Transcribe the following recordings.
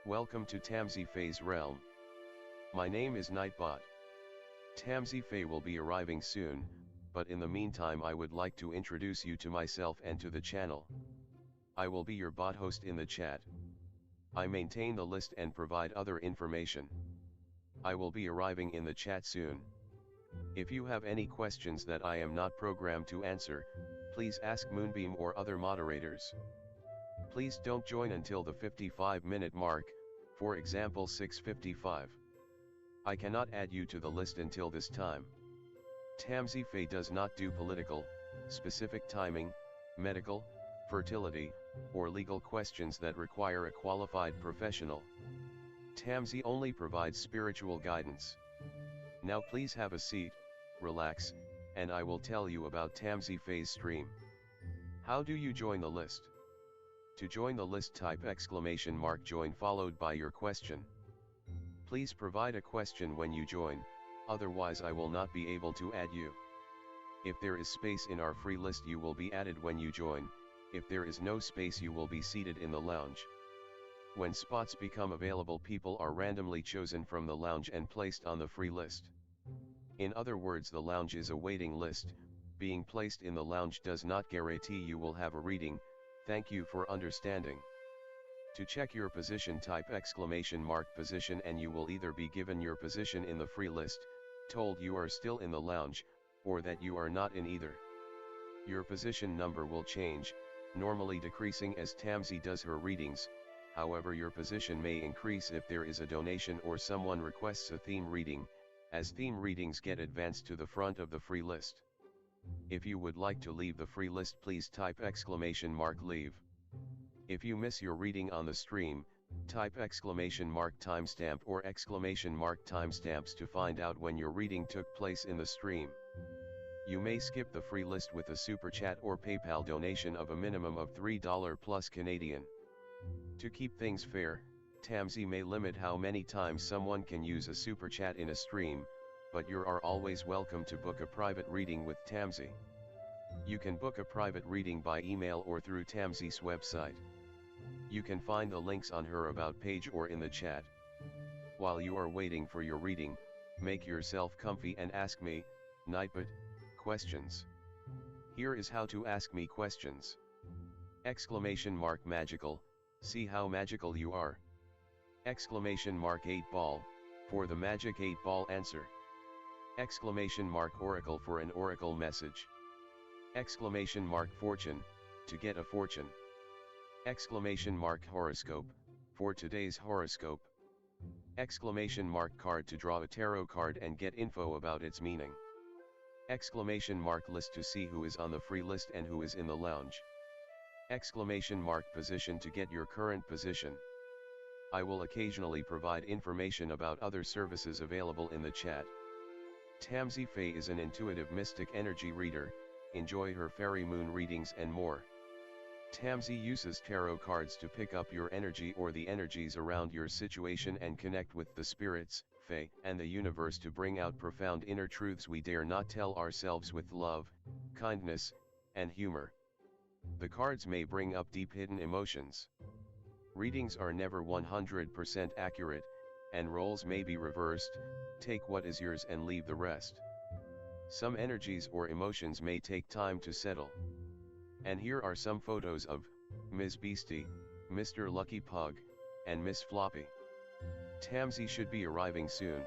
Welcome to Tamsyfae's realm. My name is Nightbot. Tamsyfae will be arriving soon, but in the meantime I would like to introduce you to myself and to the channel. I will be your bot host in the chat. I maintain the list and provide other information. I will be arriving in the chat soon. If you have any questions that I am not programmed to answer, please ask Moonbeam or other moderators. Please don't join until the 55-minute mark, for example 6:55. I cannot add you to the list until this time. Tamsyfae does not do political, specific timing, medical, fertility, or legal questions that require a qualified professional. Tamsy only provides spiritual guidance. Now please have a seat, relax, and I will tell you about Tamsyfae's stream. How do you join the list? To join the list, type !join followed by your question. Please provide a question when you join, otherwise I will not be able to add you. If there is space in our free list you will be added when you join. If there is no space you will be seated in the lounge. When spots become available, people are randomly chosen from the lounge and placed on the free list. In other words, the lounge is a waiting list. Being placed in the lounge does not guarantee you will have a reading. Thank you for understanding. To check your position, type !position and you will either be given your position in the free list, told you are still in the lounge, or that you are not in either. Your position number will change, normally decreasing as Tamsy does her readings. However, your position may increase if there is a donation or someone requests a theme reading, as theme readings get advanced to the front of the free list. If you would like to leave the free list, please type !leave. If you miss your reading on the stream, type !timestamp or !timestamps to find out when your reading took place in the stream. You may skip the free list with a super chat or PayPal donation of a minimum of $3 plus Canadian. To keep things fair, Tamsy may limit how many times someone can use a super chat in a stream, but you are always welcome to book a private reading with Tamsy. You can book a private reading by email or through Tamsy's website. You can find the links on her about page or in the chat. While you are waiting for your reading, make yourself comfy and ask me, Nightbot, questions. Here is how to ask me questions. !magical, see how magical you are. !8ball, for the magic 8-ball answer. !oracle for an oracle message. !fortune, to get a fortune. !horoscope, for today's horoscope. !card to draw a tarot card and get info about its meaning. !list to see who is on the free list and who is in the lounge. !position to get your current position. I will occasionally provide information about other services available in the chat. Tamsyfae is an intuitive mystic energy reader. Enjoy her fairy moon readings and more. Tamsy uses tarot cards to pick up your energy or the energies around your situation and connect with the spirits, fae, and the universe to bring out profound inner truths we dare not tell ourselves with love, kindness, and humor. The cards may bring up deep hidden emotions. Readings are never 100% accurate, and roles may be reversed. Take what is yours and leave the rest. Some energies or emotions may take time to settle. And here are some photos of Ms. Beastie, Mr. Lucky Pug, and Miss Floppy. Tamsy should be arriving soon.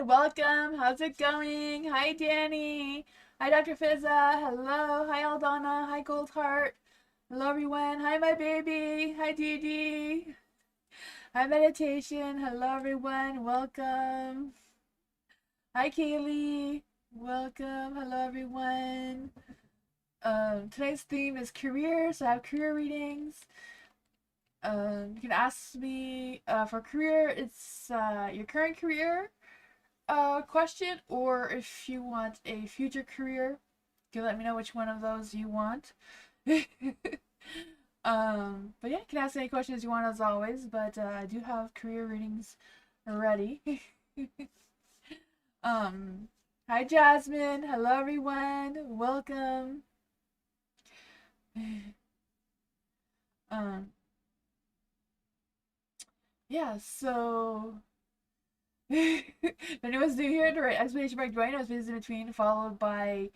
everyone. Welcome. How's it going? Hi, Danny. Hi, Dr. Fizza. Hello. Hi, Aldana. Hi, Goldheart. Hello, everyone. Hi, my baby. Hi, Dee Dee. Hi, Meditation. Hello, everyone. Welcome. Hi, Kaylee. Welcome. Hello, everyone. Tonight's theme is career, so I have career readings. You can ask me for career. It's your current career question, or if you want a future career, you can let me know which one of those you want. But yeah, you can ask any questions you want as always. But I do have career readings ready. Hi Jasmine. Hello everyone. Welcome. Um, yeah. So if anyone's new here, the right explanation mark join was spaces in between, followed by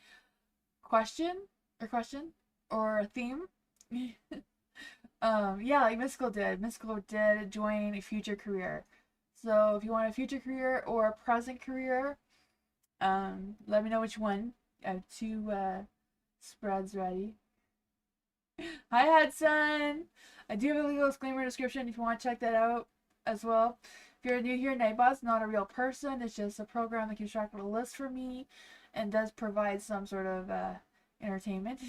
question question or theme. Yeah, like Mystical did. Mystical did join a future career. So if you want a future career or a present career, let me know which one. I have two spreads ready. Hi Hudson! I do have a legal disclaimer description if you want to check that out as well. If you're new here, Nightbot's not a real person. It's just a program that keeps track of a list for me and does provide some sort of entertainment.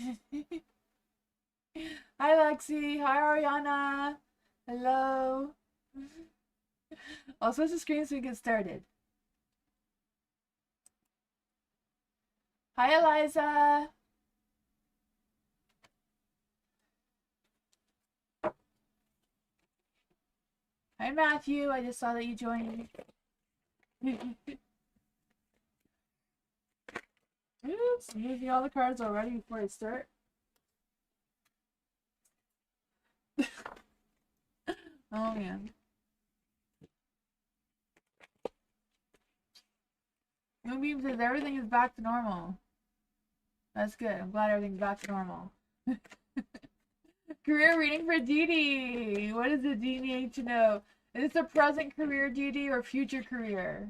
Hi Lexi. Hi Ariana. Hello. I'll switch the screen so we get started. Hi Eliza. Hi Matthew. I just saw that you joined. Oops, I'm using all the cards already before I start. Oh man. Moonbeam says everything is back to normal. That's good. I'm glad everything's back to normal. Career reading for Dee Dee. What does the Dee need to know? Is this a present career, Dee Dee, or future career?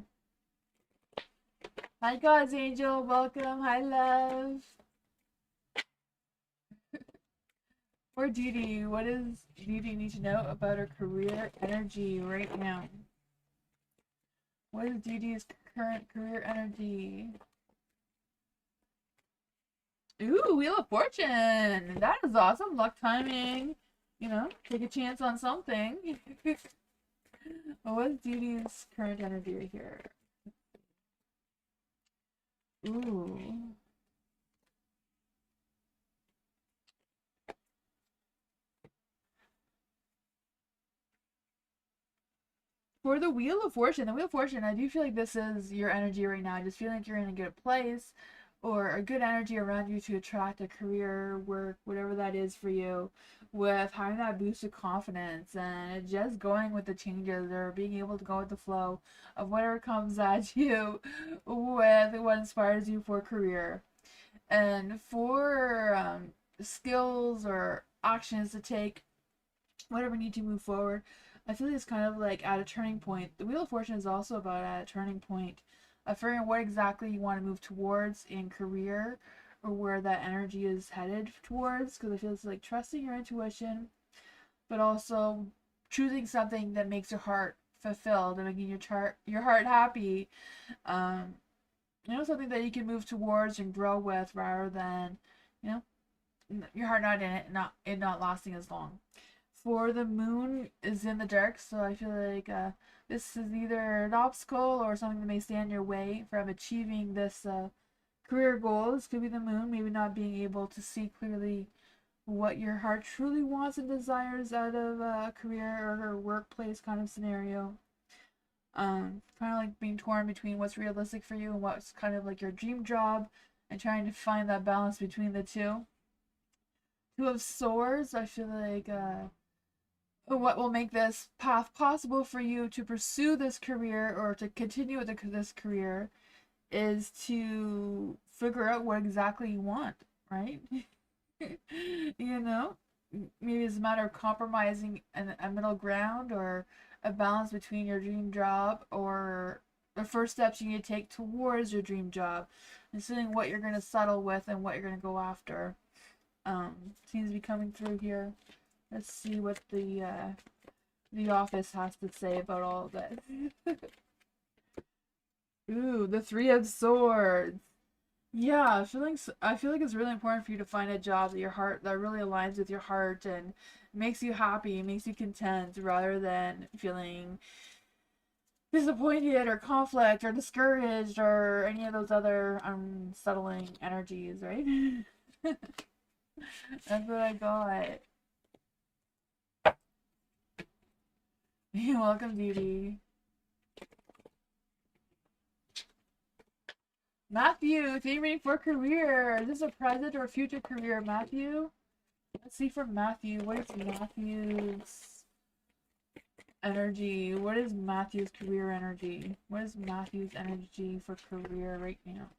Hi, God's Angel. Welcome. Hi, love. For Dee Dee, what does Dee Dee need to know about her career energy right now? What is Dee Dee's current career energy? Ooh, Wheel of Fortune. That is awesome. Luck timing. You know, take a chance on something. Well, what is Dee Dee's current energy right here? Ooh. For the Wheel of Fortune, I do feel like this is your energy right now. I just feel like you're in a good place or a good energy around you to attract a career, work, whatever that is for you, with having that boost of confidence and just going with the changes or being able to go with the flow of whatever comes at you with what inspires you for career. And for skills or actions to take, whatever you need to move forward, I feel like it's kind of like at a turning point. The Wheel of Fortune is also about at a turning point of figuring what exactly you want to move towards in career or where that energy is headed towards. Because I feel it's like trusting your intuition, but also choosing something that makes your heart fulfilled and making your heart happy. Um, something that you can move towards and grow with rather than, you know, your heart not in it, not lasting as long. For the moon is in the dark, so I feel like this is either an obstacle or something that may stand in your way from achieving this career goal. This could be the moon, maybe not being able to see clearly what your heart truly wants and desires out of a career or a workplace kind of scenario. Kind of like being torn between what's realistic for you and what's kind of like your dream job, and trying to find that balance between the two. Two of Swords, I feel like what will make this path possible for you to pursue this career or to continue with this career is to figure out what exactly you want, right? you know, maybe it's a matter of compromising a middle ground or a balance between your dream job or the first steps you need to take towards your dream job, and seeing what you're going to settle with and what you're going to go after. Seems to be coming through here. Let's see what the office has to say about all of this. Ooh, the Three of Swords. Yeah, I feel like it's really important for you to find a job that really aligns with your heart and makes you happy, makes you content, rather than feeling disappointed or conflict or discouraged or any of those other unsettling energies, right? That's what I got. Welcome, Beauty. Matthew, theme reading for career. Is this a present or a future career, Matthew? Let's see for Matthew. What is Matthew's energy? What is Matthew's career energy? What is Matthew's energy for career right now?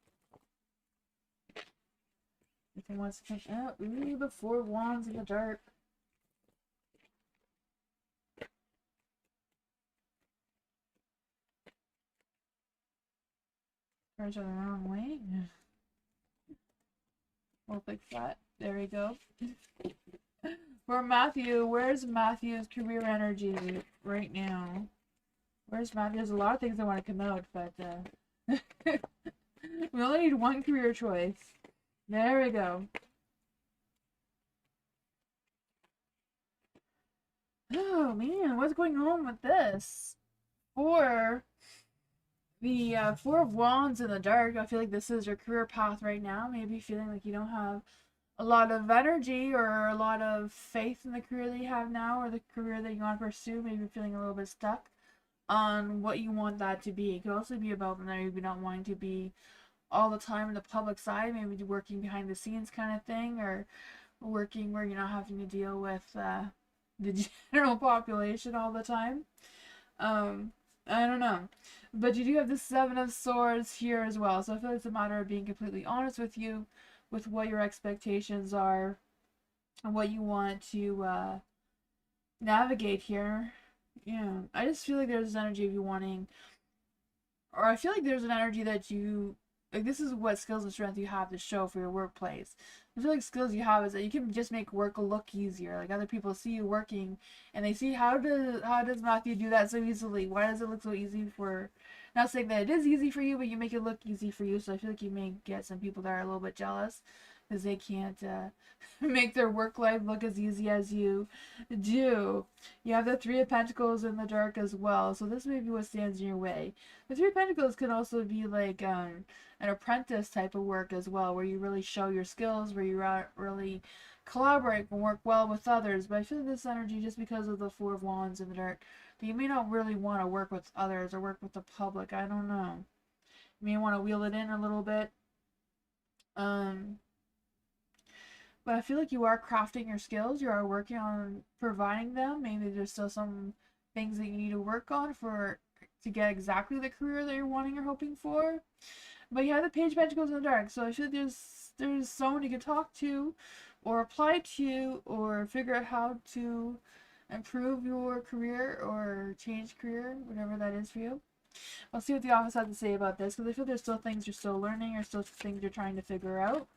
Anything wants to come out? Ooh, the Four Wands in the dark. Cards are the wrong way. We'll fix that. There we go. For Matthew, where's Matthew's career energy right now? Where's Matthew? There's a lot of things that want to come out, but we only need one career choice. There we go. Oh man, what's going on with this? For the Four of Wands in the dark, I feel like this is your career path right now. Maybe feeling like you don't have a lot of energy or a lot of faith in the career that you have now, or the career that you want to pursue. Maybe feeling a little bit stuck on what you want that to be. It could also be about maybe not wanting to be all the time in the public side, maybe working behind the scenes kind of thing, or working where you're not having to deal with the general population all the time. I don't know. But you do have the Seven of Swords here as well. So I feel like it's a matter of being completely honest with you, with what your expectations are, and what you want to navigate here. Yeah, I just feel like there's an energy of you wanting, or I feel like there's an energy that you, like, this is what skills and strength you have to show for your workplace. I feel like skills you have is that you can just make work look easier. Like, other people see you working and they see, how does Matthew do that so easily? Why does it look so easy for, not saying that it is easy for you, but you make it look easy for you. So I feel like you may get some people that are a little bit jealous because they can't make their work life look as easy as you do. You have the Three of Pentacles in the dark as well, so this may be what stands in your way. The Three of Pentacles can also be like an apprentice type of work as well, where you really show your skills, where you really collaborate and work well with others. But I feel this energy, just because of the Four of Wands in the dark, that you may not really want to work with others or work with the public. I don't know. You may want to wheel it in a little bit. But I feel like you are crafting your skills. You are working on providing them. Maybe there's still some things that you need to work on to get exactly the career that you're wanting or hoping for. But you have the Page of Pentacles in the dark, so I feel like there's someone you can talk to, or apply to, or figure out how to improve your career or change career, whatever that is for you. I'll see what the office has to say about this, because I feel there's still things you're still learning, or still things you're trying to figure out.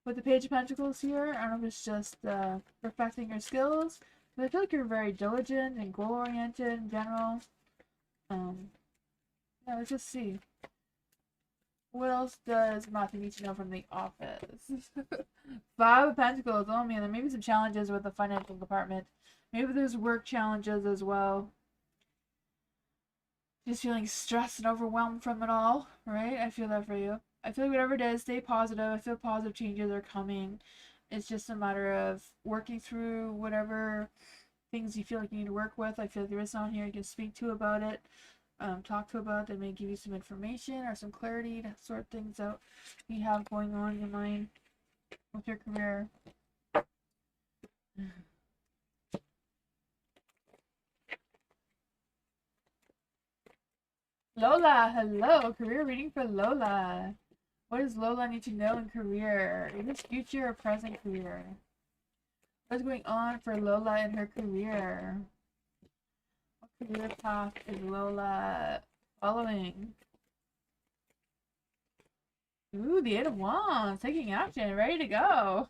With the Page of Pentacles here, I don't know if it's just perfecting your skills, but I feel like you're very diligent and goal-oriented in general. Yeah, let's just see. What else does Matthew need to know from the office? Five of Pentacles. Oh man, there may be some challenges with the financial department. Maybe there's work challenges as well. Just feeling stressed and overwhelmed from it all, right? I feel that for you. I feel like whatever it is, stay positive. I feel positive changes are coming. It's just a matter of working through whatever things you feel like you need to work with. I feel like there is someone here you can speak to about it, talk to about that may give you some information or some clarity to sort things out you have going on in your mind with your career. Lola, hello. Career reading for Lola. What does Lola need to know in career? Is this future or present career? What's going on for Lola in her career? What career path is Lola Following. Ooh, the Eight of Wands. Taking action. Ready to go.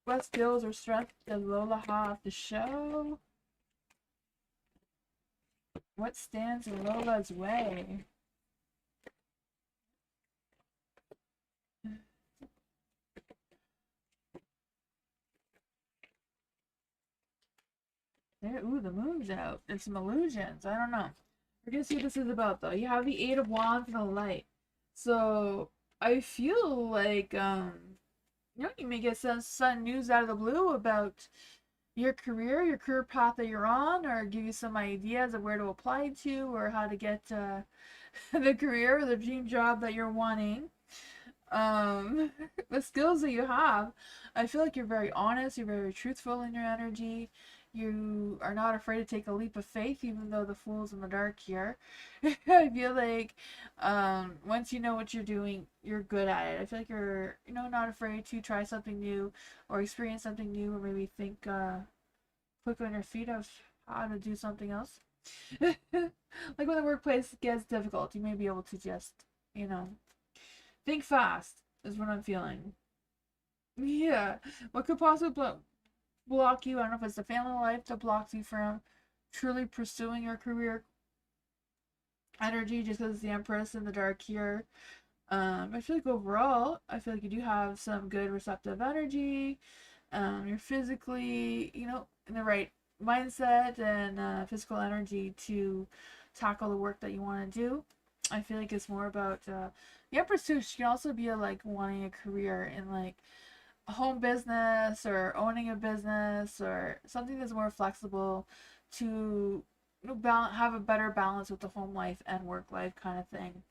What skills or strength does Lola have to show? What stands in Lola's way? There, ooh, the moon's out. There's some illusions. I don't know. We're gonna see what this is about, though. You have the Eight of Wands and the Light. So, I feel like, you know, you may get some sudden news out of the blue about your career path that you're on, or give you some ideas of where to apply to, or how to get the career or the dream job that you're wanting. The skills that you have, I feel like you're very honest, you're very truthful in your energy. You are not afraid to take a leap of faith, even though the fool's in the dark here. I feel like once you know what you're doing, you're good at it. I feel like you're, you know, not afraid to try something new or experience something new, or maybe think quick on your feet of how to do something else. Like when the workplace gets difficult, you may be able to just, you know, think fast is what I'm feeling. Yeah. What could possibly block you? I don't know if it's the family life that blocks you from truly pursuing your career energy, just because it's the Empress in the dark here. I feel like overall, I feel like you do have some good receptive energy. You're physically, you know, in the right mindset and physical energy to tackle the work that you want to do. I feel like it's more about the Empress too. She can also be like wanting a career in like a home business or owning a business or something that's more flexible to, you know, have a better balance with the home life and work life kind of thing.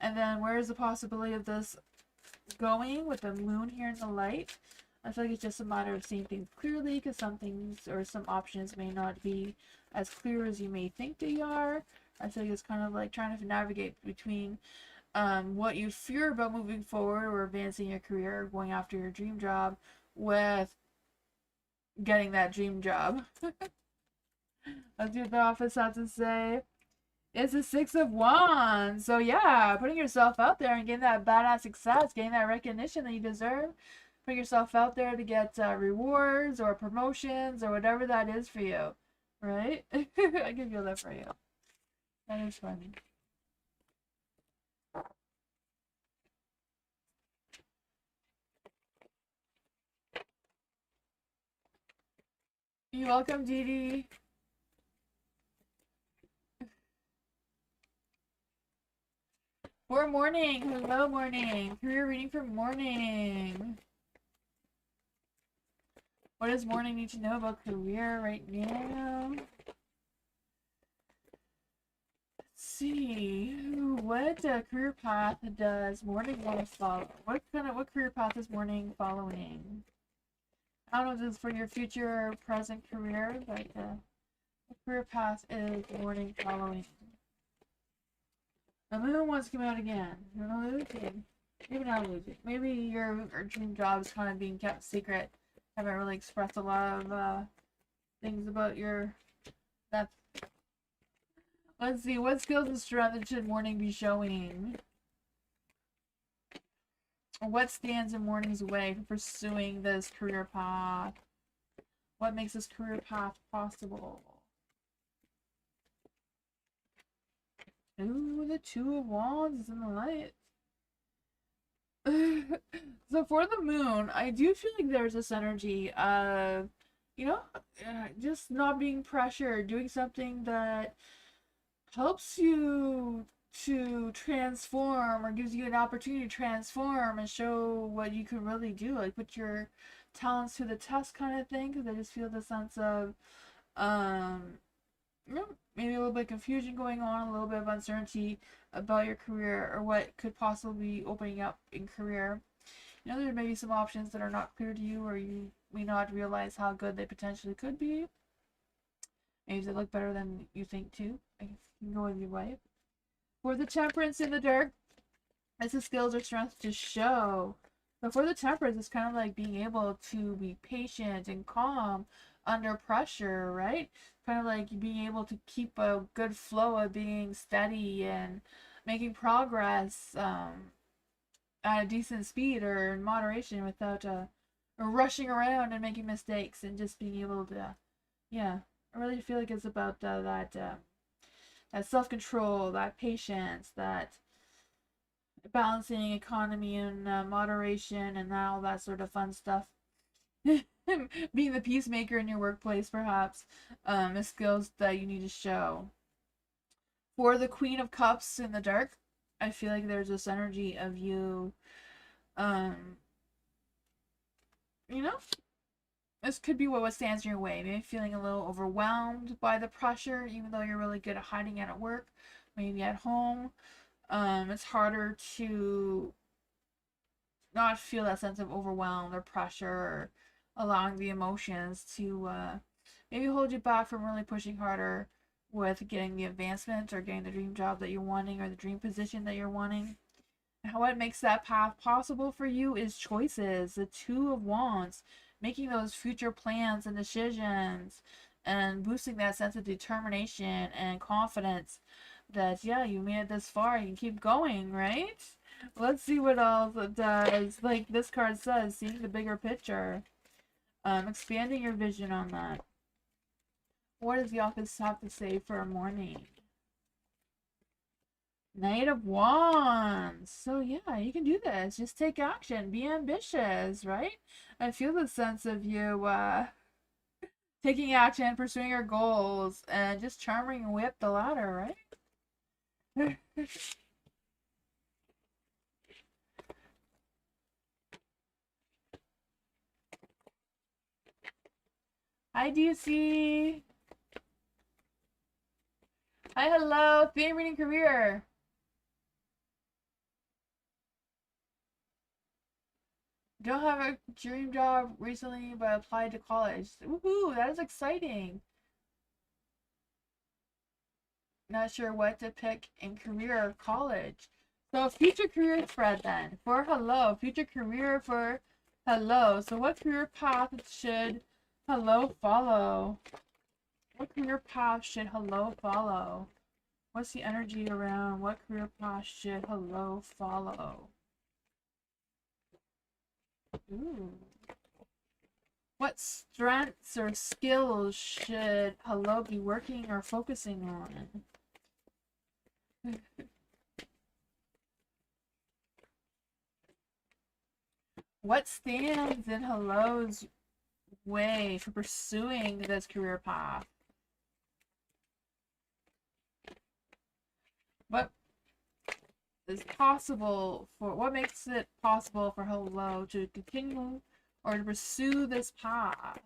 And then where is the possibility of this going with the moon here in the light? I feel like it's just a matter of seeing things clearly, because some things or some options may not be as clear as you may think they are. I feel like it's kind of like trying to navigate between what you fear about moving forward or advancing your career or going after your dream job with getting that dream job. Let's see what the office has to say. It's a Six of Wands. So yeah, putting yourself out there and getting that badass success, getting that recognition that you deserve. Putting yourself out there to get rewards or promotions or whatever that is for you. Right? I can feel that for you. That is funny. You're welcome, Dee Dee. For morning. Hello, morning. Career reading for morning. What does morning need to know about career right now? Let's see. What career path does morning want to follow? What career path is morning following? I don't know if this is for your future or present career, but what career path is morning following? The moon wants to come out again. You're not losing. Maybe not losing. Maybe your dream job is kind of being kept secret. Haven't really expressed a lot of things about your. That's. Let's see. What skills and strength should morning be showing? What stands in morning's way for pursuing this career path? What makes this career path possible? Ooh, the Two of Wands is in the light. So for the moon, I do feel like there's this energy of, you know, just not being pressured, doing something that helps you to transform or gives you an opportunity to transform and show what you can really do, like put your talents to the test kind of thing, because I just feel the sense of, you know, maybe a little bit of confusion going on, a little bit of uncertainty about your career or what could possibly be opening up in career. You know, there may be some options that are not clear to you, or you may not realize how good they potentially could be. Maybe they look better than you think too. I can go either way. For the Temperance in the dark, it's the skills or strength to show. But for the Temperance, it's kind of like being able to be patient and calm under pressure, right? kind of like being able to keep a good flow of being steady and making progress at a decent speed or in moderation without rushing around and making mistakes, and just being able to, yeah, I really feel like it's about that self-control, that patience, that balancing economy and moderation and all that sort of fun stuff. Being the peacemaker in your workplace, perhaps, is skills that you need to show. For the Queen of Cups in the dark, I feel like there's this energy of you, um, you know, this could be what stands in your way. Maybe feeling a little overwhelmed by the pressure, even though you're really good at hiding it at work, maybe at home. It's harder to not feel that sense of overwhelm or pressure, or allowing the emotions to maybe hold you back from really pushing harder with getting the advancement or getting the dream job that you're wanting or the dream position that you're wanting. What makes that path possible for you is choices. The Two of Wands, making those future plans and decisions and boosting that sense of determination and confidence that, yeah, you made it this far, you can keep going, right? Let's see what else it does. Like this card says, seeing the bigger picture. Expanding your vision on that. What does the office have to say for a morning? Knight of Wands. So yeah, you can do this. Just take action. Be ambitious, right? I feel the sense of you taking action, pursuing your goals, and just charming and way up the ladder, right? Hi, DC. Hi, hello. Theme reading career. Don't have a dream job recently, but applied to college. Woohoo, that is exciting. Not sure what to pick in career or college. So future career thread then. For hello, future career for hello. So what career path should hello follow? What career path should hello follow? What's the energy around what career path should hello follow? Ooh. What strengths or skills should hello be working or focusing on? What stands in hello's way for pursuing this career path? What is possible for, what makes it possible for hello to continue or to pursue this path?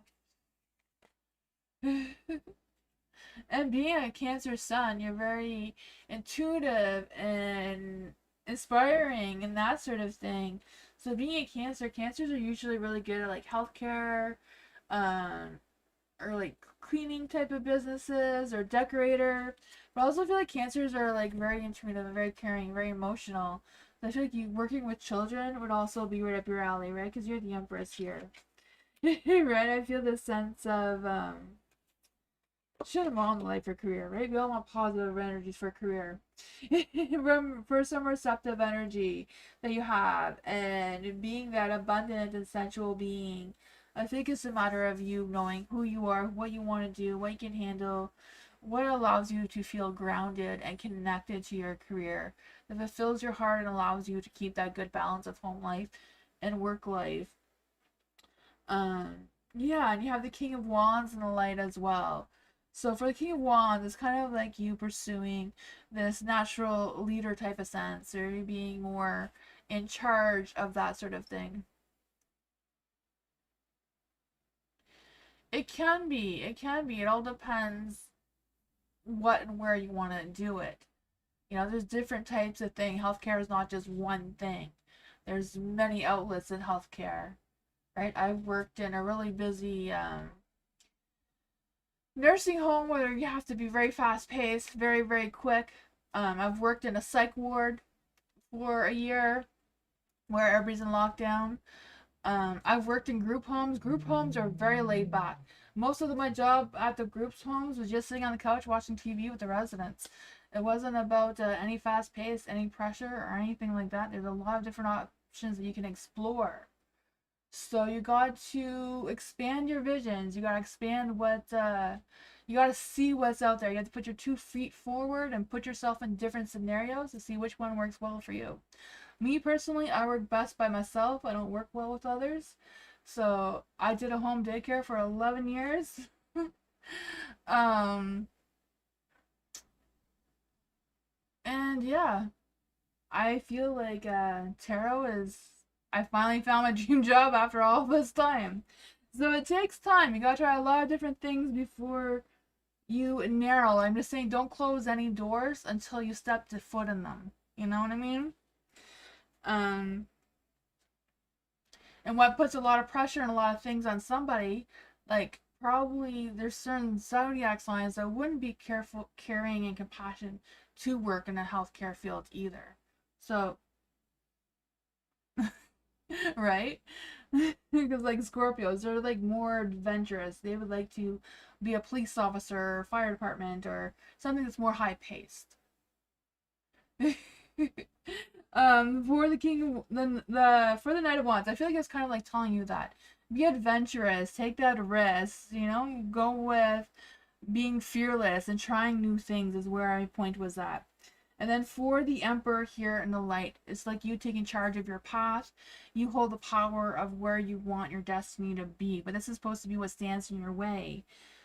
And being a Cancer sun, you're very intuitive and inspiring and that sort of thing. So being a Cancer, Cancers are usually really good at like healthcare, um, or like cleaning type of businesses or decorator. But I also feel like Cancers are like very intuitive and very caring, very emotional. So I feel like you working with children would also be right up your alley, right? Because you're the Empress here. Right? I feel this sense of should have all in life for career, right? We all want positive energies for career. For some receptive energy that you have and being that abundant and sensual being. I think it's a matter of you knowing who you are, what you want to do, what you can handle, what allows you to feel grounded and connected to your career. That fulfills your heart and allows you to keep that good balance of home life and work life. Yeah, and you have the King of Wands in the light as well. So for the King of Wands, it's kind of like you pursuing this natural leader type of sense, or you being more in charge of that sort of thing. It can be. It can be. It all depends what and where you want to do it. You know, there's different types of thing. Healthcare is not just one thing. There's many outlets in healthcare, right? I've worked in a really busy nursing home where you have to be very fast paced, very, very quick. I've worked in a psych ward for a year where everybody's in lockdown. I've worked in group homes. Group homes are very laid back. Most of my job at the groups homes was just sitting on the couch watching TV with the residents. It wasn't about any fast pace, any pressure, or anything like that. There's a lot of different options that you can explore. So you got to expand your visions. You got to expand you got to see what's out there. You have to put your 2 feet forward and put yourself in different scenarios to see which one works well for you. Me personally, I work best by myself. I don't work well with others. So I did a home daycare for 11 years. um, and yeah, I feel like tarot is. I finally found my dream job after all this time. So it takes time. You gotta try a lot of different things before you narrow. I'm just saying, don't close any doors until you step the foot in them. You know what I mean? Um, and what puts a lot of pressure and a lot of things on somebody, like probably there's certain zodiac signs that wouldn't be careful caring and compassion to work in the healthcare field either. So, right? Because like Scorpios, they're like more adventurous. They would like to be a police officer, or fire department, or something that's more high paced. For the king, then the for the Knight of Wands, I feel like it's kind of like telling you that be adventurous, take that risk. You know, go with being fearless and trying new things is where my point was at. And then for the Emperor here in the light, it's like you taking charge of your path. You hold the power of where you want your destiny to be. But this is supposed to be what stands in your way.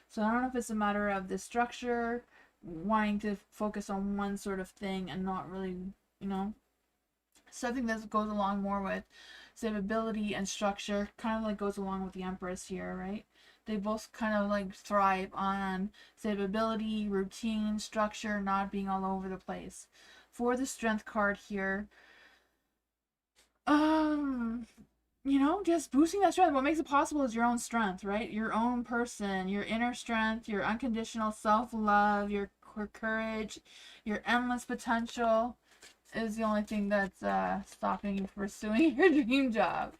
So I don't know if it's a matter of the structure, wanting to focus on one sort of thing and not really, you know, something that goes along more with stability and structure, kind of like goes along with the Empress here, right? They both kind of like thrive on stability, routine, structure, not being all over the place. For the Strength card here, um, you know, just boosting that strength. What makes it possible is your own strength, right? Your own person, your inner strength, your unconditional self-love, your courage, your endless potential is the only thing that's stopping you from pursuing your dream job.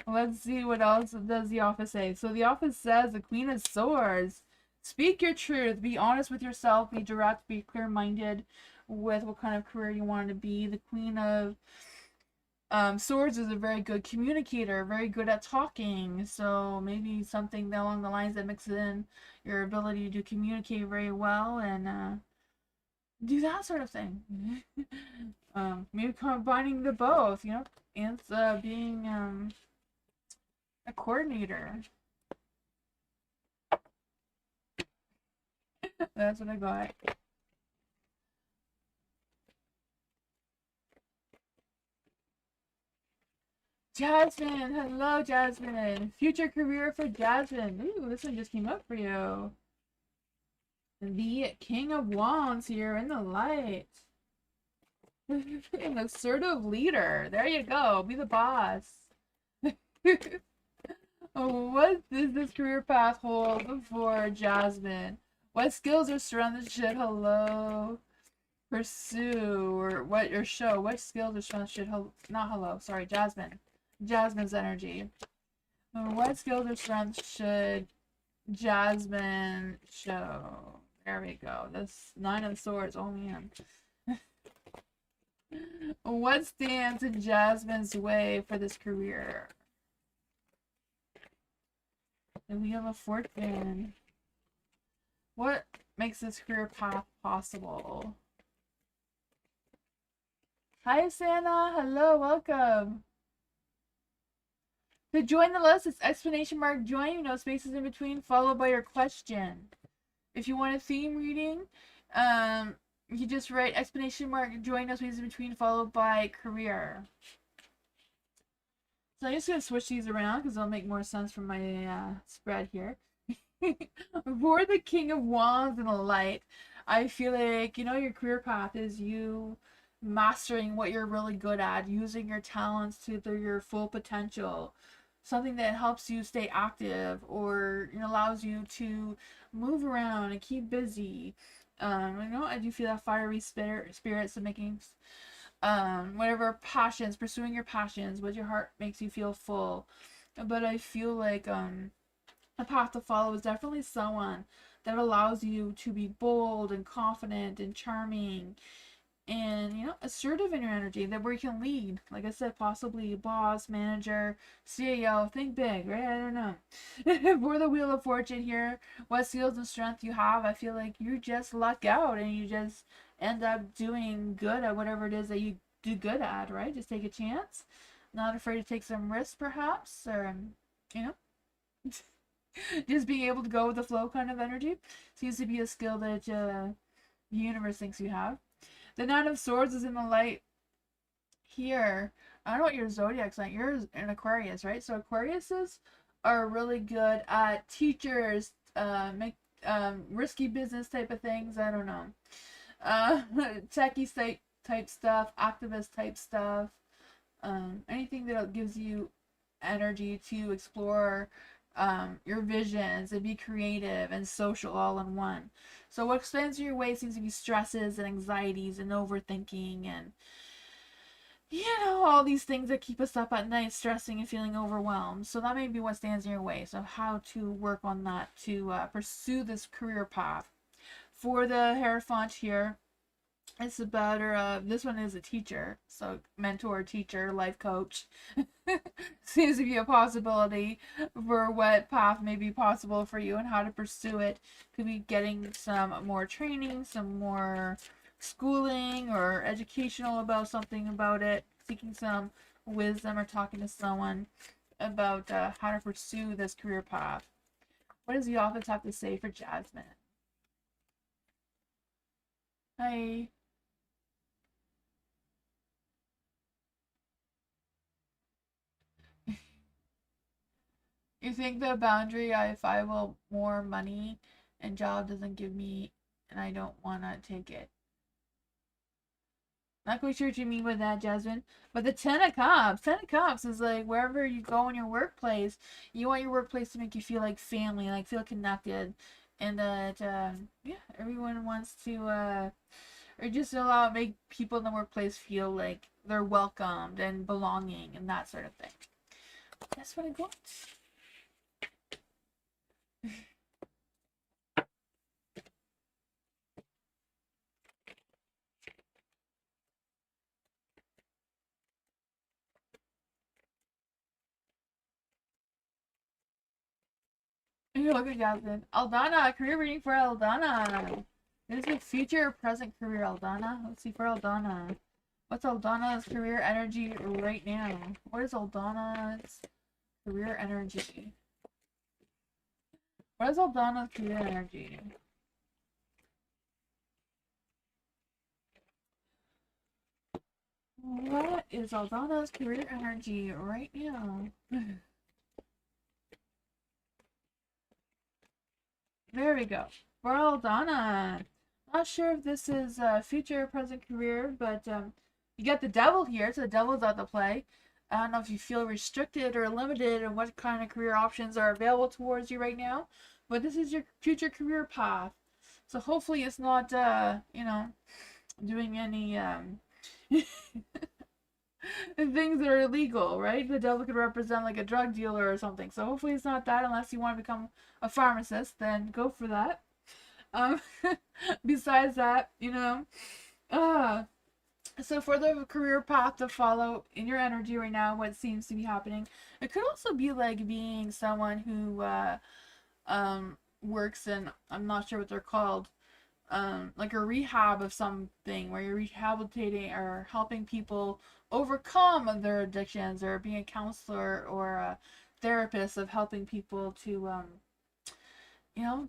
Let's see what else does the office say. So the office says the Queen of Swords. Speak your truth. Be honest with yourself. Be direct. Be clear-minded with what kind of career you want to be. The Queen of Swords is a very good communicator, very good at talking. So maybe something along the lines that mixes in your ability to communicate very well and do that sort of thing. Maybe combining the both, you know, and being a coordinator. That's what I got. Jasmine, hello Jasmine. Future career for Jasmine. Ooh, this one just came up for you. The King of Wands here in the light. An assertive leader. There you go. Be the boss. What does this career path hold for Jasmine? What skills or strengths should pursue or what or show? What skills or strengths should Jasmine. Jasmine's energy. What skills or strengths should Jasmine show? There we go. This 9 of Swords. Oh man. What stands in Jasmine's way for this career? And we have a Fortune. What makes this career path possible? Hi, Santa. Hello, welcome. To join the list, it's exclamation mark join, no spaces in between, followed by your question. If you want a theme reading, you just write exclamation mark join, no spaces in between, followed by career. So I'm just going to switch these around because they'll make more sense from my spread here. For the King of Wands in the light, I feel like, you know, your career path is you mastering what you're really good at, using your talents to your full potential. Something that helps you stay active or, you know, allows you to move around and keep busy. You know, I do feel that fiery spirit, so making whatever passions, pursuing your passions, what your heart makes you feel full. But I feel like a path to follow is definitely someone that allows you to be bold and confident and charming and assertive in your energy, that where you can lead, like I said, possibly boss, manager, CEO. Think big, right? I don't know. For the wheel of fortune here, what skills and strength you have, I feel like you just luck out and you just end up doing good at whatever it is that you do good at, right? Just take a chance, not afraid to take some risks perhaps, or you know just being able to go with the flow kind of energy seems to be a skill that the universe thinks you have. The Nine of Swords is in the light here. I don't know what your zodiac sign. You're an Aquarius, right? So Aquariuses are really good at teachers, make risky business type of things. I don't know. Uh, techie type stuff, activist type stuff. Anything that gives you energy to explore your visions and be creative and social all in one. So what stands in your way seems to be stresses and anxieties and overthinking and all these things that keep us up at night, stressing and feeling overwhelmed. So that may be what stands in your way. So how to work on that to pursue this career path. For the Hierophant here, it's about her. This one is a teacher, so mentor, teacher, life coach. Seems to be a possibility for what path may be possible for you and how to pursue it. Could be getting some more training, some more schooling or educational about something about it, seeking some wisdom or talking to someone about how to pursue this career path. What does the office have to say for Jasmine? Hi. You think the boundary, if I will more money and job doesn't give me and I don't want to take it. Not quite sure what you mean by that, Jasmine. But the Ten of Cups is like wherever you go in your workplace, you want your workplace to make you feel like family, like feel connected. And that, yeah, everyone wants to, or just make people in the workplace feel like they're welcomed and belonging and that sort of thing. That's what I got. You look at Jasmine. Aldana, career reading for Aldana. This is future or present career, Aldana. Let's see for Aldana. What's Aldana's career energy right now? What is Aldana's career energy? What is Aldana's career energy? What is Aldana's career energy right now? There we go. For Aldana. Not sure if this is future or present career, but you got the devil here, so the devil's out to play. I don't know if you feel restricted or limited and what kind of career options are available towards you right now, but this is your future career path. So hopefully it's not, doing any things that are illegal, right? The devil could represent like a drug dealer or something. So hopefully it's not that unless you want to become a pharmacist, then go for that. Um, besides that, uh, so for the career path to follow in your energy right now, what seems to be happening, it could also be like being someone who works in, I'm not sure what they're called, like a rehab of something where you're rehabilitating or helping people overcome their addictions, or being a counselor or a therapist of helping people to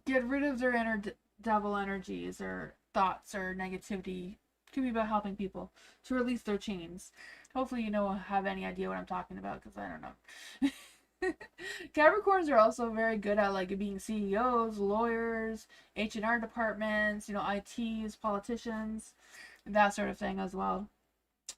get rid of their inner devil energies or thoughts or negativity. Could be about helping people to release their chains. Hopefully, have any idea what I'm talking about, because I don't know. Capricorns are also very good at like being CEOs, lawyers, H&R departments, ITs, politicians, that sort of thing as well.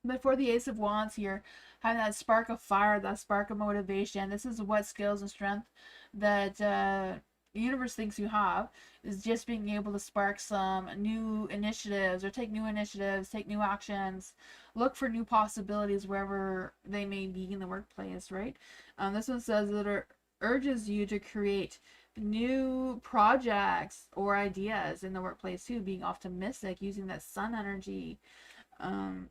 But for the Ace of Wands here, having that spark of fire, that spark of motivation, this is what skills and strength that the universe thinks you have, is just being able to spark some new initiatives or take new initiatives, take new actions, look for new possibilities wherever they may be in the workplace, right? This one says that it urges you to create new projects or ideas in the workplace too, being optimistic, using that sun energy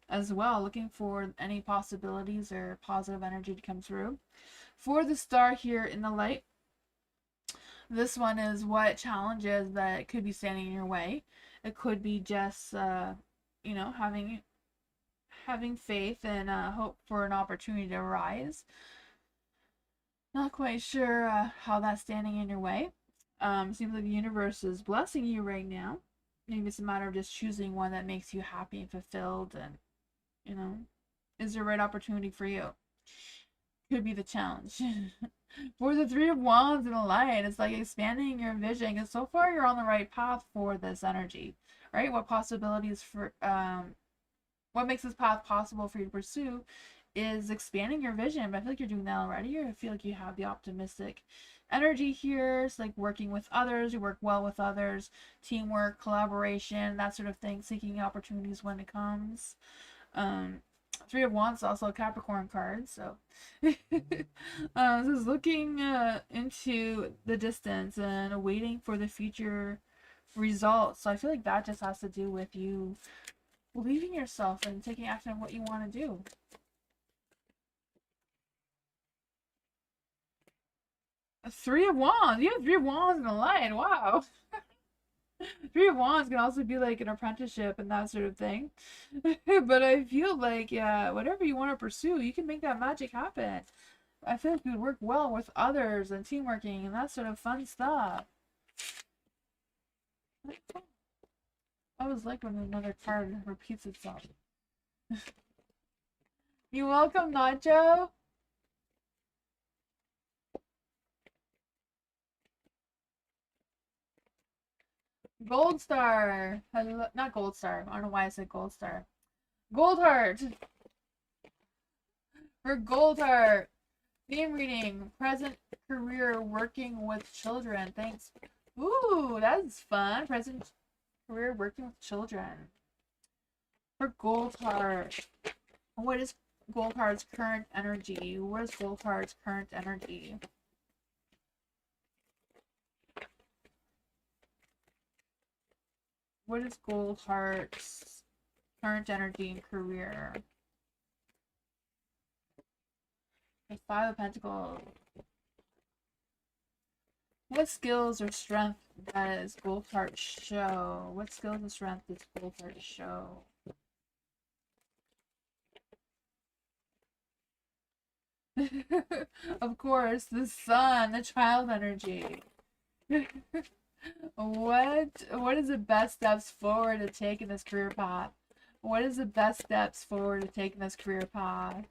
as well, looking for any possibilities or positive energy to come through. For the star here in the light, this one is what challenges that could be standing in your way. It could be just, having faith and hope for an opportunity to rise. Not quite sure how that's standing in your way. Seems like the universe is blessing you right now. Maybe it's a matter of just choosing one that makes you happy and fulfilled, and is the right opportunity for you. Could be the challenge. For the Three of Wands in the light, it's like expanding your vision, because so far you're on the right path for this energy, right? What possibilities for what makes this path possible for you to pursue is expanding your vision. But I feel like you're doing that already, or I feel like you have the optimistic energy here. It's like working with others, you work well with others, teamwork, collaboration, that sort of thing, seeking opportunities when it comes. Three of Wands is also a Capricorn card, so this is looking into the distance and waiting for the future results. So I feel like that just has to do with you believing yourself and taking action on what you want to do. Three of Wands. You have Three of Wands in the light. Wow. Three of Wands can also be like an apprenticeship and that sort of thing. But I feel like, yeah, whatever you want to pursue, you can make that magic happen. I feel like you would work well with others and teamworking and that sort of fun stuff. I always like when another card repeats itself. You welcome, Nacho. Gold Star. Not Gold Star. I don't know why I said Gold Star. Gold Heart. For Gold Heart. Theme reading. Present career working with children. Thanks. Ooh, that's fun. Present career working with children. For Gold Heart. What is Gold Heart's current energy? What is Gold Heart's current energy? What is Gold Heart's current energy and career? The Five of Pentacles. What skills or strength does Gold Heart show? What skills and strength does Gold Heart show? Of course, the sun, the child energy. What is the best steps forward to take in this career path? What is the best steps forward to take in this career path?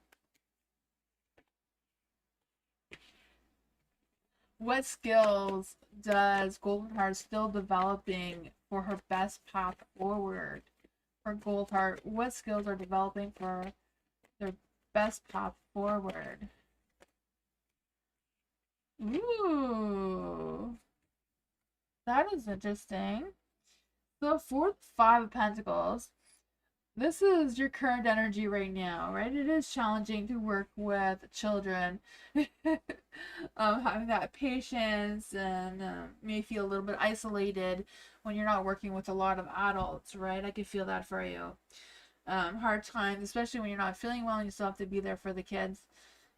What skills does Golden Heart still developing for her best path forward? For Gold Heart, what skills are developing for their best path forward? Ooh. That is interesting. So for the Five of Pentacles, this is your current energy right now, right? It is challenging to work with children. Having that patience and may feel a little bit isolated when you're not working with a lot of adults, right? I could feel that for you. Hard times, especially when you're not feeling well and you still have to be there for the kids.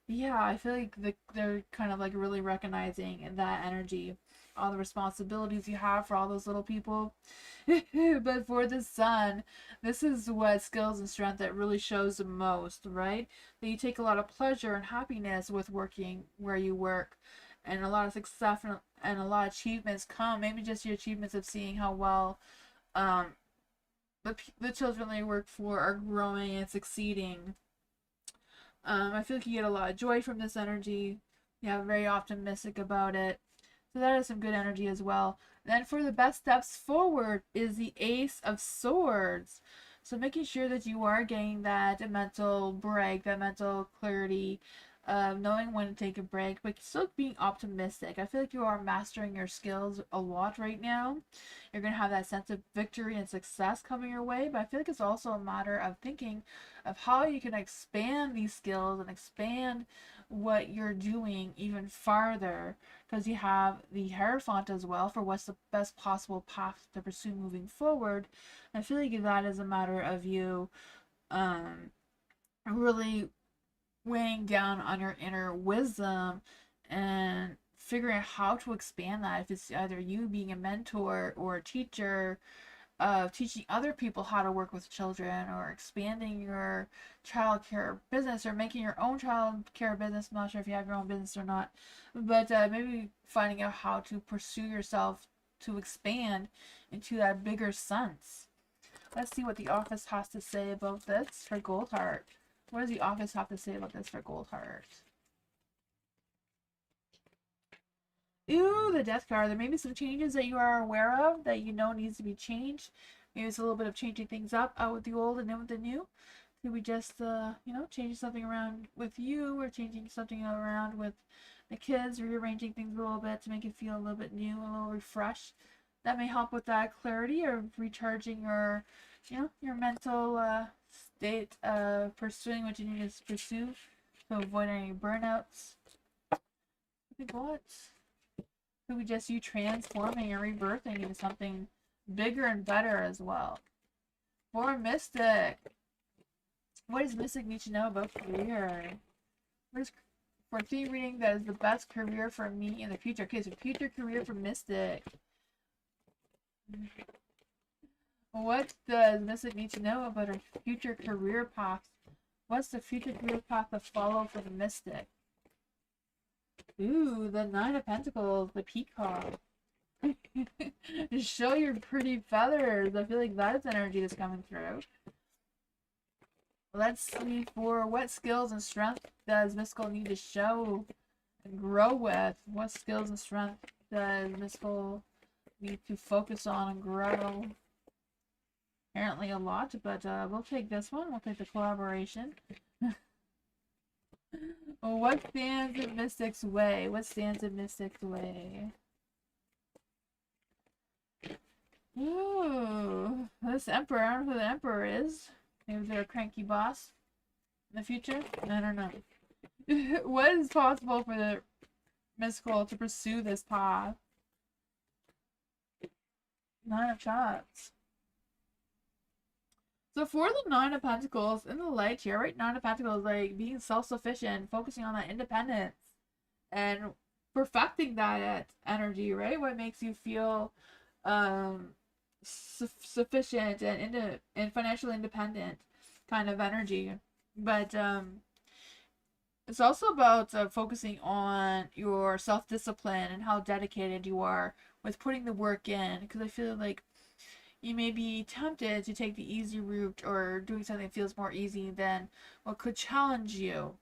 Yeah, I feel like they're kind of like really recognizing that energy, all the responsibilities you have for all those little people. But for the sun, this is what skills and strength that really shows the most, right? That you take a lot of pleasure and happiness with working where you work, and a lot of success and a lot of achievements come. Maybe just your achievements of seeing how well the children they work for are growing and succeeding. I feel like you get a lot of joy from this energy. Yeah, very optimistic about it. So that is some good energy as well. Then for the best steps forward is the Ace of Swords. So making sure that you are getting that mental break, that mental clarity, knowing when to take a break, but still being optimistic. I feel like you are mastering your skills a lot right now. You're going to have that sense of victory and success coming your way, but I feel like it's also a matter of thinking of how you can expand these skills and expand what you're doing even farther, because you have the Hierophant as well for what's the best possible path to pursue moving forward. I feel like that is a matter of you um, really weighing down on your inner wisdom and figuring out how to expand that. If it's either you being a mentor or a teacher, teaching other people how to work with children, or expanding your childcare business, or making your own childcare business. I'm not sure if you have your own business or not, but maybe finding out how to pursue yourself to expand into that bigger sense. Let's see what the office has to say about this for Goldheart. What does the office have to say about this for Goldheart? Ooh, the Death card. There may be some changes that you are aware of that you know needs to be changed. Maybe it's a little bit of changing things up, out with the old and in with the new. Could we just, changing something around with you, or changing something around with the kids, rearranging things a little bit to make it feel a little bit new, a little refreshed. That may help with that clarity, or recharging your mental state of pursuing what you need to pursue to avoid any burnouts. I think what? Could be just you transforming and rebirthing into something bigger and better as well. For Mystic, what does Mystic need to know about career? What is for theme reading that is the best career for me in the future? Okay, so future career for Mystic. What does Mystic need to know about her future career path? What's the future career path to follow for the Mystic? Ooh, the Nine of Pentacles, the Peacock. Show your pretty feathers. I feel like that's energy that's coming through. Let's see, for what skills and strength does Mystical need to show and grow with? What skills and strength does Mystical need to focus on and grow? Apparently a lot, but we'll take this one. We'll take the collaboration. What stands in Mystic's way? What stands in Mystic's way? Ooh, this Emperor. I don't know who the Emperor is. Maybe they're a cranky boss in the future? I don't know. What is possible for the Mystical to pursue this path? Nine of Cups. So for the Nine of Pentacles, in the light here, right? Nine of Pentacles, like being self-sufficient, focusing on that independence, and perfecting that energy, right? What makes you feel sufficient and financially independent kind of energy. But it's also about focusing on your self-discipline and how dedicated you are with putting the work in, because I feel like you may be tempted to take the easy route, or doing something that feels more easy than what could challenge you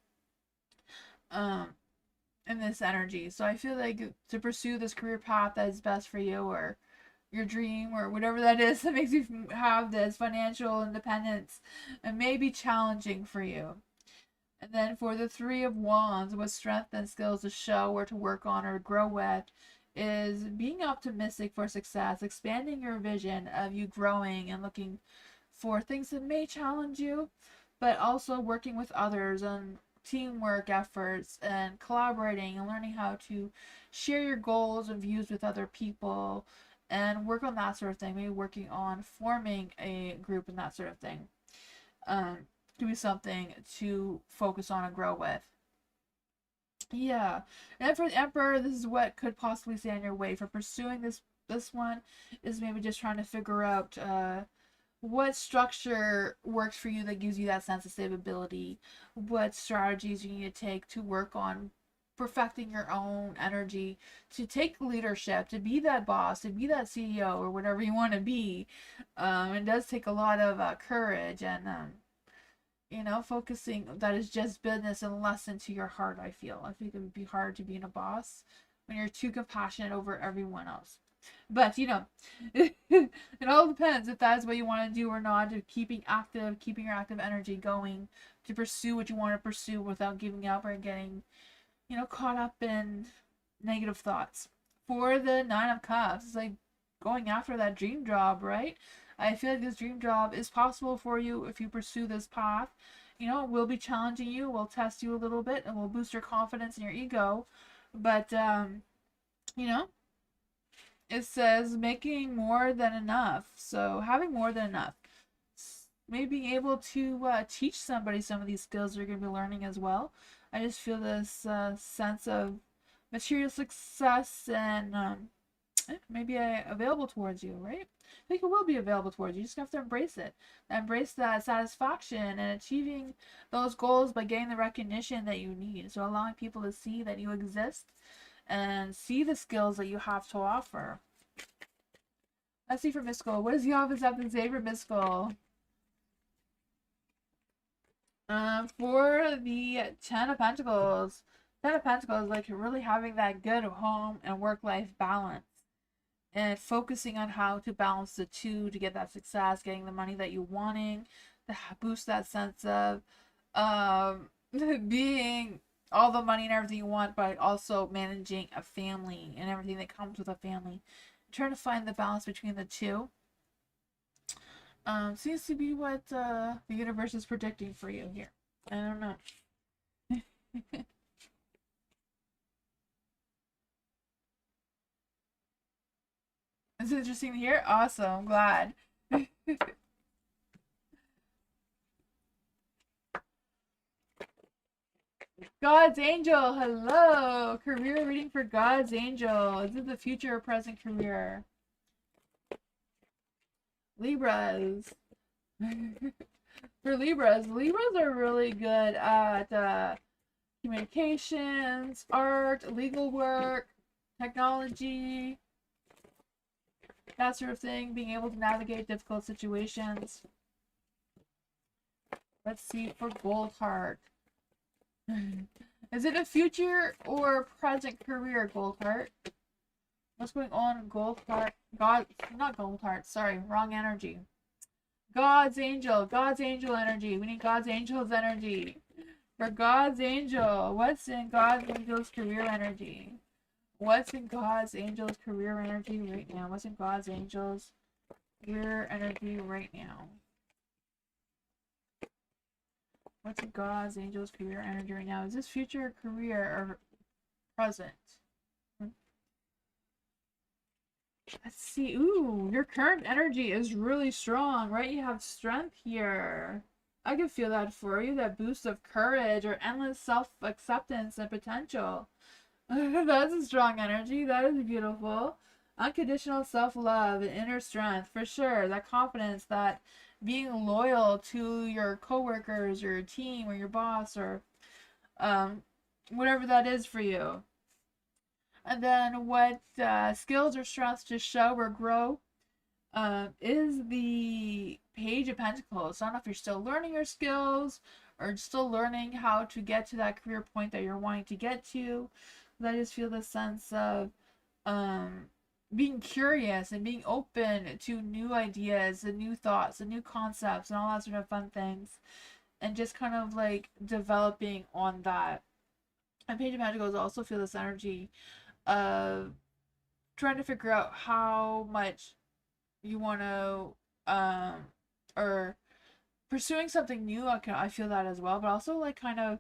in this energy. So I feel like to pursue this career path that is best for you, or your dream, or whatever that is that makes you have this financial independence, and may be challenging for you. And then for the Three of Wands, with strength and skills to show, or to work on, or grow with, is being optimistic for success, expanding your vision of you growing and looking for things that may challenge you, but also working with others and teamwork efforts and collaborating and learning how to share your goals and views with other people and work on that sort of thing. Maybe working on forming a group and that sort of thing. To be something to focus on and grow with. Yeah, and for the Emperor, this is what could possibly stand in your way for pursuing this one, is maybe just trying to figure out what structure works for you that gives you that sense of stability, what strategies you need to take to work on perfecting your own energy, to take leadership, to be that boss, to be that CEO, or whatever you want to be. It does take a lot of courage and focusing that is just business and less into your heart. I think it would be hard to be a boss when you're too compassionate over everyone else. But it all depends if that's what you want to do or not. Of keeping your active energy going to pursue what you want to pursue without giving up or getting, caught up in negative thoughts. For the Nine of Cups, it's like going after that dream job, right? I feel like this dream job is possible for you if you pursue this path. It will be challenging you, will test you a little bit, and will boost your confidence and your ego. But, you know, it says making more than enough. So having more than enough. Maybe being able to teach somebody some of these skills you're going to be learning as well. I just feel this sense of material success and maybe available towards you, right? I think it will be available towards you. You just have to embrace it. Embrace that satisfaction and achieving those goals by getting the recognition that you need. So allowing people to see that you exist and see the skills that you have to offer. Let's see for Mystical. What does the office have to say for Mystical? For the Ten of Pentacles. Ten of Pentacles, like really having that good home and work-life balance. And focusing on how to balance the two to get that success, getting the money that you're wanting, to boost that sense of being all the money and everything you want, but also managing a family and everything that comes with a family. Trying to find the balance between the two. Seems to be what the universe is predicting for you here. I don't know. It's interesting to hear. Awesome. I'm glad. God's Angel. Hello. Career reading for God's Angel. Is it the future or present career? Libras. For Libras are really good at communications, art, legal work, technology, that sort of thing, being able to navigate difficult situations. Let's see for Gold Heart. Is it a future or present career, Gold Heart? What's going on, Gold Heart? Not Gold Heart, sorry, wrong energy. God's Angel energy. We need God's Angel's energy. For God's Angel, what's in God's Angel's career energy? What's in God's Angel's career energy right now? What's in God's Angel's career energy right now? What's in God's Angel's career energy right now? Is this future career or present? Let's see. Ooh, your current energy is really strong, right? You have strength here. I can feel that for you, that boost of courage or endless self-acceptance and potential. That's a strong energy. That is beautiful. Unconditional self-love and inner strength, for sure. That confidence, that being loyal to your coworkers or your team or your boss or whatever that is for you. And then what skills or strengths to show or grow is the Page of Pentacles. So I don't know if you're still learning your skills or still learning how to get to that career point that you're wanting to get to. But I just feel the sense of being curious and being open to new ideas and new thoughts and new concepts and all that sort of fun things. And just kind of like developing on that. And Page of Pentacles also feel this energy of trying to figure out how much you want to or pursuing something new. I feel that as well, but also like kind of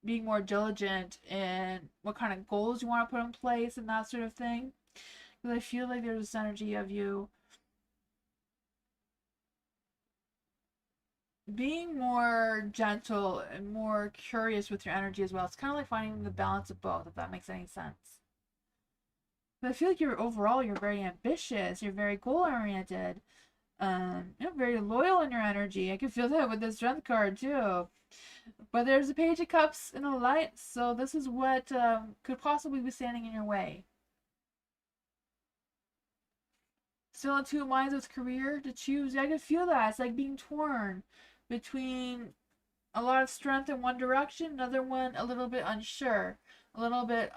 being more diligent in what kind of goals you want to put in place and that sort of thing, because I feel like there's this energy of you being more gentle and more curious with your energy as well. It's kind of like finding the balance of both, if that makes any sense. But I feel like you're very ambitious. You're very goal-oriented. You're very loyal in your energy. I can feel that with the Strength card too. But there's a Page of Cups in a light, so this is what could possibly be standing in your way. Still in two minds with career to choose. I can feel that. It's like being torn between a lot of strength in one direction, another one a little bit unsure, a little bit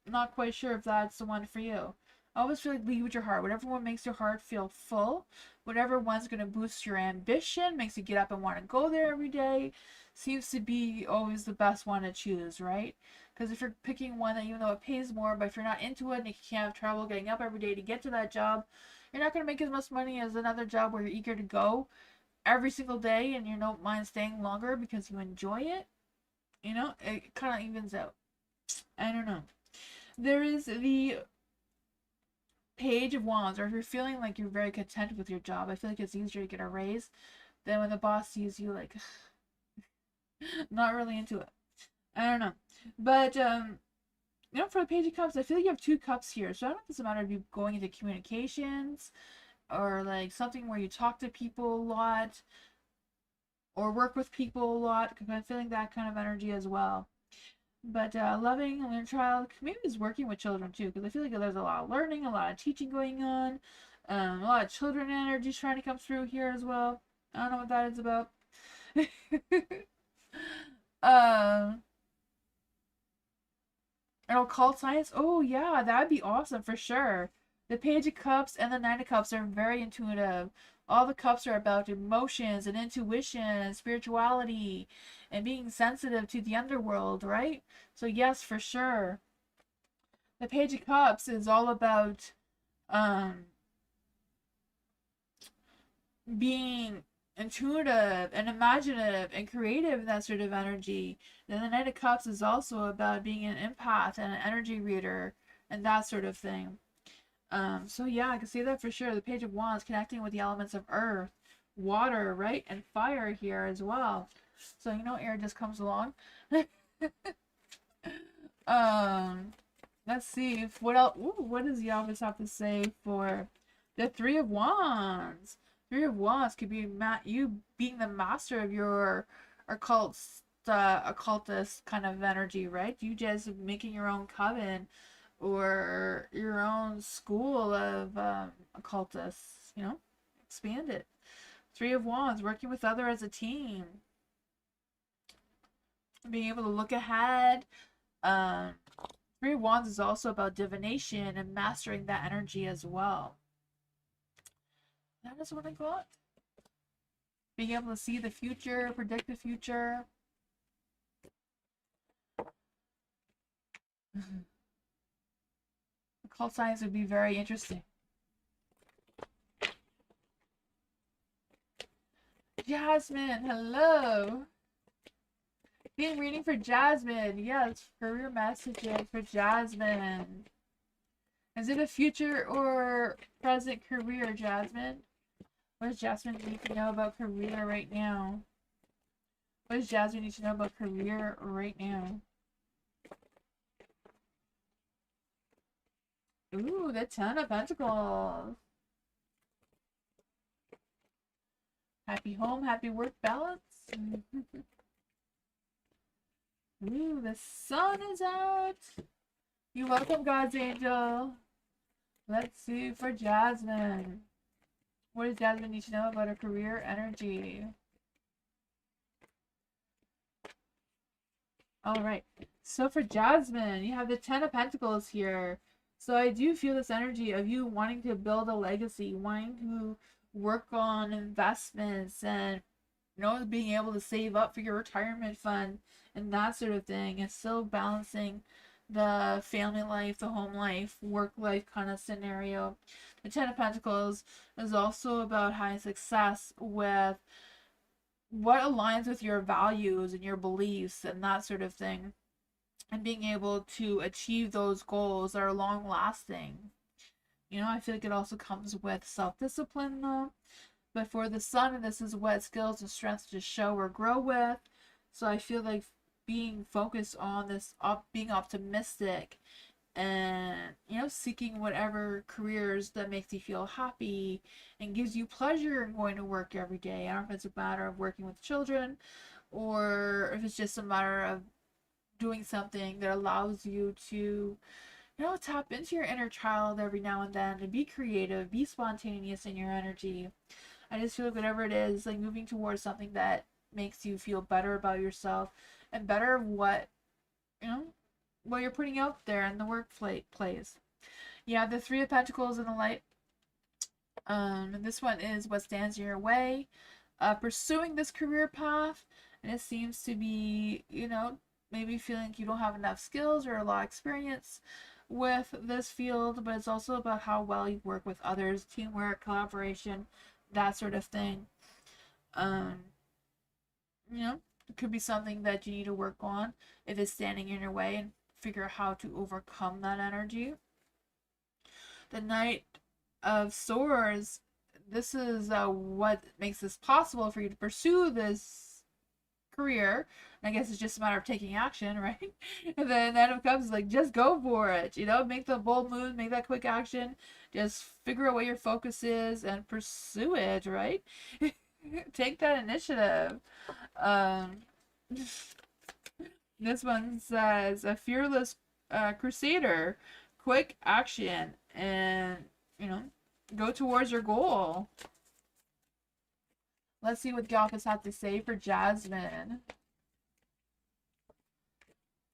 not quite sure if that's the one for you. Always feel like lead with your heart. Whatever one makes your heart feel full, whatever one's going to boost your ambition, makes you get up and want to go there every day, seems to be always the best one to choose, right? Because if you're picking one that, even though it pays more, but if you're not into it and you can't have trouble getting up every day to get to that job, you're not going to make as much money as another job where you're eager to go every single day and you don't mind staying longer because you enjoy it. You know, it kind of evens out. I don't know. There is the Page of Wands, or if you're feeling like you're very content with your job, I feel like it's easier to get a raise than when the boss sees you like not really into it. I don't know. But for the Page of Cups, I feel like you have two cups here. So I don't know if it's a matter of you going into communications or like something where you talk to people a lot or work with people a lot, because I'm feeling that kind of energy as well. But loving an inner child, maybe it's working with children too, because I feel like there's a lot of learning, a lot of teaching going on, a lot of children energy trying to come through here as well. I don't know what that is about. um, and occult science. Oh yeah, that'd be awesome for sure. The Page of Cups and the Nine of Cups are very intuitive. All the cups are about emotions and intuition and spirituality and being sensitive to the underworld, right? So yes, for sure. The Page of Cups is all about um being intuitive and imaginative and creative in that sort of energy. Then the Knight of Cups is also about being an empath and an energy reader and that sort of thing. So yeah, I can see that for sure. The Page of Wands connecting with the elements of earth, water, right, and fire here as well. So air just comes along. um, let's see if what else. Ooh, what does the office have to say for the Three of Wands? Three of Wands could be you being the master of your occultist kind of energy, right? You just making your own coven or your own school of occultists, expand it. Three of Wands, working with other as a team, being able to look ahead. Um, Three of Wands is also about divination and mastering that energy as well. That is what I got. Being able to see the future, predict the future. Occult science would be very interesting. Jasmine, hello. Being reading for Jasmine. Yes, career messages for Jasmine. Is it a future or present career, Jasmine? What does Jasmine need to know about career right now? What does Jasmine need to know about career right now? Ooh, the Ten of Pentacles. Happy home, happy work balance. Ooh, the sun is out. You're welcome, God's angel. Let's see for Jasmine. What does Jasmine need to know about her career energy? Alright, so for Jasmine, you have the Ten of Pentacles here. So I do feel this energy of you wanting to build a legacy, wanting to work on investments and being able to save up for your retirement fund and that sort of thing, and still balancing the family life, the home life, work life kind of scenario. The Ten of Pentacles is also about having success with what aligns with your values and your beliefs and that sort of thing, and being able to achieve those goals that are long lasting. I feel like it also comes with self discipline though. But for the sun, this is what skills and strengths to show or grow with. So I feel like being focused on this, being optimistic, and seeking whatever careers that makes you feel happy and gives you pleasure in going to work every day. I don't know if it's a matter of working with children or if it's just a matter of doing something that allows you to tap into your inner child every now and then and be creative, be spontaneous in your energy. I just feel like whatever it is, like moving towards something that makes you feel better about yourself and better what what you're putting out there in the workplace. You have the Three of Pentacles in the light. This one is what stands in your way. Pursuing this career path, and it seems to be, maybe feeling like you don't have enough skills or a lot of experience with this field, but it's also about how well you work with others, teamwork, collaboration, that sort of thing. Um, it could be something that you need to work on if it's standing in your way and figure out how to overcome that energy. The Knight of Swords, this is what makes this possible for you to pursue this career. And I guess it's just a matter of taking action, right? And then Knight of Cups is like, just go for it. Make the bold move, make that quick action. Just figure out what your focus is and pursue it, right? Take that initiative. This one says, a fearless crusader, quick action, and, go towards your goal. Let's see what Galpas has to say for Jasmine.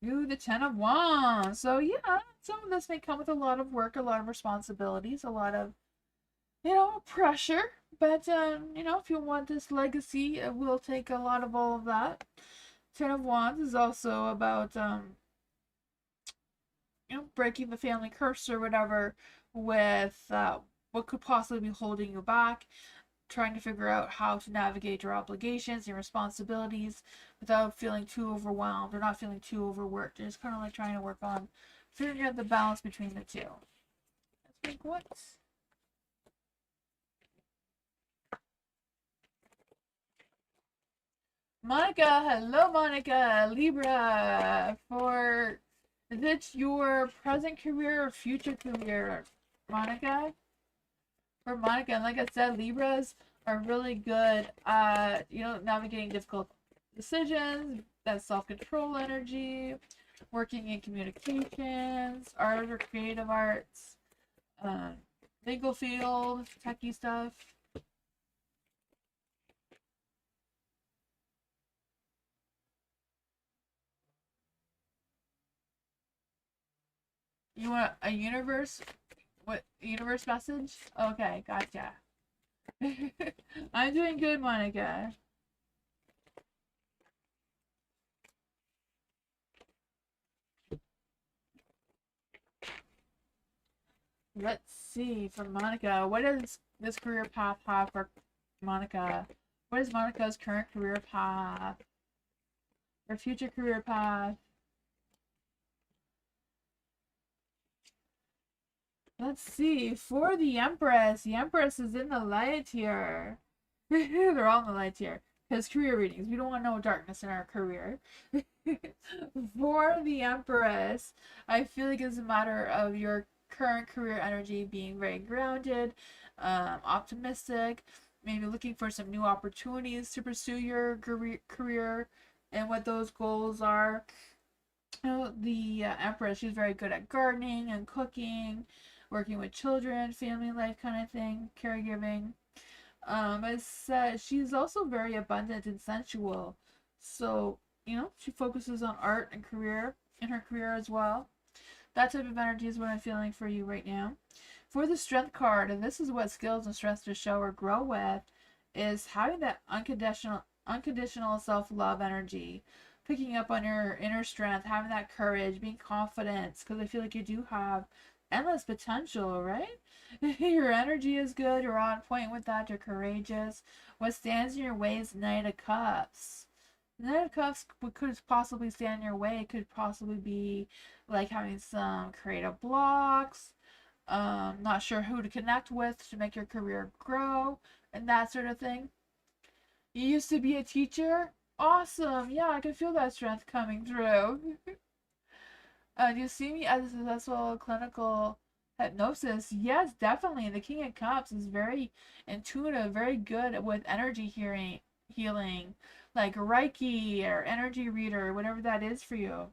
Ooh, the Ten of Wands. So yeah, some of this may come with a lot of work, a lot of responsibilities, a lot of, pressure. But, if you want this legacy, it will take a lot of all of that. Ten of Wands is also about, breaking the family curse or whatever with what could possibly be holding you back, trying to figure out how to navigate your obligations, your responsibilities without feeling too overwhelmed or not feeling too overworked. It's kind of like trying to work on figuring out the balance between the two. Let's think what? Monica, hello Monica, Libra, is it your present career or future career, Monica? For Monica, and like I said, Libras are really good at, navigating difficult decisions, that self-control energy, working in communications, art or creative arts, legal field, techie stuff. You want a universe? What, universe message? Okay, gotcha. I'm doing good, Monica. Let's see, for Monica, what does this career path have for Monica? What is Monica's current career path? Her future career path? Let's see, for the Empress is in the light here. They're all in the light here. Because career readings, we don't want no darkness in our career. For the Empress, I feel like it's a matter of your current career energy being very grounded, optimistic, maybe looking for some new opportunities to pursue your career and what those goals are. The Empress, she's very good at gardening and cooking, working with children, family life kind of thing, caregiving. It says she's also very abundant and sensual. So, she focuses on art and career in her career as well. That type of energy is what I'm feeling for you right now. For the Strength card, and this is what skills and strengths to show or grow with, is having that unconditional self-love energy, picking up on your inner strength, having that courage, being confident, because I feel like you do have endless potential, right? Your energy is good, you're on point with that, you're courageous. What stands in your way is Knight of Cups. Knight of Cups, what could possibly stand in your way could possibly be like having some creative blocks, not sure who to connect with to make your career grow, and that sort of thing. You used to be a teacher? Awesome! Yeah, I can feel that strength coming through. Do you see me as a successful clinical hypnosis? Yes, definitely. The King of Cups is very intuitive, very good with energy healing, like Reiki or energy reader, whatever that is for you.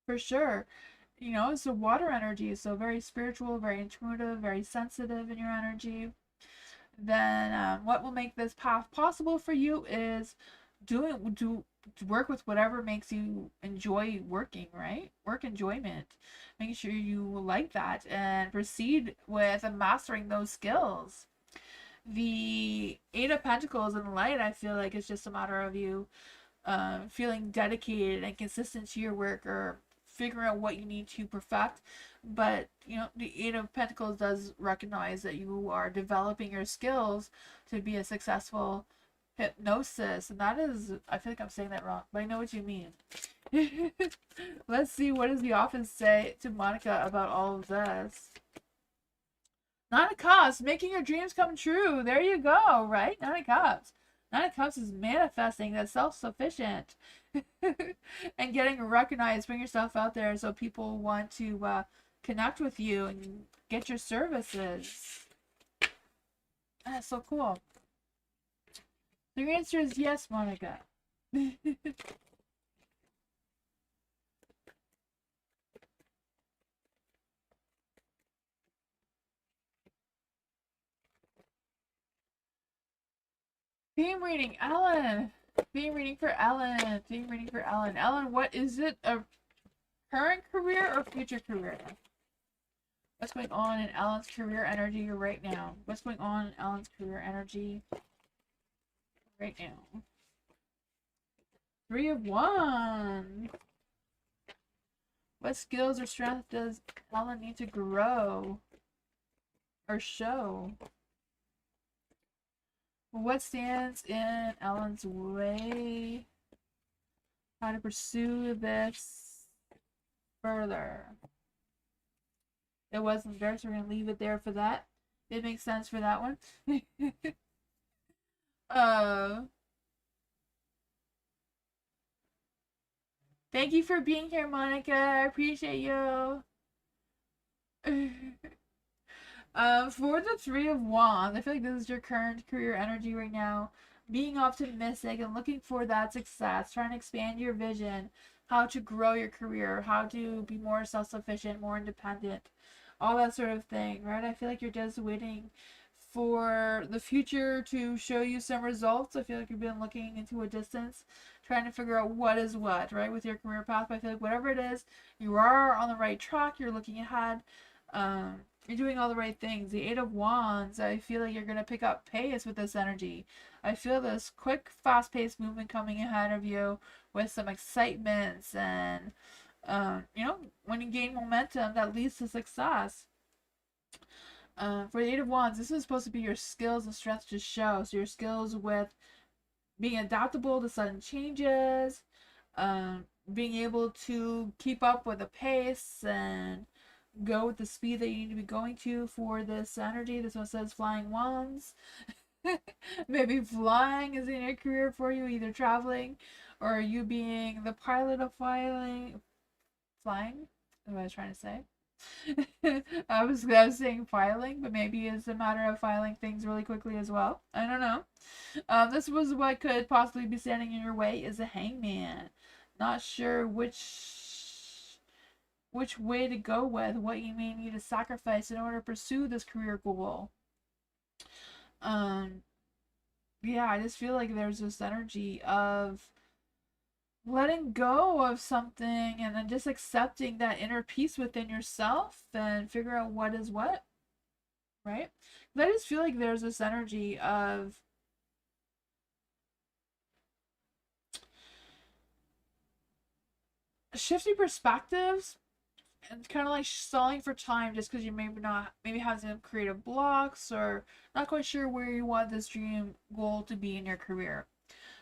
For sure. It's a water energy, so very spiritual, very intuitive, very sensitive in your energy. Then what will make this path possible for you is do work with whatever makes you enjoy working, right? Work enjoyment. Making sure you like that and proceed with mastering those skills. The Eight of Pentacles in light, I feel like it's just a matter of you feeling dedicated and consistent to your work, or figuring out what you need to perfect. But the Eight of Pentacles does recognize that you are developing your skills to be a successful hypnosis, and that is, I feel like I'm saying that wrong, but I know what you mean. Let's see, what does the office say to Monica about all of this? Nine of Cups, making your dreams come true. There you go, right? Nine of Cups. Nine of Cups is manifesting that self-sufficient and getting recognized, bring yourself out there so people want to connect with you and get your services. That's so cool. So your answer is yes, Monica. Theme reading, Ellen. Theme reading for Ellen. Theme reading for Ellen. Ellen, what is it? A current career or future career? What's going on in Ellen's career energy right now? What's going on in Ellen's career energy right now? Three of Wands. What skills or strength does Ellen need to grow or show? What stands in Ellen's way? How to pursue this further? It wasn't there, so we're going to leave it there for that. It makes sense for that one. Thank you for being here, Monica. I appreciate you. For the Three of Wands, I feel like this is your current career energy right now. Being optimistic and looking for that success, trying to expand your vision, how to grow your career, how to be more self-sufficient, more independent, all that sort of thing, right? I feel like you're just waiting for the future to show you some results. I feel like you've been looking into a distance, trying to figure out what is what, right, with your career path. But I feel like whatever it is, you are on the right track. You're looking ahead. You're doing all the right things. The Eight of Wands, I feel like you're going to pick up pace with this energy. I feel this quick, fast-paced movement coming ahead of you with some excitements and, when you gain momentum, that leads to success. For the Eight of Wands, this is supposed to be your skills and strengths to show. So your skills with being adaptable to sudden changes, being able to keep up with the pace and go with the speed that you need to be going to for this energy. This one says flying wands. Maybe flying is in your career for you, either traveling or you being the pilot of flying. Is what I was trying to say. I was saying filing, but maybe it's a matter of filing things really quickly as well. I don't know. This was what could possibly be standing in your way is a hangman. Not sure which way to go with, what you may need to sacrifice in order to pursue this career goal. Yeah, I just feel like there's this energy of letting go of something and then just accepting that inner peace within yourself and figure out what is what, right? I just feel like there's this energy of shifting perspectives and kind of like stalling for time just because you maybe have some creative blocks or not quite sure where you want this dream goal to be in your career.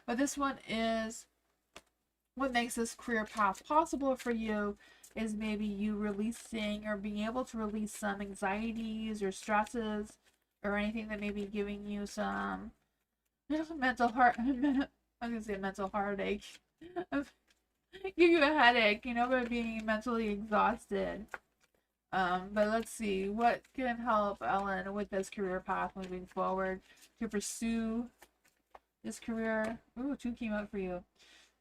But this one is what makes this career path possible for you is maybe you releasing or being able to release some anxieties or stresses or anything that may be giving you some mental heart I was gonna say mental heartache. Give you a headache, by being mentally exhausted. But let's see what can help Ellen with this career path moving forward to pursue this career. Ooh, two came out for you.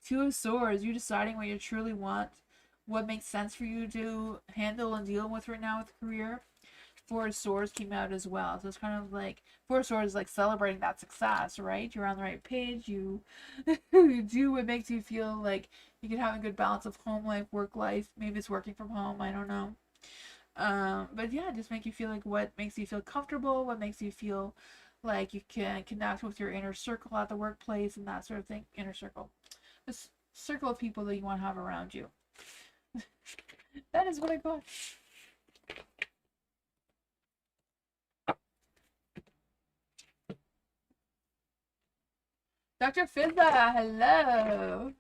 Two of Swords, you deciding what you truly want, what makes sense for you to handle and deal with right now with career. Four of Swords came out as well. So it's kind of like Four of Swords is like celebrating that success, right? You're on the right page. You you do what makes you feel like you can have a good balance of home life, work life. Maybe it's working from home. I don't know. But yeah, just make you feel like what makes you feel comfortable, what makes you feel like you can connect with your inner circle at the workplace and that sort of thing. Inner circle. This circle of people that you want to have around you. That is what I got. Dr. Fizza, hello.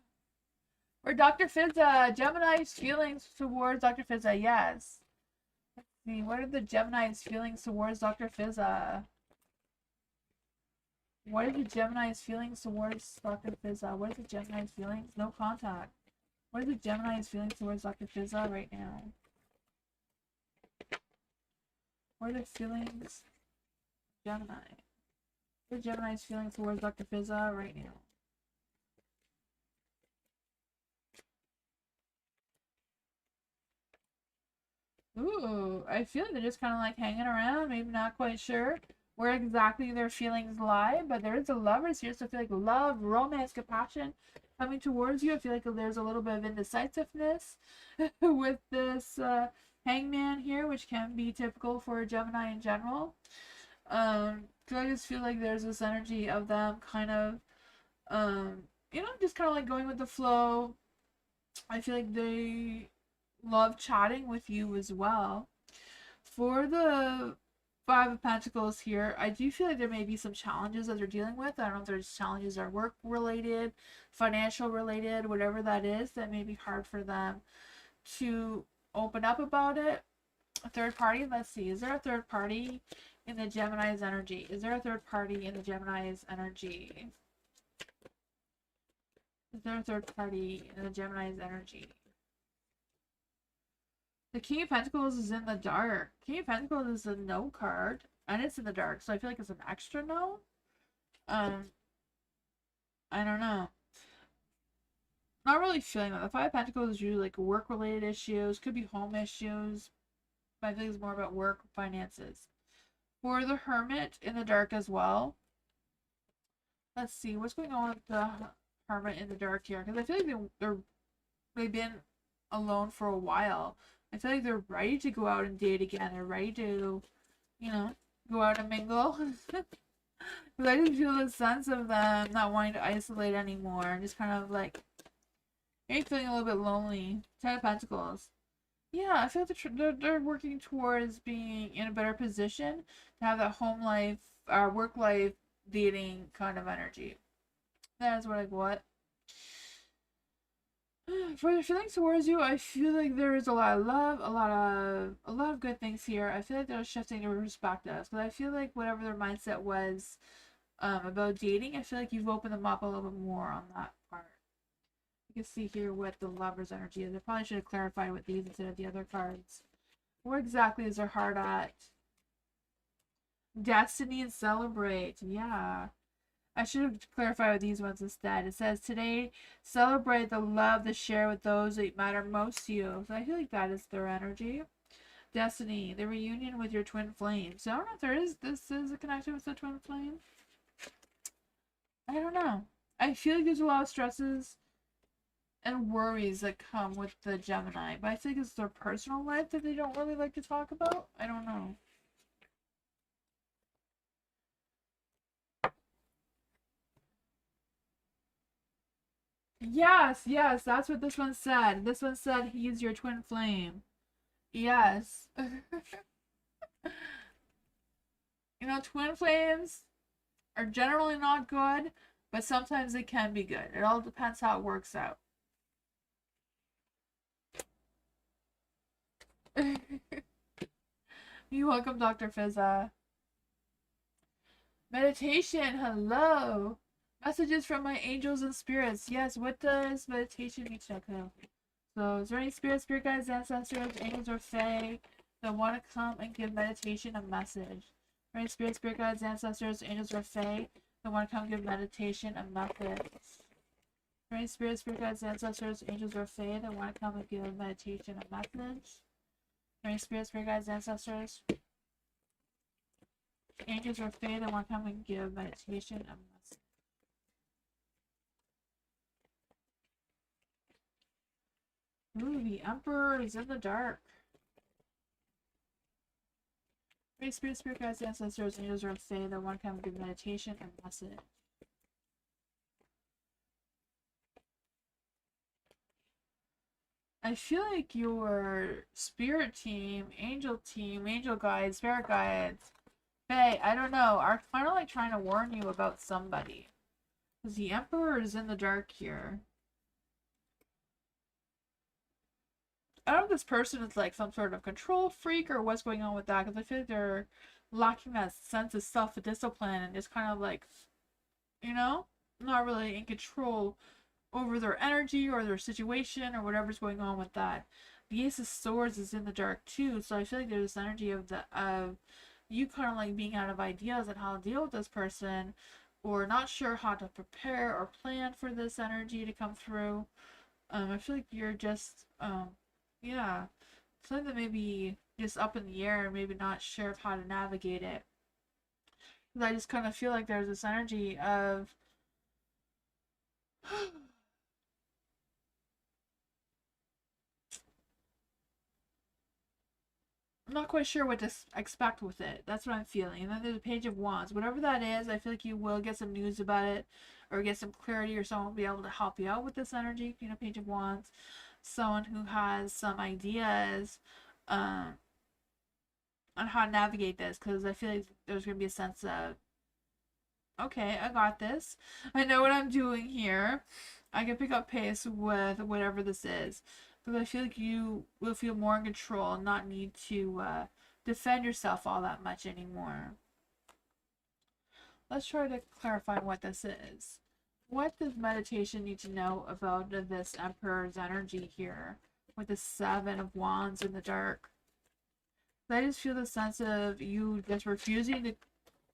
Or Dr. Fizza, Gemini's feelings towards Dr. Fizza, yes. Let's see, what are the Gemini's feelings towards Dr. Fizza? What are the Gemini's feelings towards Dr. Fizza? What are the Gemini's feelings? No contact. What are the Gemini's feelings towards Dr. Fizza right now? What are the feelings? Gemini. What are Gemini's feelings towards Dr. Fizza right now? Ooh, I feel like they're just kind of like hanging around, maybe not quite sure where exactly their feelings lie, but there is a Lovers here, so I feel like love, romance, compassion coming towards you. I feel like there's a little bit of indecisiveness with this Hangman here, which can be typical for a Gemini in general. So I just feel like there's this energy of them kind of, just kind of like going with the flow. I feel like they love chatting with you as well. For the Five of Pentacles here, I do feel like there may be some challenges that they're dealing with. I don't know if there's challenges that are work related, financial related, whatever that is, that may be hard for them to open up about it. A third party, let's see, is there a third party in the Gemini's energy? Is there a third party in the Gemini's energy? Is there a third party in the Gemini's energy? The King of Pentacles is in the dark. King of Pentacles is a no card, and it's in the dark, so I feel like it's an extra no. I don't know. Not really feeling that. The Five of Pentacles is usually like work-related issues, could be home issues, but I think it's more about work, finances. For the Hermit in the dark as well. Let's see, what's going on with the Hermit in the dark here? Because I feel like they've been alone for a while. I feel like they're ready to go out and date again. They're ready to, go out and mingle. Because I just feel the sense of them not wanting to isolate anymore. And just kind of like, maybe feeling a little bit lonely. Ten of Pentacles. Yeah, I feel like they're working towards being in a better position to have that home life, work life, dating kind of energy. That is what I got. For the feelings towards you, I feel like there is a lot of love, a lot of good things here. I feel like they're shifting their perspectives, but I feel like whatever their mindset was about dating, I feel like you've opened them up a little bit more on that part. You can see here what the Lover's energy is. I probably should have clarified with these instead of the other cards. Where exactly is their heart at? Destiny and Celebrate. Yeah. I should have clarified with these ones instead. It says, today, celebrate the love to share with those that matter most to you. So I feel like that is their energy. Destiny, the reunion with your twin flame. So I don't know if this is a connection with the twin flame. I don't know. I feel like there's a lot of stresses and worries that come with the Gemini. But I think it's their personal life that they don't really like to talk about. I don't know. Yes, that's what this one said. This one said he's your twin flame. Yes. Twin flames are generally not good, but sometimes they can be good. It all depends how it works out. You're welcome, Dr. Fizza. Meditation, hello. Messages from my angels and spirits. Yes, what does meditation mean to know? So, is there any spirit guides, ancestors, angels, or fae that want to come and give meditation a message? Any spirit guides, ancestors, angels, or fae that want to come give meditation a message? Any spirit guides, ancestors, angels, or fae that want to come and give meditation a message? Any spirit guides, ancestors, Angels or fae that want to come and give meditation a message. Ooh, the Emperor is in the dark. Great spirit guides, ancestors, angels, or fae that want to come and give meditation a message. I feel like your spirit team, angel guides, spirit guides, fae, I don't know, are kind of like trying to warn you about somebody. Because the Emperor is in the dark here. I don't know if this person is like some sort of control freak or what's going on with that, because I feel like they're lacking that sense of self-discipline and just kind of like, you know, not really in control over their energy or their situation or whatever's going on with that. The Ace of Swords is in the dark too, so I feel like there's this energy of you kind of like being out of ideas on how to deal with this person, or not sure how to prepare or plan for this energy to come through. I feel like you're just yeah, something that maybe just up in the air and maybe not sure of how to navigate it. Because I just kind of feel like there's this energy of I'm not quite sure what to expect with it. That's what I'm feeling. And then there's a Page of Wands. Whatever that is, I feel like you will get some news about it or get some clarity, or someone will be able to help you out with this energy. You know, Page of Wands. Someone who has some ideas um, on how to navigate this, because I feel like there's going to be a sense of, okay, I got this. I know what I'm doing here. I can pick up pace with whatever this is. Because I feel like you will feel more in control and not need to defend yourself all that much anymore. Let's try to clarify what this is. What does meditation need to know about this Emperor's energy here with the Seven of Wands in the dark? I just feel the sense of you just refusing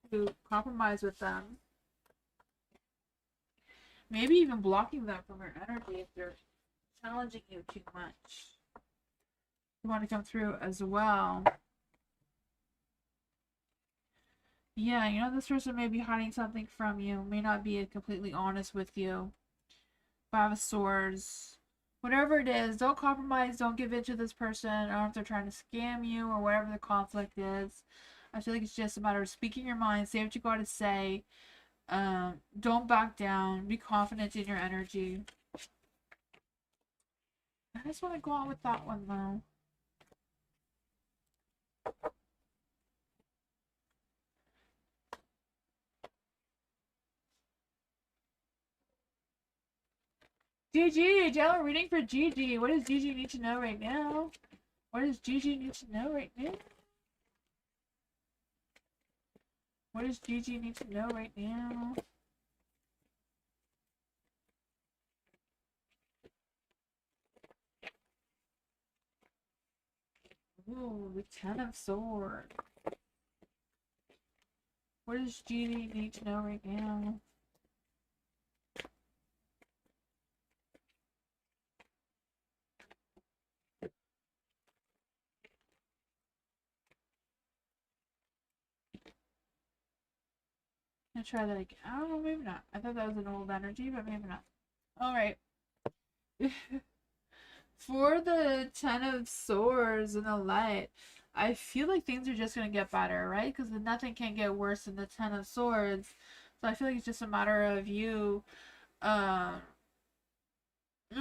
to compromise with them. Maybe even blocking them from your energy if they're challenging you too much. You want to come through as well. Yeah, you know, this person may be hiding something from you, may not be completely honest with you. Five of Swords. Whatever it is, don't compromise, don't give in to this person. I don't know if they're trying to scam you or whatever the conflict is. I feel like it's just a matter of speaking your mind, say what you gotta say. Don't back down, be confident in your energy. I just want to go on with that one though. Gigi, general reading for Gigi. What does Gigi need to know right now? What does Gigi need to know right now? What does Gigi need to know right now? Ooh, the Ten of Swords. What does Gigi need to know right now? I'm gonna try that again. I don't know, maybe not. I thought that was an old energy, but maybe not. Alright. For the Ten of Swords and the Light, I feel like things are just gonna get better, right? Because nothing can get worse than the Ten of Swords. So I feel like it's just a matter of you, um,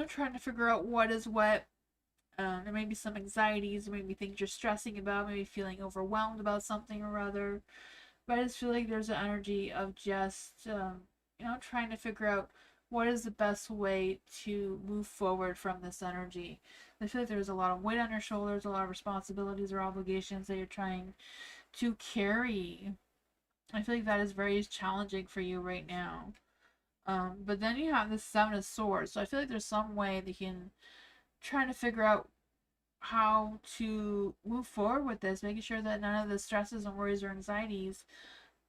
trying to figure out what is what. There may be some anxieties, there may be things you're stressing about, maybe feeling overwhelmed about something or other. But I just feel like there's an energy of just, trying to figure out what is the best way to move forward from this energy. I feel like there's a lot of weight on your shoulders, a lot of responsibilities or obligations that you're trying to carry. I feel like that is very challenging for you right now. But then you have this Seven of Swords, so I feel like there's some way that you can try to figure out how to move forward with this, making sure that none of the stresses and worries or anxieties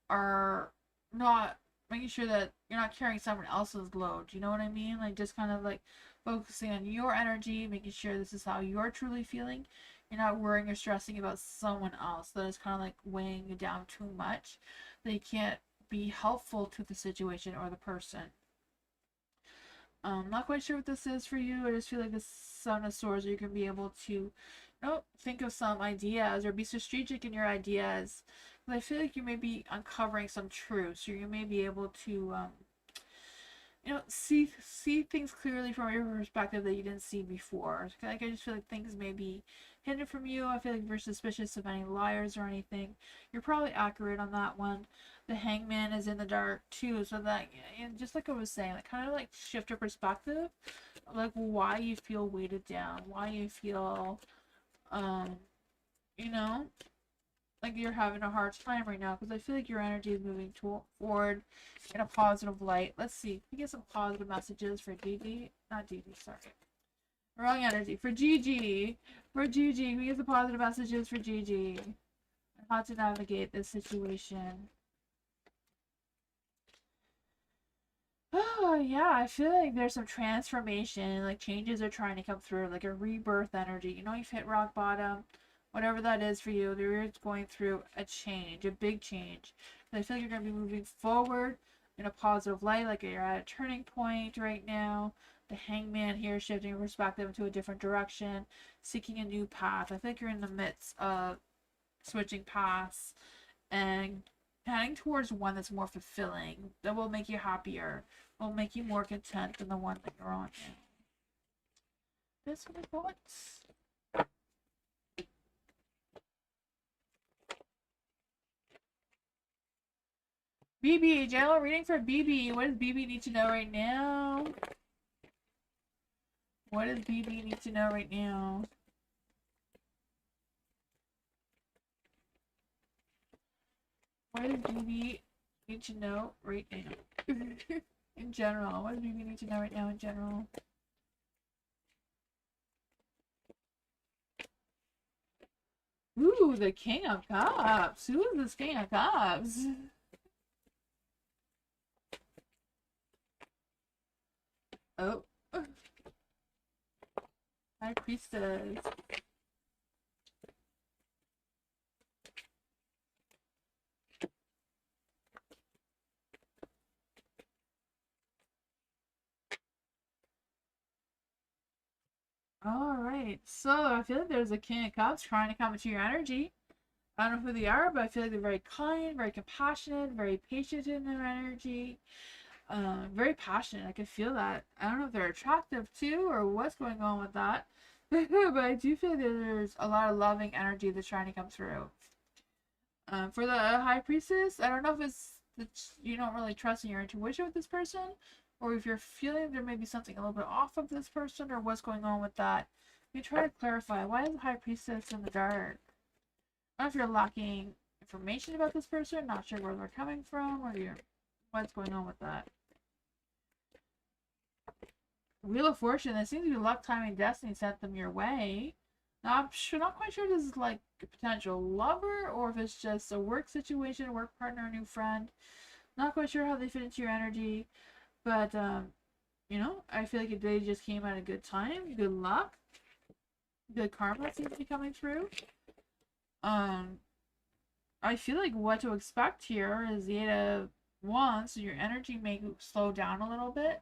are not, making sure that you're not carrying someone else's load. You know what I mean? Like just kind of like focusing on your energy, making sure this is how you're truly feeling. You're not worrying or stressing about someone else that is kind of like weighing you down too much, that you can't be helpful to the situation or the person. Not quite sure what this is for you. I just feel like this Seven of Swords, you can be able to, think of some ideas or be strategic in your ideas. But I feel like you may be uncovering some truths, or you may be able to, see things clearly from your perspective that you didn't see before. Like I just feel like things may be hidden from you. I feel like you're suspicious of any liars or anything. You're probably accurate on that one. The Hangman is in the dark too, so that, and just like I was saying, like kind of like shift your perspective, like why you feel weighted down, why you feel, um, you know, like you're having a hard time right now, because I feel like your energy is moving forward in a positive light. Let's see. Can we get some positive messages for Gigi? Not Gigi, sorry. Wrong energy. For Gigi. For Gigi. Can we get some positive messages for Gigi? And how to navigate this situation. Oh, yeah. I feel like there's some transformation. Like changes are trying to come through. Like a rebirth energy. You know, you've hit rock bottom. Whatever that is for you, you're going through a change, a big change. And I feel like you're going to be moving forward in a positive light, like you're at a turning point right now. The Hangman here shifting perspective into a different direction, seeking a new path. I think you're in the midst of switching paths and heading towards one that's more fulfilling, that will make you happier, will make you more content than the one that you're on now. This one, what? BB, general reading for BB. What does BB need to know right now? What does BB need to know right now? What does BB need to know right now? In general. What does BB need to know right now in general? Ooh, the King of Cups. Who is this King of Cups? Oh. High Priestess. Alright, so I feel like there's a King of Cups trying to come into your energy. I don't know who they are, but I feel like they're very kind, very compassionate, very patient in their energy. Very passionate. I can feel that. I don't know if they're attractive too or what's going on with that. But I do feel that there's a lot of loving energy that's trying to come through. For the High Priestess, I don't know if it's that you don't really trust in your intuition with this person, or if you're feeling there may be something a little bit off of this person, or what's going on with that. You try to clarify. Why is the High Priestess in the dark? I don't know if you're lacking information about this person, not sure where they're coming from, or what's going on with that. Wheel of Fortune, there seems to be luck, timing, destiny sent them your way. Now, not quite sure if this is like a potential lover or if it's just a work situation, a work partner, a new friend. Not quite sure how they fit into your energy, but I feel like they just came at a good time, good luck, good karma seems to be coming through. I feel like what to expect here is the Eight of Wands, so your energy may slow down a little bit.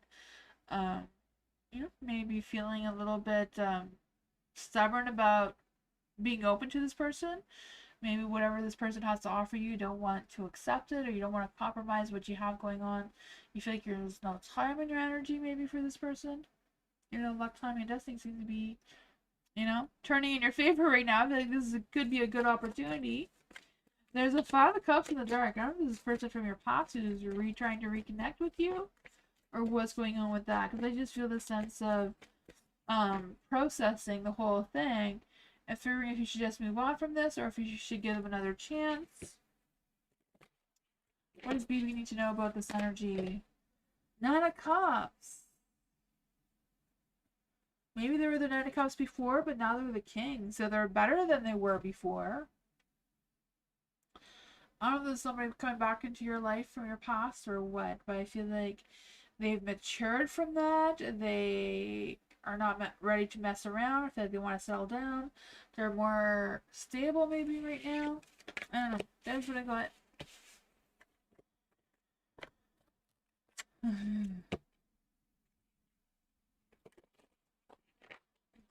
Maybe feeling a little bit stubborn about being open to this person. Maybe whatever this person has to offer you don't want to accept it, or you don't want to compromise what you have going on. You feel like there's no time in your energy maybe for this person. Luck, time, and destiny seem to be, turning in your favor right now. I feel like this could be a good opportunity. There's a Five of Cups in the dark. I don't know if this is a person from your past who's trying to reconnect with you, or what's going on with that, because I just feel the sense of processing the whole thing and figuring if you should just move on from this or if you should give them another chance. What does BB need to know about this energy? Nine of Cups. Maybe they were the Nine of Cups before, but now they're the King, so they're better than they were before. I don't know if there's somebody coming back into your life from your past or what, but I feel like they've matured from that. They are not ready to mess around. I feel like they want to settle down. They're more stable maybe right now. I don't know. That's what I got.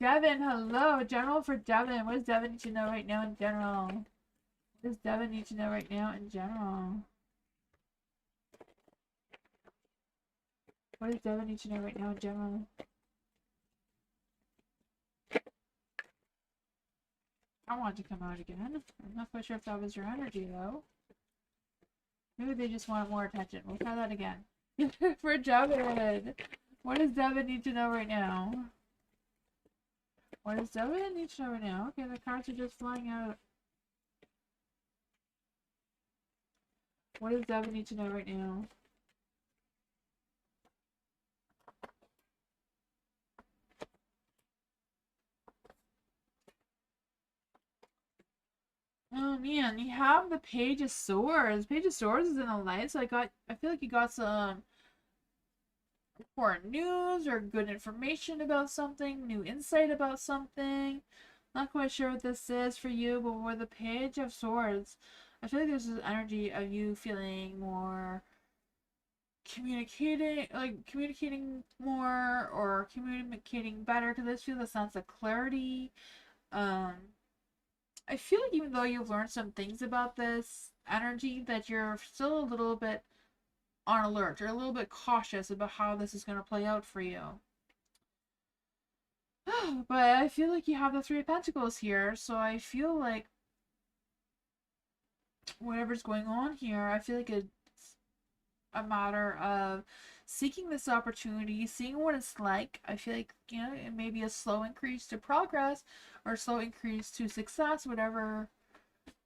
Devin, hello. General for Devin. What does Devin need to know right now in general? What does Devin need to know right now in general? What does Devin need to know right now in general? I want it to come out again. I'm not quite sure if that was your energy though. Maybe they just want more attention. We'll try that again. For Devin. What does Devin need to know right now? What does Devin need to know right now? Okay, the cards are just flying out. What does Devin need to know right now? Oh man, you have the Page of Swords. Page of Swords is in the light, so I feel like you got some important news or good information about something, new insight about something. Not quite sure what this is for you, but with the Page of Swords, I feel like there's this energy of you feeling more communicating more or communicating better, because I just feel a sense of clarity. Um, I feel like even though you've learned some things about this energy, that you're still a little bit on alert. You're a little bit cautious about how this is going to play out for you. But I feel like you have the Three of Pentacles here, so I feel like whatever's going on here, I feel like it's a matter of seeking this opportunity, seeing what it's like. I feel like, you know, it may be a slow increase to progress or a slow increase to success, whatever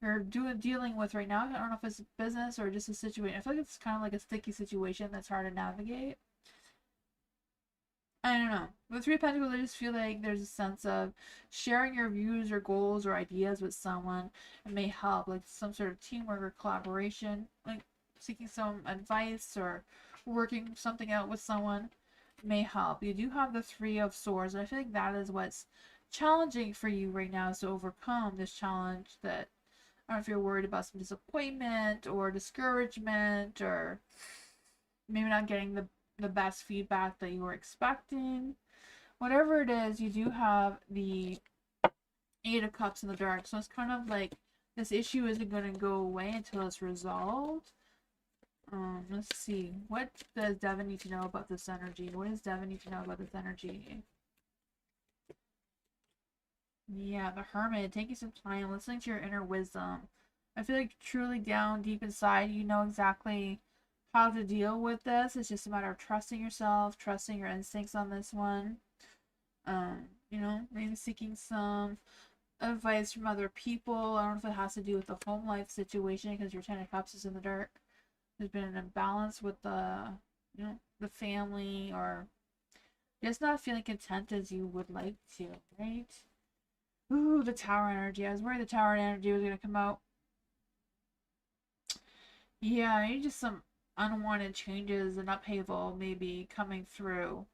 you're dealing with right now. I don't know if it's business or just a situation. I feel like it's kind of like a sticky situation that's hard to navigate. I don't know. With Three of Pentacles, I just feel like there's a sense of sharing your views or goals or ideas with someone. It may help, like some sort of teamwork or collaboration, like seeking some advice or working something out with someone may help. You do have the Three of Swords, and I feel like that is what's challenging for you right now, is to overcome this challenge. That I don't know if you're worried about some disappointment or discouragement, or maybe not getting the best feedback that you were expecting. Whatever it is, you do have the Eight of Cups in the dark. So it's kind of like this issue isn't going to go away until it's resolved. Let's see. What does Devin need to know about this energy? What does Devin need to know about this energy? Yeah, the Hermit. Taking some time, listening to your inner wisdom. I feel like truly down deep inside, you know exactly how to deal with this. It's just a matter of trusting yourself, trusting your instincts on this one. You know, maybe seeking some advice from other people. I don't know if it has to do with the home life situation, because your Ten of Cups is in the dark. There's been an imbalance with you know, the family, or just not feeling content as you would like to, right? Ooh, the Tower energy. I was worried the Tower energy was gonna come out. Yeah, maybe just some unwanted changes and upheaval maybe coming through.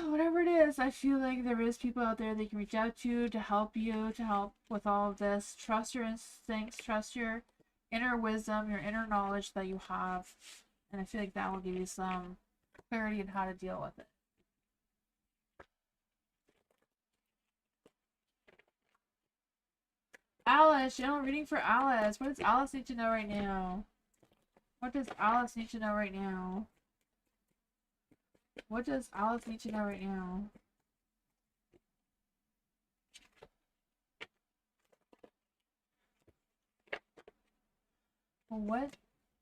Whatever it is, I feel like there is people out there that can reach out to help you, to help with all of this. Trust your instincts, trust your inner wisdom, your inner knowledge that you have, and I feel like that will give you some clarity on how to deal with it. Alice, you know, reading for Alice. What does Alice need to know right now? What does Alice need to know right now? What does Alice need to know right now? What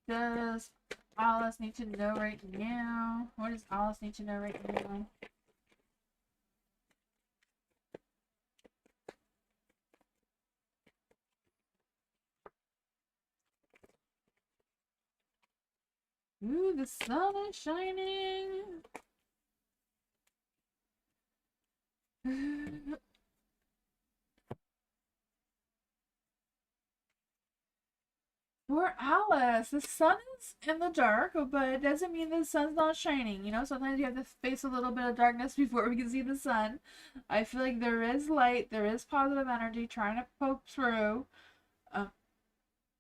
does Alice need to know right now? What does Alice need to know right now? Ooh, the sun is shining. For Alice, the sun is in the dark, but it doesn't mean the sun's not shining. You know, sometimes you have to face a little bit of darkness before we can see the sun. I feel like there is light, there is positive energy trying to poke through. Um,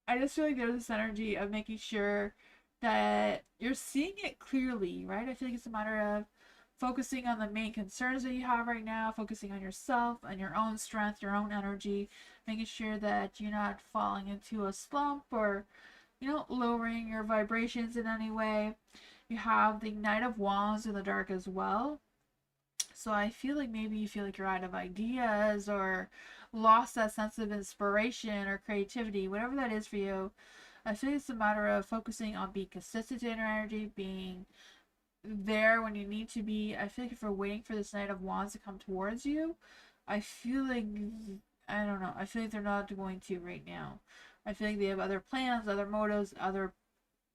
I just feel like there's this energy of making sure that you're seeing it clearly, right? I feel like it's a matter of focusing on the main concerns that you have right now, focusing on yourself and your own strength, your own energy, making sure that you're not falling into a slump or, you know, lowering your vibrations in any way. You have the Knight of Wands in the dark as well. So I feel like maybe you feel like you're out of ideas or lost that sense of inspiration or creativity, whatever that is for you. I feel like it's a matter of focusing on being consistent in your energy, being there when you need to be. I feel like if you're waiting for this Knight of Wands to come towards you, I feel like, I don't know, I feel like they're not going to right now. I feel like they have other plans, other motives, other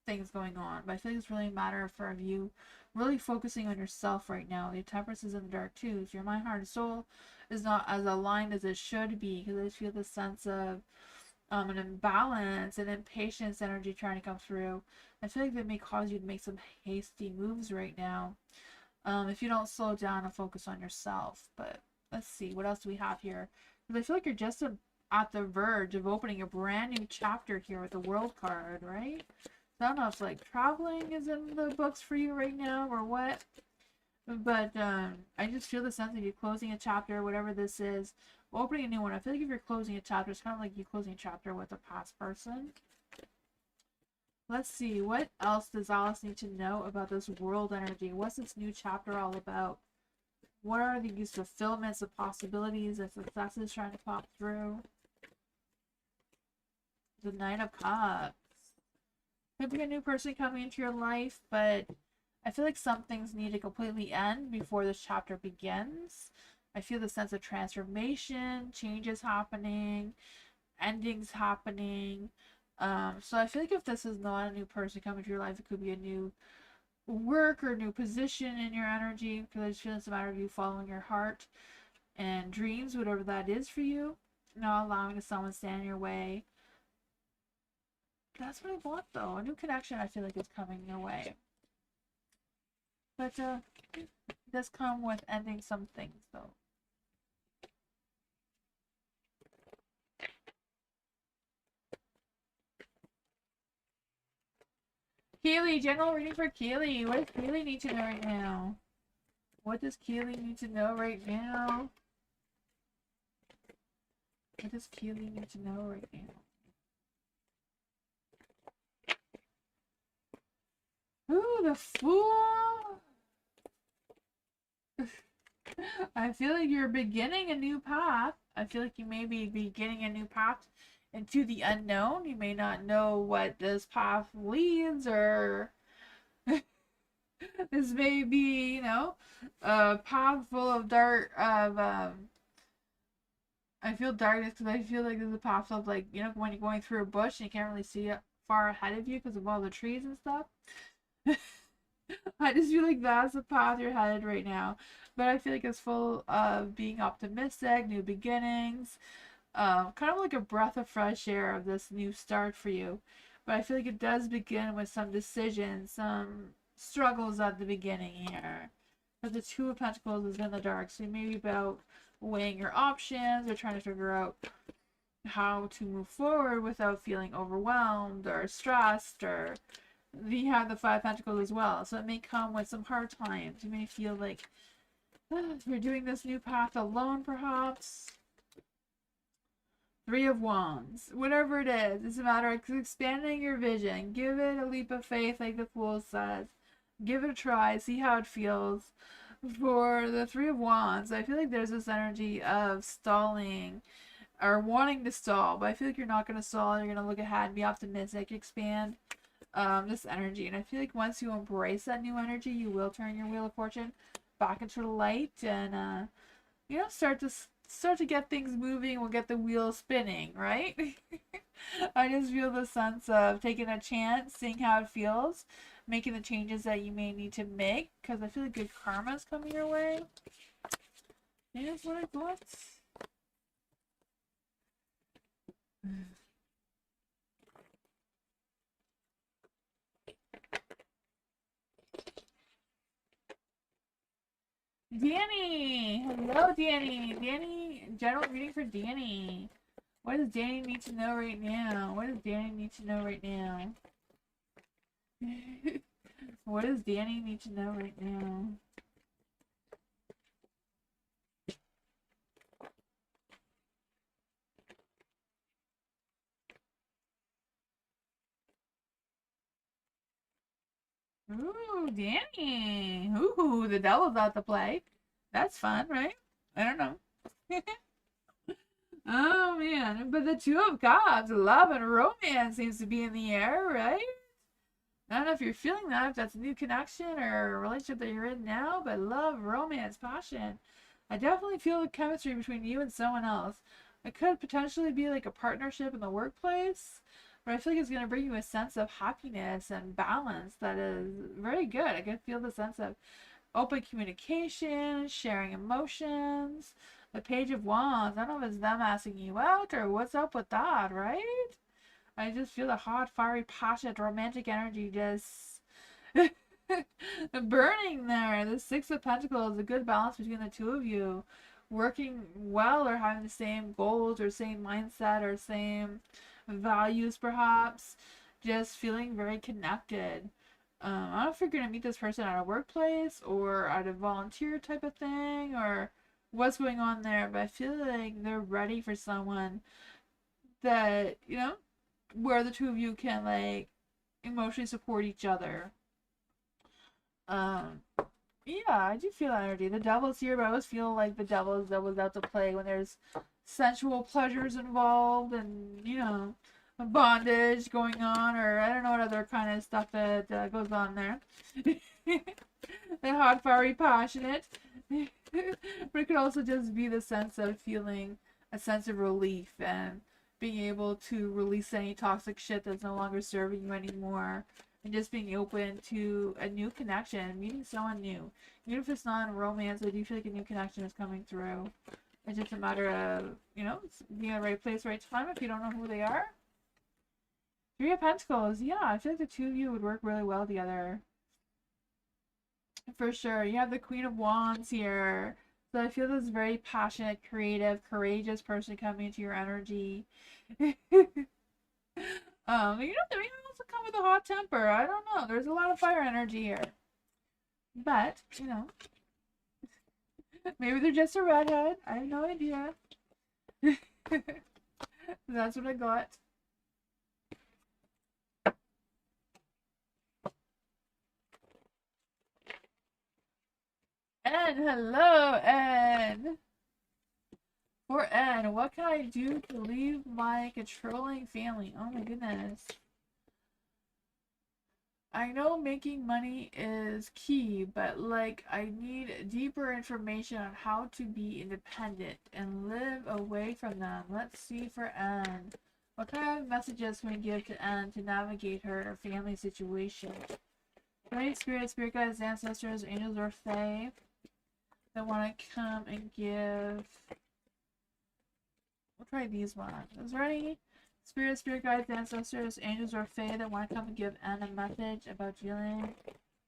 things going on. But I feel like it's really a matter for you really focusing on yourself right now. The Temperance is in the dark too. So your mind, heart, and soul is not as aligned as it should be, because I just feel the sense of an imbalance and impatience energy trying to come through. I feel like that may cause you to make some hasty moves right now, if you don't slow down and focus on yourself. But let's see, what else do we have here? Because I feel like you're just at the verge of opening a brand new chapter here with the World card, right? So I don't know if like traveling is in the books for you right now or what. But I just feel the sense of you closing a chapter, whatever this is, opening a new one. I feel like if you're closing a chapter, it's kind of like you closing a chapter with a past person. Let's see, what else does Alice need to know about this world energy? What's this new chapter all about? What are these fulfillments of possibilities and successes trying to pop through? The Knight of Cups. Could be a new person coming into your life, but I feel like some things need to completely end before this chapter begins. I feel the sense of transformation, changes happening, endings happening. So I feel like if this is not a new person coming to your life, it could be a new work or new position in your energy, because I just feel it's a matter of you following your heart and dreams, whatever that is for you, not allowing someone to stand in your way. That's what I want though. A new connection I feel like is coming your way. But it does come with ending some things though. Keely, general reading for Keely. What does Keely need to know right now? What does Keely need to know right now? What does Keely need to know right now? Ooh, the Fool! I feel like you're beginning a new path. I feel like you may be beginning a new path into the unknown. You may not know what this path leads, or this may be, you know, a path full of dark, I feel darkness because I feel like there's a path of, like, you know, when you're going through a bush and you can't really see it far ahead of you because of all the trees and stuff. I just feel like that's the path you're headed right now. But I feel like it's full of being optimistic, new beginnings, kind of like a breath of fresh air of this new start for you. But I feel like it does begin with some decisions, some struggles at the beginning here. But the Two of Pentacles is in the dark, so maybe about weighing your options or trying to figure out how to move forward without feeling overwhelmed or stressed. Or we have the Five of Pentacles as well, so it may come with some hard times. You may feel like you're doing this new path alone, perhaps. Three of Wands. Whatever it is, it's a matter of expanding your vision. Give it a leap of faith, like the Fool says. Give it a try, see how it feels. For the Three of Wands, I feel like there's this energy of stalling or wanting to stall, but I feel like you're not going to stall. You're going to look ahead and be optimistic, expand this energy. And I feel like once you embrace that new energy, you will turn your Wheel of Fortune back into the light and, you know, start to get things moving. We'll get the wheel spinning, right? I just feel the sense of taking a chance, seeing how it feels, making the changes that you may need to make, because I feel like good karma is coming your way. Here's what I got. Danny! Hello, Danny! Danny, general reading for Danny. What does Danny need to know right now? What does Danny need to know right now? What does Danny need to know right now? Ooh, Danny! Ooh, the devil's out to play. That's fun, right? I don't know. Oh man, but the Two of Cups, love and romance seems to be in the air, right? I don't know if you're feeling that, if that's a new connection or a relationship that you're in now, but love, romance, passion. I definitely feel the chemistry between you and someone else. It could potentially be like a partnership in the workplace, but I feel like it's going to bring you a sense of happiness and balance that is very good. I can feel the sense of open communication, sharing emotions. The Page of Wands, I don't know if it's them asking you out or what's up with that, right? I just feel the hot, fiery, passionate, romantic energy just burning there. The Six of Pentacles, a good balance between the two of you. Working well or having the same goals or same mindset or same values, perhaps. Just feeling very connected. I don't know if you're going to meet this person at a workplace or at a volunteer type of thing or what's going on there, but I feel like they're ready for someone that, where the two of you can like emotionally support each other. Um, yeah, I do feel that energy. The devil's here, but I always feel like the devil is always out to play when there's sensual pleasures involved and bondage going on, or I don't know what other kind of stuff that goes on there. The hot, fiery, passionate. But it could also just be the sense of feeling a sense of relief and being able to release any toxic shit that's no longer serving you anymore, and just being open to a new connection, meeting someone new. Even if it's not in romance, I do feel like a new connection is coming through. It's just a matter of, being in the right place, right time if you don't know who they are. Three of Pentacles, yeah, I feel like the two of you would work really well together. For sure. You have the Queen of Wands here. So I feel this very passionate, creative, courageous person coming into your energy. They may also come with a hot temper. I don't know. There's a lot of fire energy here. But, maybe they're just a redhead. I have no idea. That's what I got. And hello, N. For N, what can I do to leave my controlling family? Oh my goodness. I know making money is key, but like I need deeper information on how to be independent and live away from them. Let's see for N. What kind of messages can we give to N to navigate her family situation? Any spirit guides, ancestors, angels, or fae that want to come and give. We'll try these ones. Is there any spirit guides, ancestors, angels, or fae that want to come and give Anne a message about dealing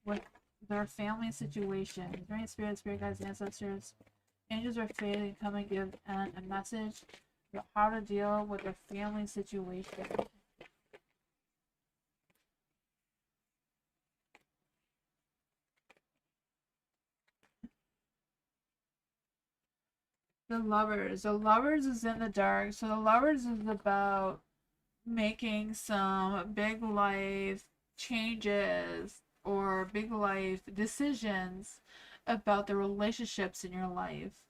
with their family situation? Is there any spirit guides, ancestors, angels, or fae that come and give Anne a message about how to deal with their family situation? The Lovers. The Lovers is in the dark. So the Lovers is about making some big life changes or big life decisions about the relationships in your life.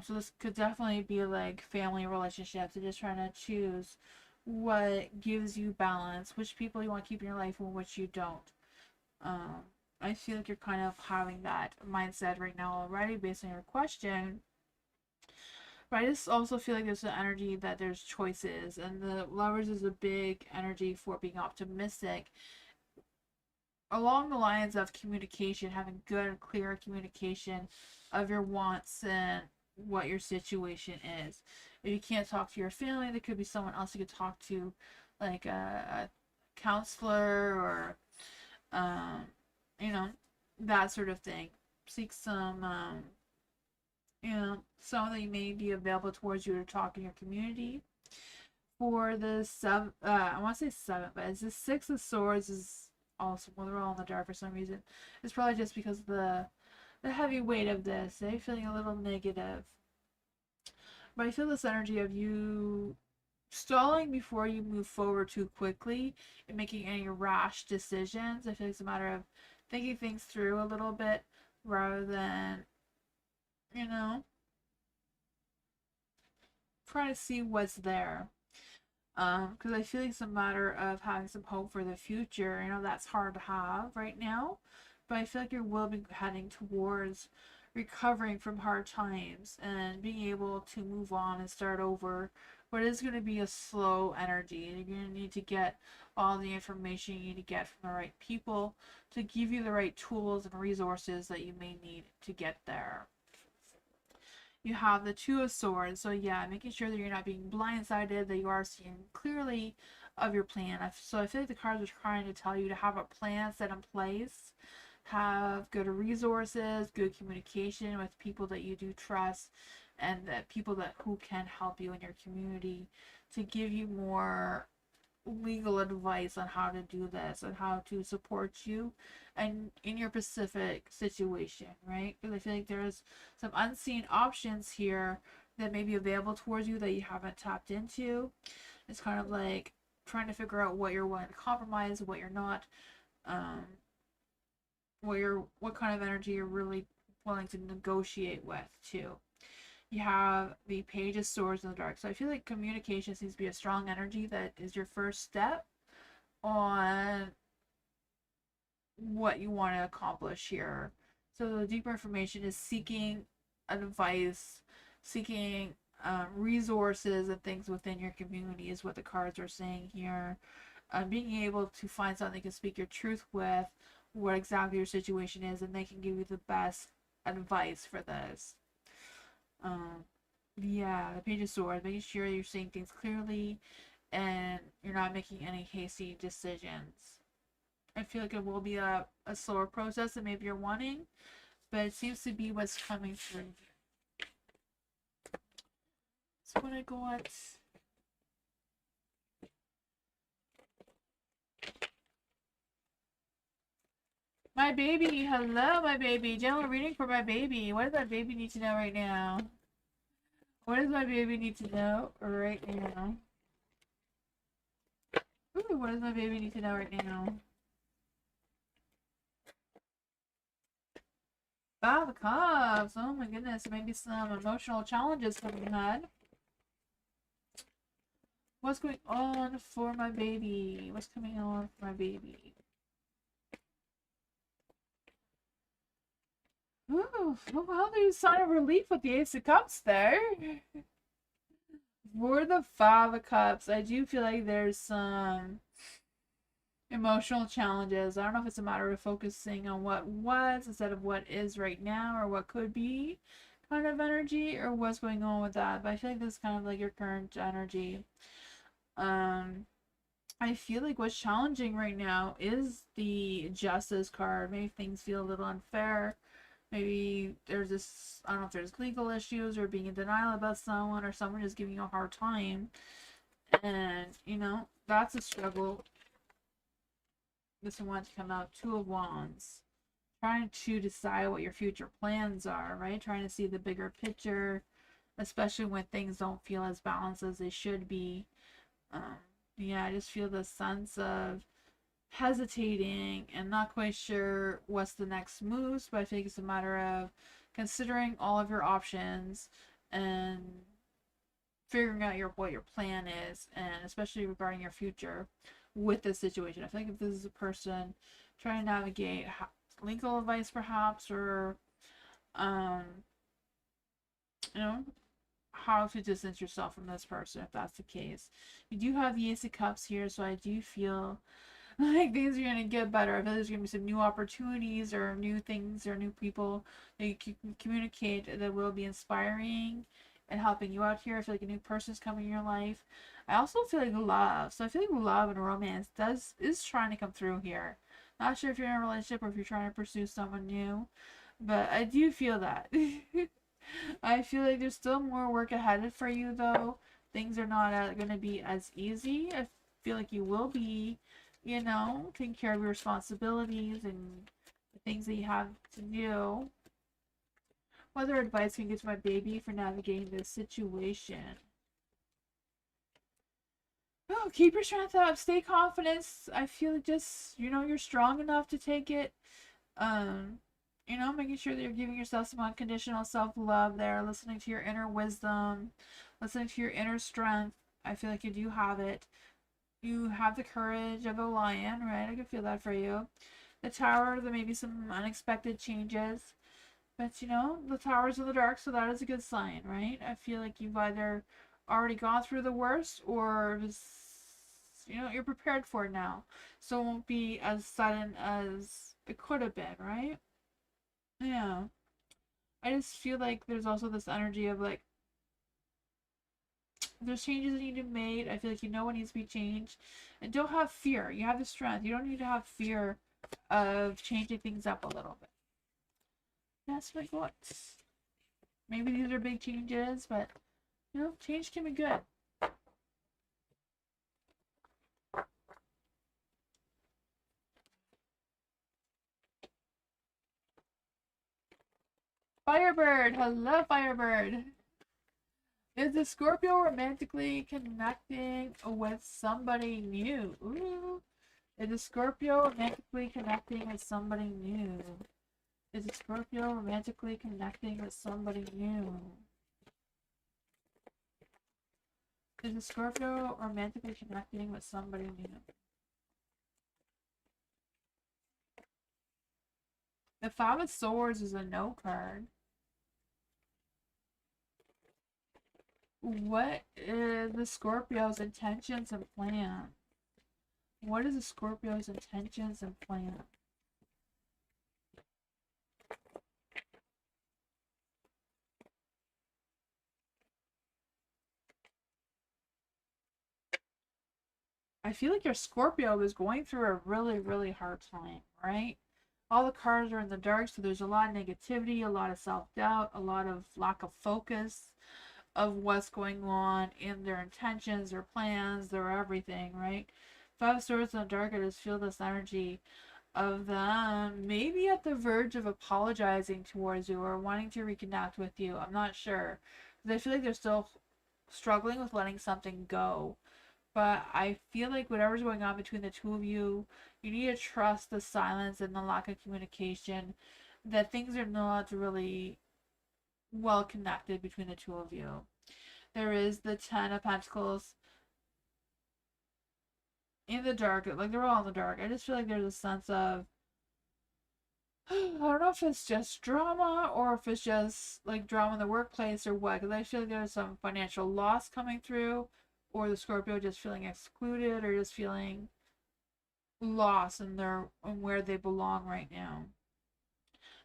So this could definitely be like family relationships and just trying to choose what gives you balance, which people you want to keep in your life and which you don't. I feel like you're kind of having that mindset right now already based on your question. But I just also feel like there's an energy that there's choices, and the Lovers is a big energy for being optimistic along the lines of communication, having good, clear communication of your wants and what your situation is. If you can't talk to your family, there could be someone else you could talk to, like a counselor or, um, that sort of thing. Seek some something may be available towards you to talk in your community. For the I want to say seven, but it's the Six of Swords is also, well, they're all in the dark for some reason. It's probably just because of the heavy weight of this. They're feeling a little negative. But I feel this energy of you stalling before you move forward too quickly and making any rash decisions. I feel like it's a matter of thinking things through a little bit rather than, you know, trying to see what's there. Because I feel like it's a matter of having some hope for the future. I know that's hard to have right now, but I feel like you will be heading towards recovering from hard times and being able to move on and start over. But it is going to be a slow energy, and you're going to need to get all the information you need to get from the right people to give you the right tools and resources that you may need to get there. You have the Two of Swords. So yeah, making sure that you're not being blindsided, that you are seeing clearly of your plan. So I feel like the cards are trying to tell you to have a plan set in place, have good resources, good communication with people that you do trust, and that people that who can help you in your community to give you more legal advice on how to do this and how to support you and in your specific situation, right? Because I feel like there's some unseen options here that may be available towards you that you haven't tapped into. It's kind of like trying to figure out what you're willing to compromise, what you're not, what kind of energy you're really willing to negotiate with too. You have the Page of Swords in the dark. So I feel like communication seems to be a strong energy that is your first step on what you want to accomplish here. So the deeper information is seeking advice, seeking resources and things within your community is what the cards are saying here. Being able to find something you can speak your truth with, what exactly your situation is, and they can give you the best advice for this. Yeah, the Page of Swords, making sure you're seeing things clearly and you're not making any hasty decisions. I feel like it will be a slower process than maybe you're wanting, but it seems to be what's coming through. So what I got. My baby, hello, my baby. General reading for my baby. What does my baby need to know right now? What does my baby need to know right now? Ooh, what does my baby need to know right now? Five of Cups. Oh my goodness, maybe some emotional challenges coming ahead. What's going on for my baby? What's coming on for my baby? Ooh, well, there's a sign of relief with the Ace of Cups there. For the Five of Cups, I do feel like there's some emotional challenges. I don't know if it's a matter of focusing on what was instead of what is right now or what could be kind of energy or what's going on with that. But I feel like this is kind of like your current energy. I feel like what's challenging right now is the Justice card. Maybe things feel a little unfair. Maybe there's this, I don't know if there's legal issues or being in denial about someone or someone just giving you a hard time. And, you know, that's a struggle. This one wants to come out, Two of Wands. Trying to decide what your future plans are, right? Trying to see the bigger picture, especially when things don't feel as balanced as they should be. Yeah, I just feel the sense of hesitating and not quite sure what's the next moves, but I think it's a matter of considering all of your options and figuring out what your plan is, and especially regarding your future with this situation. I feel like if this is a person trying to navigate legal advice perhaps, or you know, how to distance yourself from this person if that's the case. You do have the Ace of Cups here, so I do feel like things are going to get better. I feel there's going to be some new opportunities or new things or new people that you can communicate that will be inspiring and helping you out here. I feel like a new person's coming in your life. I also feel like love. So I feel like love and romance is trying to come through here. Not sure if you're in a relationship or if you're trying to pursue someone new, but I do feel that. I feel like there's still more work ahead for you, though. Things are not going to be as easy. I feel like you will be, taking care of your responsibilities and the things that you have to do. What other advice can you give to my baby for navigating this situation? Oh, keep your strength up. Stay confident. I feel just, you're strong enough to take it. Um, making sure that you're giving yourself some unconditional self-love there, listening to your inner wisdom, listening to your inner strength. I feel like you do have it. You have the courage of a lion, right? I can feel that for you. The tower, there may be some unexpected changes, but the tower's in the dark, so that is a good sign, right? I feel like you've either already gone through the worst or you're prepared for it now. So it won't be as sudden as it could have been, right? Yeah. I just feel like there's also this energy of like there's changes that need to be made. I feel like you know what needs to be changed. And don't have fear. You have the strength. You don't need to have fear of changing things up a little bit. That's my thoughts. Maybe these are big changes, but change can be good. Firebird! Hello, Firebird! Is the Scorpio romantically connecting with somebody new? Ooh. Is the Scorpio romantically connecting with somebody new? Is the Scorpio romantically connecting with somebody new? Is the Scorpio romantically connecting with somebody new? The Five of Swords is a no card. What is the Scorpio's intentions and plan? What is the Scorpio's intentions and plan? I feel like your Scorpio is going through a really, really hard time, right? All the cards are in the dark, so there's a lot of negativity, a lot of self-doubt, a lot of lack of focus of what's going on in their intentions, their plans, their everything, right? Five of Swords in the dark, I just feel this energy of them maybe at the verge of apologizing towards you or wanting to reconnect with you. I'm not sure. Because I feel like they're still struggling with letting something go. But I feel like whatever's going on between the two of you, you need to trust the silence and the lack of communication, that things are not really well connected between the two of you. There is the Ten of Pentacles in the dark, like they're all in the dark. I just feel like there's a sense of I don't know if it's just drama or if it's just like drama in the workplace or what, because I feel like there's some financial loss coming through, or the Scorpio just feeling excluded or just feeling lost in their in where they belong right now.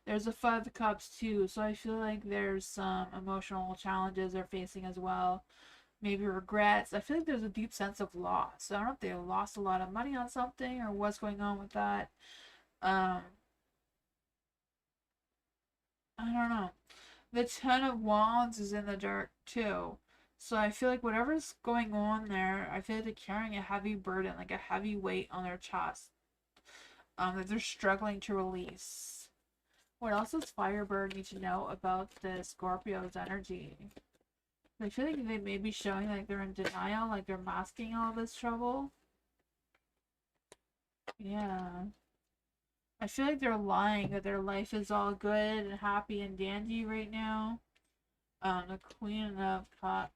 There's a Five of Cups too, so I feel like there's some emotional challenges they're facing as well. Maybe regrets. I feel like there's a deep sense of loss. I don't know if they lost a lot of money on something or what's going on with that. Um, I don't know. The Ten of Wands is in the dark too. So I feel like whatever's going on there, I feel like they're carrying a heavy burden, like a heavy weight on their chest. That they're struggling to release. What else does Firebird need to know about the Scorpio's energy? I feel like they may be showing like they're in denial, like they're masking all this trouble. Yeah. I feel like they're lying that their life is all good and happy and dandy right now. The Queen of Cups.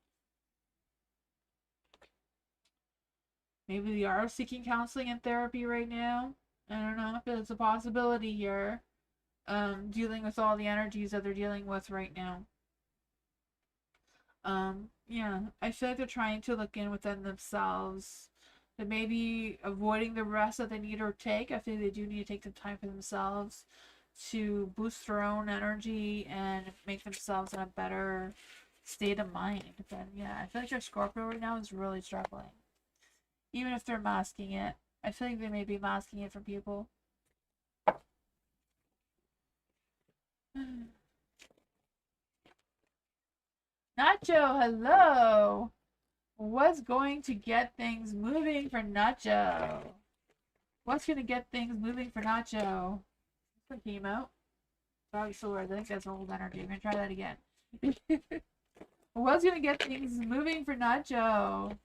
Maybe they are seeking counseling and therapy right now. I don't know if it's a possibility here. Dealing with all the energies that they're dealing with right now. Yeah, I feel like they're trying to look in within themselves. They may be avoiding the rest that they need to take. I feel like they do need to take some time for themselves to boost their own energy and make themselves in a better state of mind. But yeah, I feel like your Scorpio right now is really struggling. Even if they're masking it. I feel like they may be masking it from people. Nacho, hello. What's going to get things moving for Nacho? What's going to get things moving for Nacho? Some chemo. Dog swords. I think that's old energy. I'm going to try that again. What's going to get things moving for Nacho?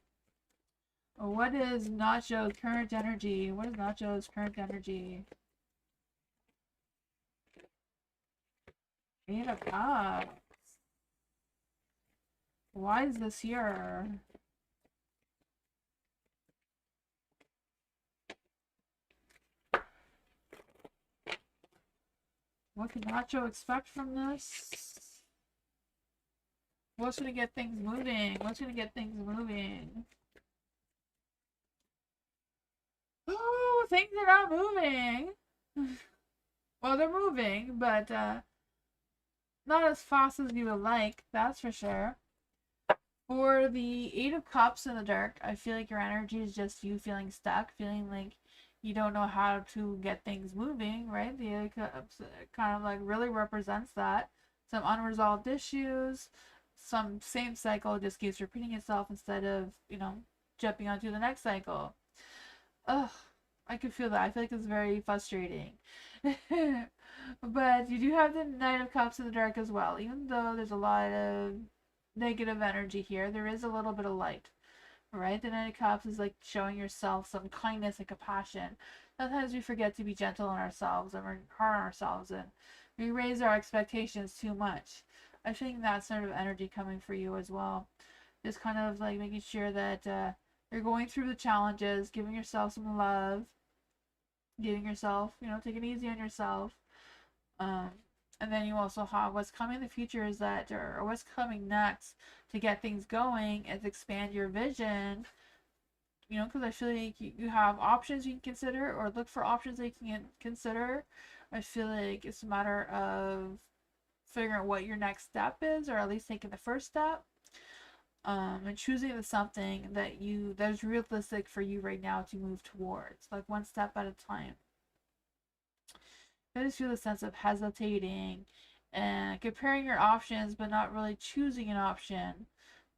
What is Nacho's current energy? What is Nacho's current energy? Eight of Cups. Why is this here? What can Nacho expect from this? What's going to get things moving? What's going to get things moving? Oh, things are not moving. Well, they're moving, but not as fast as you would like, that's for sure. For the Eight of Cups in the dark, I feel like your energy is just you feeling stuck, feeling like you don't know how to get things moving, right? The Eight of Cups kind of like really represents that. Some unresolved issues, some same cycle just keeps repeating itself instead of, jumping onto the next cycle. Ugh, I could feel that. I feel like it's very frustrating. But you do have the Knight of Cups in the dark as well. Even though there's a lot of negative energy here, there is a little bit of light, right? The Knight of Cups is like showing yourself some kindness and compassion. Sometimes we forget to be gentle on ourselves and we're hard on ourselves and we raise our expectations too much. I think that sort of energy coming for you as well. Just kind of like making sure that you're going through the challenges, giving yourself some love, giving yourself, taking it easy on yourself. Um, and then you also have what's coming in the future is that, or what's coming next to get things going is expand your vision. Because I feel like you have options you can consider or look for options that you can consider. I feel like it's a matter of figuring out what your next step is, or at least taking the first step. And choosing something that's realistic for you right now to move towards, like one step at a time. I just feel a sense of hesitating and comparing your options, but not really choosing an option.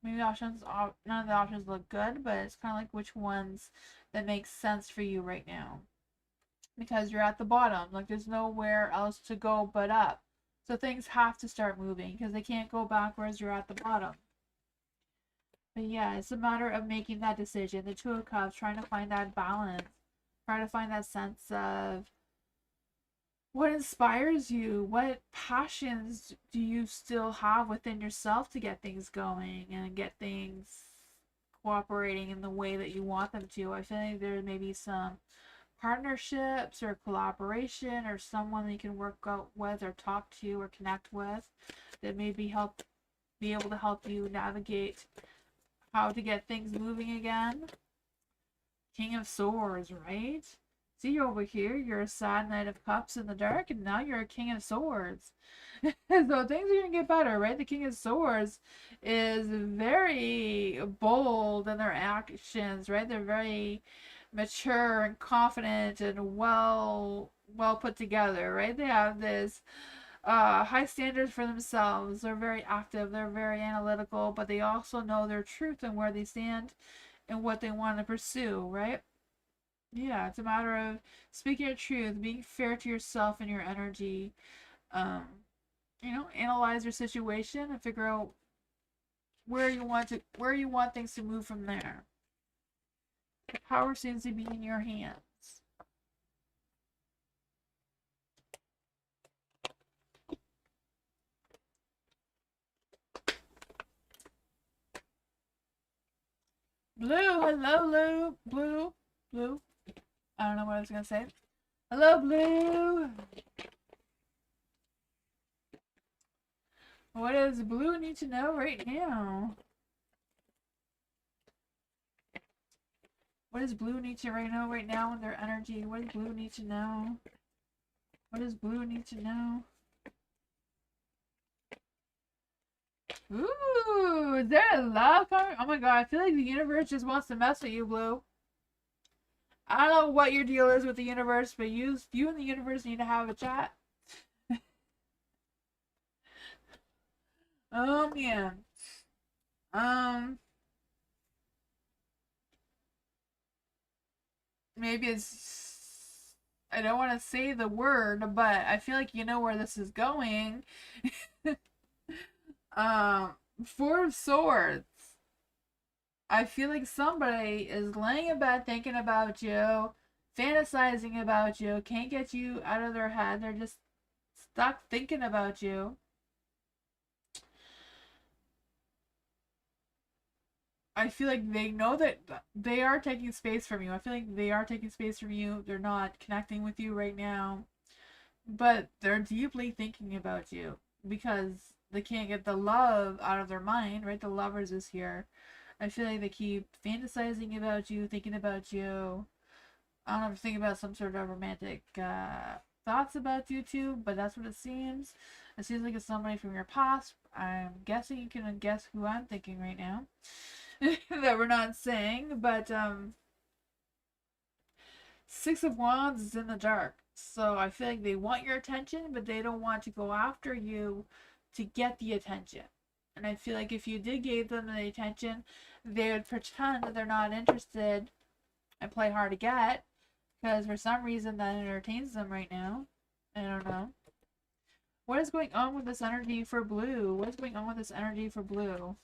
Maybe none of the options look good, but it's kind of like which ones that make sense for you right now. Because you're at the bottom, like there's nowhere else to go but up. So things have to start moving because they can't go backwards. You're at the bottom. But yeah, it's a matter of making that decision. The Two of Cups, trying to find that balance, trying to find that sense of what inspires you, what passions do you still have within yourself to get things going and get things cooperating in the way that you want them to. I feel like there may be some partnerships or collaboration or someone that you can work out with or talk to or connect with that may be able to help you navigate how to get things moving again. King of Swords, right? See, over here, you're a sad Knight of Cups in the dark, and now you're a King of Swords. So things are going to get better, right? The King of Swords is very bold in their actions, right? They're very mature and confident and well put together, right? They have this high standards for themselves. They're very active, they're very analytical, but they also know their truth and where they stand and what they want to pursue, right? Yeah, it's a matter of speaking your truth, being fair to yourself and your energy. Um, analyze your situation and figure out where you want things to move from there. The power seems to be in your hands. Blue, hello, blue. I don't know what I was gonna say. Hello, blue. What does blue need to know right now? What does blue need to know right now in their energy? What does blue need to know? What does blue need to know? Ooh, is there a love coming? Oh my god, I feel like the universe just wants to mess with you, Blue. I don't know what your deal is with the universe, but you and the universe need to have a chat. Oh man. Um, maybe it's, I don't want to say the word, but I feel like you know where this is going. um, Four of Swords. I feel like somebody is laying in bed thinking about you, fantasizing about you, can't get you out of their head. They're just stuck thinking about you. I feel like they know that they are taking space from you. I feel like they are taking space from you. They're not connecting with you right now, but they're deeply thinking about you because they can't get the love out of their mind, right? The lovers is here. I feel like they keep fantasizing about you, thinking about you. I don't know if thinking about some sort of romantic thoughts about you too, but that's what it seems. It seems like it's somebody from your past. I'm guessing you can guess who I'm thinking right now. That we're not saying, but Six of Wands is in the dark. So I feel like they want your attention, but they don't want to go after you to get the attention. And I feel like if you did give them the attention, they would pretend that they're not interested and play hard to get because for some reason that entertains them right now. I don't know. What is going on with this energy for blue? What is going on with this energy for blue?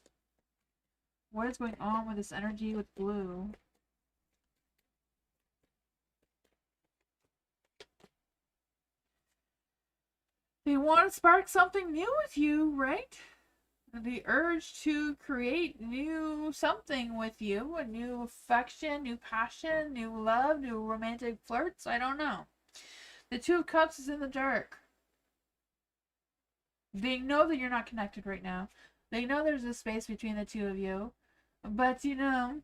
What is going on with this energy with blue? They want to spark something new with you, right? The urge to create new something with you, a new affection, new passion, new love, new romantic flirts. I don't know. The Two of Cups is in the dark. They know that you're not connected right now. They know there's a space between the two of you. But, you know,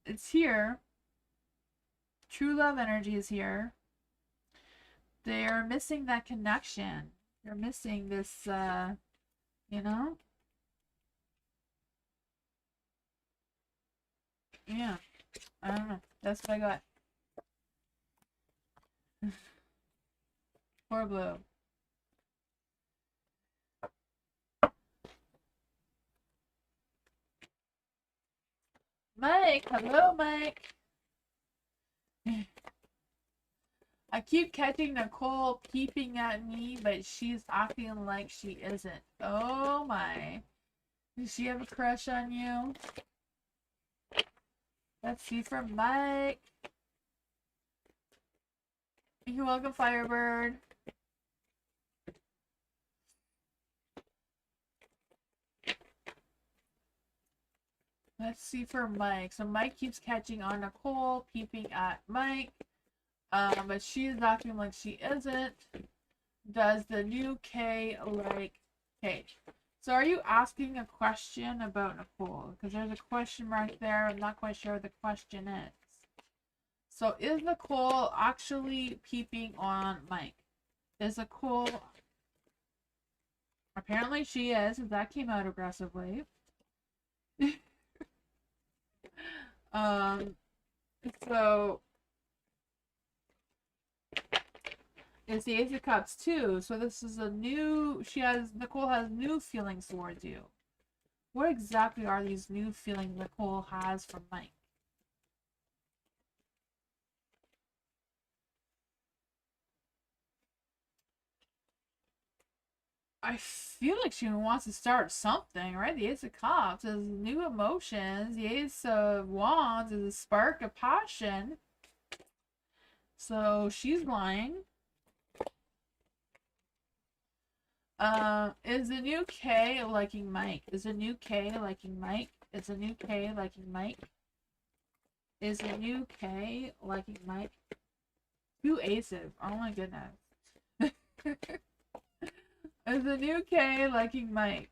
it's here. True love energy is here. They are missing that connection. They're missing this, you know? Yeah. I don't know. That's what I got. For blue. Mike! Hello, Mike! I keep catching Nicole peeping at me, but she's acting like she isn't. Oh my. Does she have a crush on you? Let's see from Mike. You're welcome, Firebird. Let's see for Mike. So Mike keeps catching on Nicole, peeping at Mike. But she's acting like she isn't. Does the new K like Kate? So are you asking a question about Nicole? Because there's a question mark there. I'm not quite sure what the question is. So is Nicole actually peeping on Mike? Is Nicole... Apparently she is, because that came out aggressively. So it's the Ace of Cups too. So this is a new, Nicole has new feelings towards you. What exactly are these new feelings Nicole has for Mike? I feel like she wants to start something, right? The Ace of Cups is new emotions. The Ace of Wands is a spark of passion. So she's lying. Is the new K liking Mike? Is the new K liking Mike? Is the new K liking Mike? Is the new K liking Mike? Two aces. Oh my goodness. Is the new K liking Mike?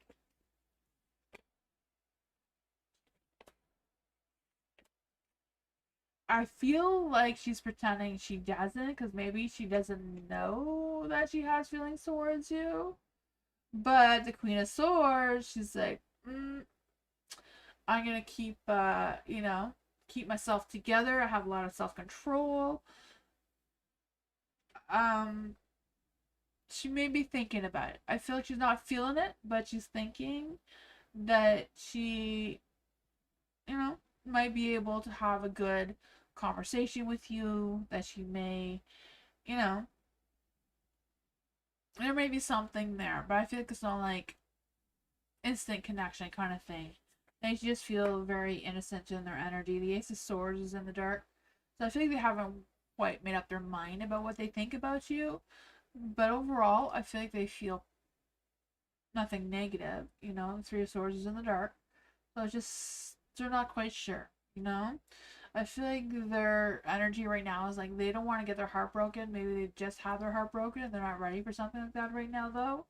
I feel like she's pretending she doesn't, because maybe she doesn't know that she has feelings towards you. But the Queen of Swords, she's like, I'm gonna keep, keep myself together. I have a lot of self-control. She may be thinking about it. I feel like she's not feeling it, but she's thinking that she you know, might be able to have a good conversation with you, that she may, you know, there may be something there, but I feel like it's not like instant connection kind of thing. They just feel very innocent in their energy. The Ace of Swords is in the dark. So I feel like they haven't quite made up their mind about what they think about you. But overall, I feel like they feel nothing negative. You know, the Three of Swords is in the dark. So it's just, they're not quite sure, you know? I feel like their energy right now is like they don't want to get their heart broken. Maybe they just had their heart broken and they're not ready for something like that right now, though.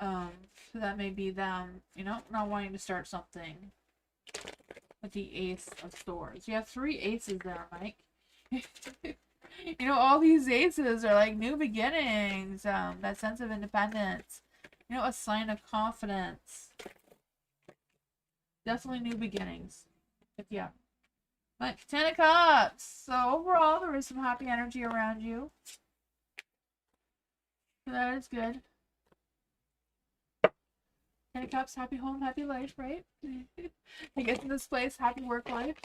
Um, so that may be them, you know, not wanting to start something with the Ace of Swords. You have three aces there, Mike. You know, all these aces are like new beginnings, that sense of independence, you know, a sign of confidence. Definitely new beginnings. But yeah. Mike, 10 of Cups. So overall, there is some happy energy around you. So that is good. 10 of Cups, happy home, happy life, right? I guess in this place, happy work life.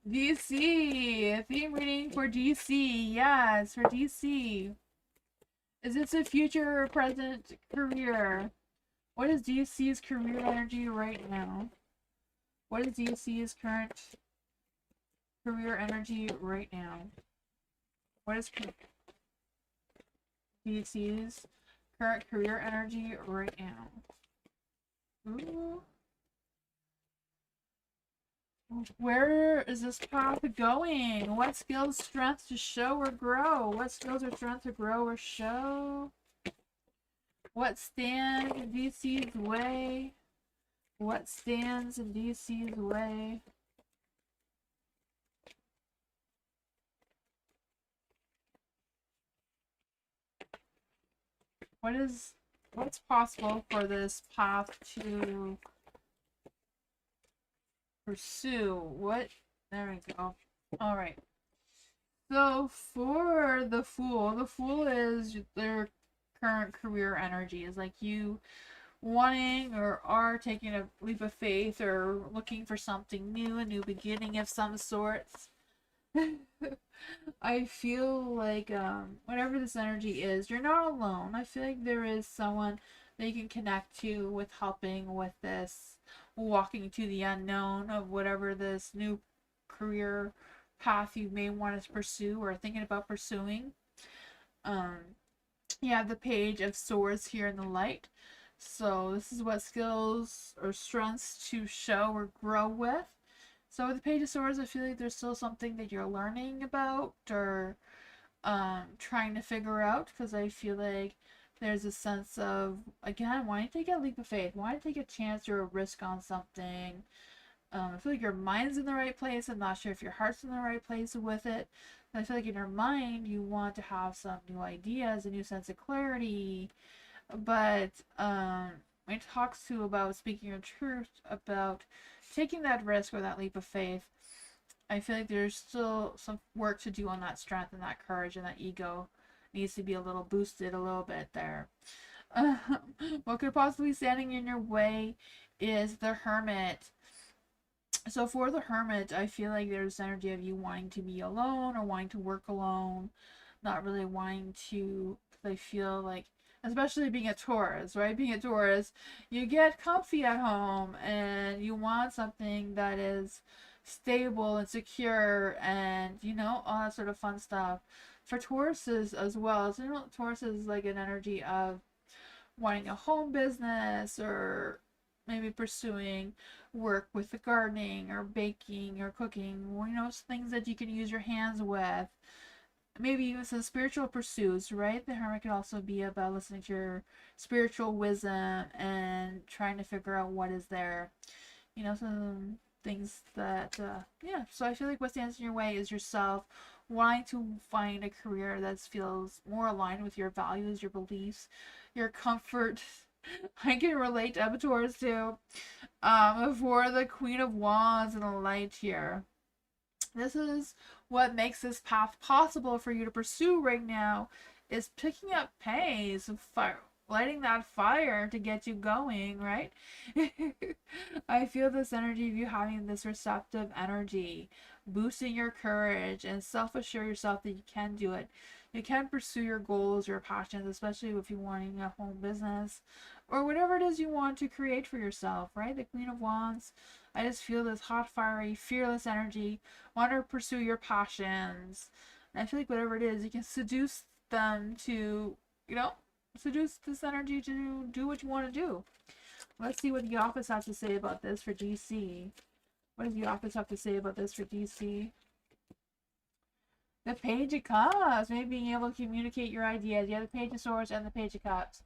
DC, theme reading for DC. Yes, for DC. Is this a future or present career? What is DC's career energy right now? What is DC's current career energy right now? What is DC's current career energy right now? Ooh. Where is this path going? What skills, strength to show or grow? What skills or strength to grow or show? What stands in DC's way? What stands in DC's way? What's possible for this path to pursue? What? There we go. All right. So for the Fool is their current career energy. Is like you wanting or are taking a leap of faith or looking for something new, a new beginning of some sorts. I feel like whatever this energy is, you're not alone. I feel like there is someone that you can connect to with helping with this walking to the unknown of whatever this new career path you may want to pursue or thinking about pursuing. Um, you have the Page of Swords here in the light. So this is what skills or strengths to show or grow with. So with the Page of Swords, I feel like there's still something that you're learning about or trying to figure out, because I feel like there's a sense of, again, wanting to take a leap of faith, wanting to take a chance or a risk on something. I feel like your mind's in the right place. I'm not sure if your heart's in the right place with it. I feel like in your mind, you want to have some new ideas, a new sense of clarity. But when it talks to about speaking your truth, about taking that risk or that leap of faith, I feel like there's still some work to do on that strength and that courage, and that ego needs to be a little boosted a little bit there. What could possibly be standing in your way is the Hermit. So for the Hermit, I feel like there's energy of you wanting to be alone or wanting to work alone, not really wanting to, because I feel like, especially being a Taurus, right? Being a Taurus, you get comfy at home and you want something that is stable and secure and, you know, all that sort of fun stuff. For Tauruses as well, so, you know, Taurus is like an energy of wanting a home business or maybe pursuing work with the gardening or baking or cooking, you know, things that you can use your hands with. Maybe even some spiritual pursuits, right? The Hermit could also be about listening to your spiritual wisdom and trying to figure out what is there. You know, some things that, yeah. So I feel like what stands in your way is yourself wanting to find a career that feels more aligned with your values, your beliefs, your comfort. I can relate to avatars too. For the Queen of Wands in the light here. This is what makes this path possible for you to pursue right now, is picking up pace, lighting that fire to get you going, right? I feel this energy of you having this receptive energy, boosting your courage and self-assure yourself that you can do it. You can pursue your goals, your passions, especially if you're wanting a home business or whatever it is you want to create for yourself, right? The Queen of Wands. I just feel this hot, fiery, fearless energy. Want to pursue your passions. And I feel like whatever it is, you can seduce them to, seduce this energy to do what you want to do. Let's see what the office has to say about this for DC. What does the office have to say about this for DC? The Page of Cups. Maybe being able to communicate your ideas. You have the Page of Swords and the Page of Cups.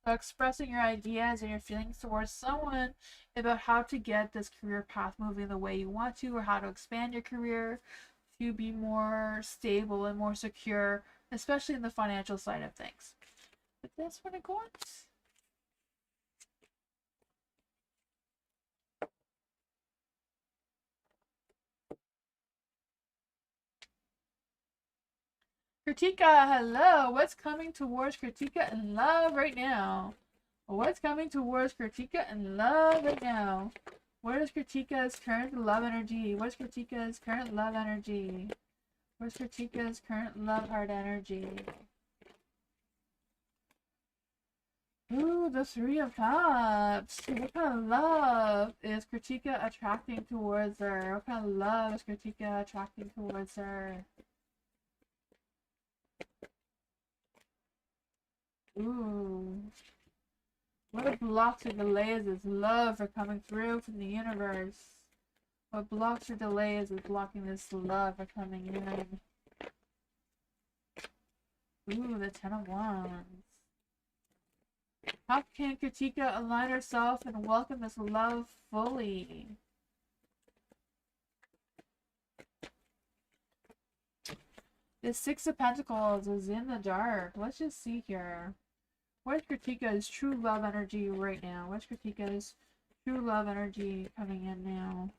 So expressing your ideas and your feelings towards someone about how to get this career path moving the way you want to, or how to expand your career to be more stable and more secure, especially in the financial side of things. But that's what it goes. Kritika, hello. What's coming towards Kritika in love right now? What's coming towards Kritika in love right now? What is Kritika's current love energy? What's Kritika's current love energy? What's Kritika's current love heart energy? Ooh, the Three of Cups. What kind of love is Kritika attracting towards her? What kind of love is Kritika attracting towards her? Ooh. What blocks or delays is love for coming through from the universe? What blocks or delays is blocking this love for coming in? Ooh, the Ten of Wands. How can Kritika align herself and welcome this love fully? The Six of Pentacles is in the dark. Let's just see here. What's Kritika's true love energy right now? What's Kritika's true love energy coming in now?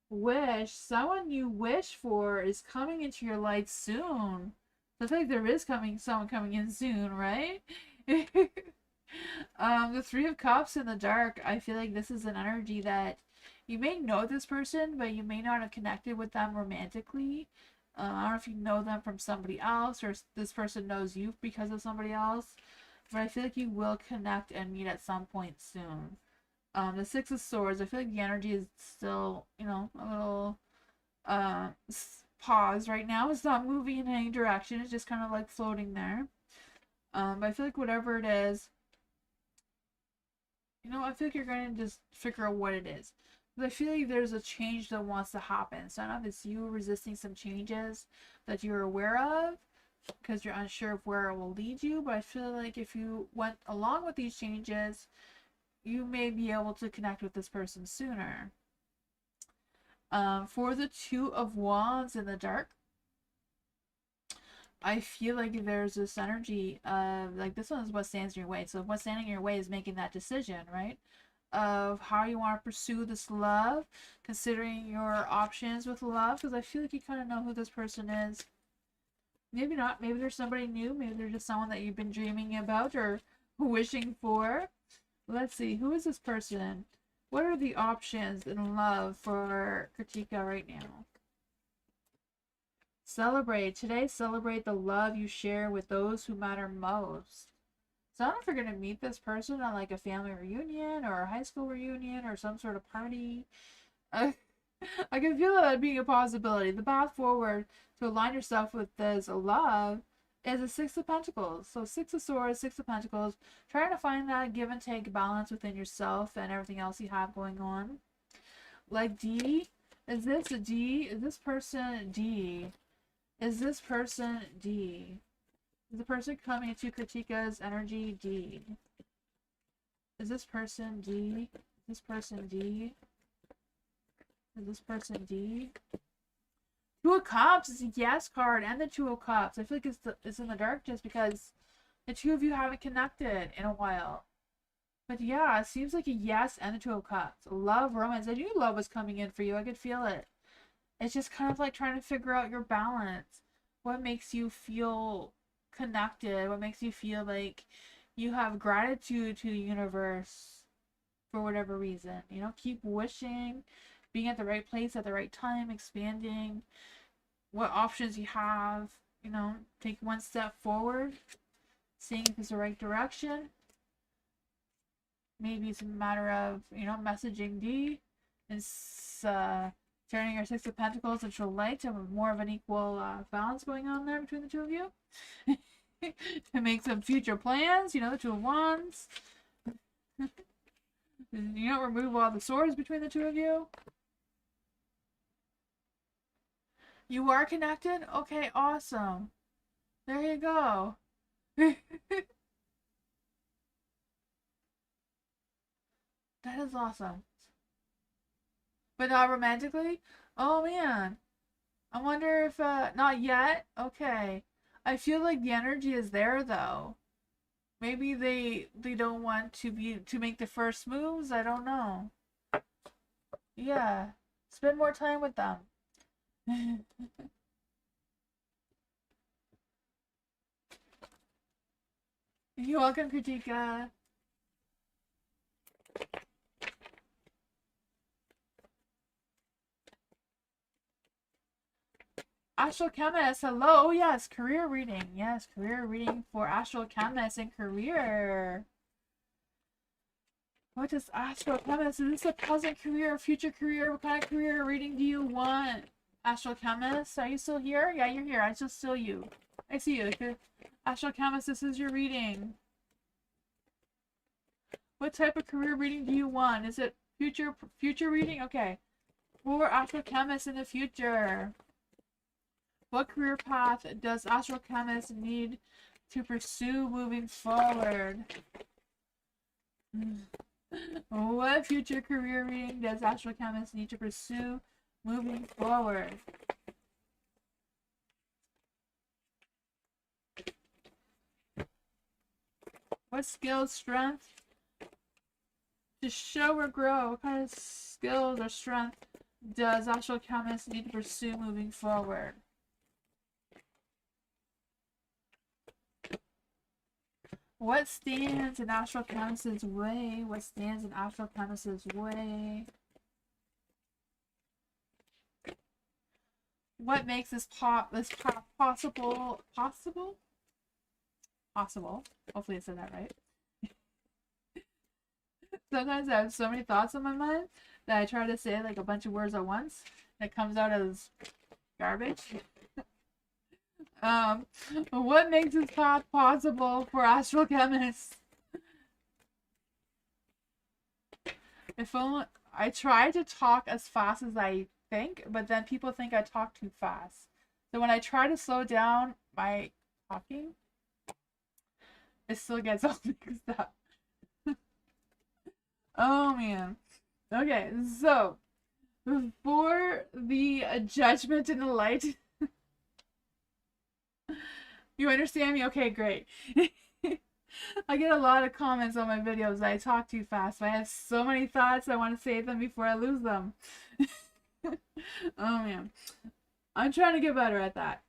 Wish. Someone you wish for is coming into your light soon. So I feel like there is someone coming in soon, right? The Three of Cups in the dark. I feel like this is an energy that you may know this person, but you may not have connected with them romantically. I don't know if you know them from somebody else, or this person knows you because of somebody else. But I feel like you will connect and meet at some point soon. The Six of Swords. I feel like the energy is still, a little pause right now. It's not moving in any direction. It's just kind of like floating there. But I feel like whatever it is, I feel like you're going to just figure out what it is. But I feel like there's a change that wants to happen. So I don't know if it's you resisting some changes that you're aware of because you're unsure of where it will lead you. But I feel like if you went along with these changes, you may be able to connect with this person sooner. For the Two of Wands in the dark, I feel like there's this energy of, like, this one is what stands in your way. So what's standing in your way is making that decision, right? Of how you want to pursue this love, considering your options with love, because I feel like you kind of know who this person is. Maybe not. Maybe there's somebody new. Maybe they're just someone that you've been dreaming about or wishing for. Let's see. Who is this person? What are the options in love for Kritika right now? Celebrate. Today, celebrate the love you share with those who matter most. So I don't know if you're going to meet this person on like a family reunion or a high school reunion or some sort of party. I can feel that being a possibility. The path forward to align yourself with this love is a Six of Pentacles. So Six of Swords, Six of Pentacles. Trying to find that give and take balance within yourself and everything else you have going on. Like D. Is this a D? Is this person D? Is this person D? Is the person coming into Kritika's energy D? Is this person D? Is this person D? Is this person D? Two of Cups is a yes card, and the Two of Cups. I feel like it's in the dark just because the two of you haven't connected in a while. But yeah, it seems like a yes and the Two of Cups. Love, romance. I knew love was coming in for you. I could feel it. It's just kind of like trying to figure out your balance. What makes you feel connected? What makes you feel like you have gratitude to the universe for whatever reason. You know, keep wishing, being at the right place at the right time, expanding what options you have. You know, take one step forward, seeing if it's the right direction. Maybe it's a matter of, you know, messaging D and turning your Six of Pentacles into a light to have more of an equal balance going on there between the two of you. To make some future plans, you know, the Two of Wands. You know, remove all the swords between the two of you. You are connected? Okay, awesome. There you go. That is awesome. But not romantically? Oh man. I wonder if not yet. Okay. I feel like the energy is there though. Maybe they don't want to make the first moves. I don't know. Yeah. Spend more time with them. You're welcome, Kritika. Astral Chemist, hello. Oh yes, career reading. Yes, career reading for Astral Chemist and career. What is Astral Chemist? Is this a present career or future career? What kind of career reading do you want? Astral Chemist, are you still here? Yeah, you're here. I just still you. I see you. Astral Chemist, this is your reading. What type of career reading do you want? Is it future reading? Okay. For Astral Chemist in the future. What career path does Astral Chemist need to pursue moving forward? What future career reading does Astral Chemist need to pursue moving forward? What skills, strength to show or grow? What kind of skills or strength does Astral Chemist need to pursue moving forward? What stands in Astral Chemist's way? What stands in Astral Chemist's way? What makes this path possible? Possible? Hopefully I said that right. Sometimes I have so many thoughts in my mind that I try to say like a bunch of words at once. And it comes out as garbage. What makes this path possible for Astral Chemists? If only I try to talk as fast as I think, but then people think I talk too fast. So when I try to slow down my talking, it still gets all mixed up. Oh man. Okay, so for the judgment and the light. You understand me? Okay, great. I get a lot of comments on my videos that I talk too fast. I have so many thoughts, I want to save them before I lose them. Oh man. I'm trying to get better at that.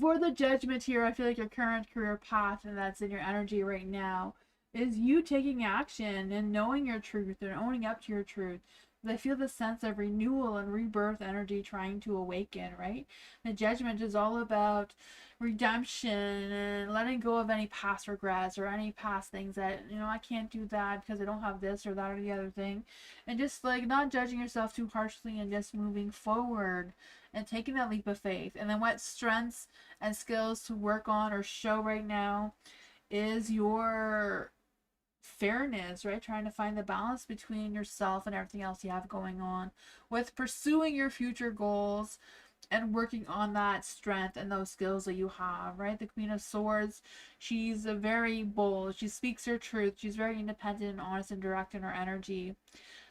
For the judgment here, I feel like your current career path and that's in your energy right now is you taking action and knowing your truth and owning up to your truth. I feel the sense of renewal and rebirth energy trying to awaken, right? The judgment is all about redemption and letting go of any past regrets or any past things that, you know, I can't do that because I don't have this or that or the other thing. And just like not judging yourself too harshly and just moving forward and taking that leap of faith. And then what strengths and skills to work on or show right now is your fairness, right? Trying to find the balance between yourself and everything else you have going on with pursuing your future goals and working on that strength and those skills that you have, right? The Queen of Swords, she's a very bold, she speaks her truth, she's very independent and honest and direct in her energy.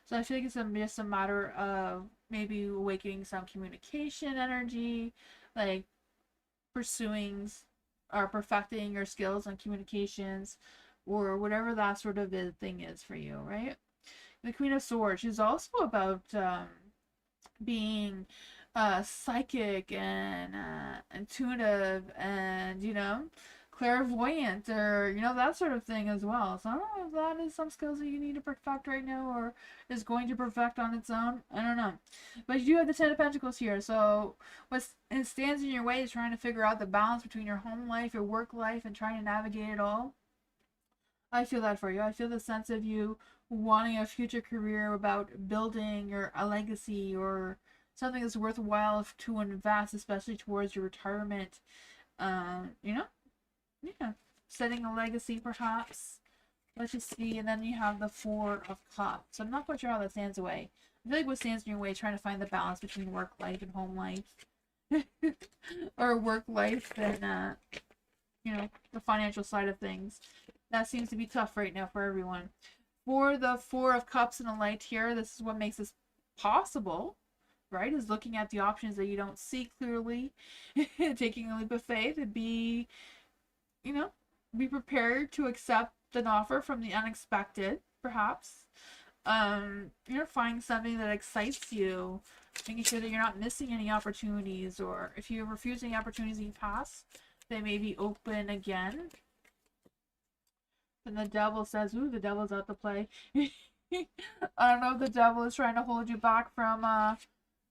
So I feel like it's just a matter of maybe awakening some communication energy, like pursuing or perfecting your skills on communications or whatever that sort of thing is for you, right? The Queen of Swords, she's also about being psychic and intuitive and, you know, clairvoyant, or that sort of thing as well. So I don't know if that is some skills that you need to perfect right now, or is going to perfect on its own. I don't know, but you do have the Ten of Pentacles here. So what stands in your way is trying to figure out the balance between your home life, your work life, and trying to navigate it all. I feel that for you. I feel the sense of you wanting a future career, about building a legacy, or something that's worthwhile to invest, especially towards your retirement. You know, yeah, setting a legacy perhaps. Let's just see. And then you have the Four of Cups. I'm not quite sure how that stands away. I feel like what stands in your way is trying to find the balance between work life and home life. Or work life and, the financial side of things. That seems to be tough right now for everyone. For the Four of Cups and a Light here, this is what makes this possible, right? Is looking at the options that you don't see clearly, taking a leap of faith, and be prepared to accept an offer from the unexpected, perhaps. Finding something that excites you, making sure that you're not missing any opportunities, or if you refuse any opportunities in the past, they may be open again. And the devil says, ooh, the devil's out to play. I don't know if the devil is trying to hold you back from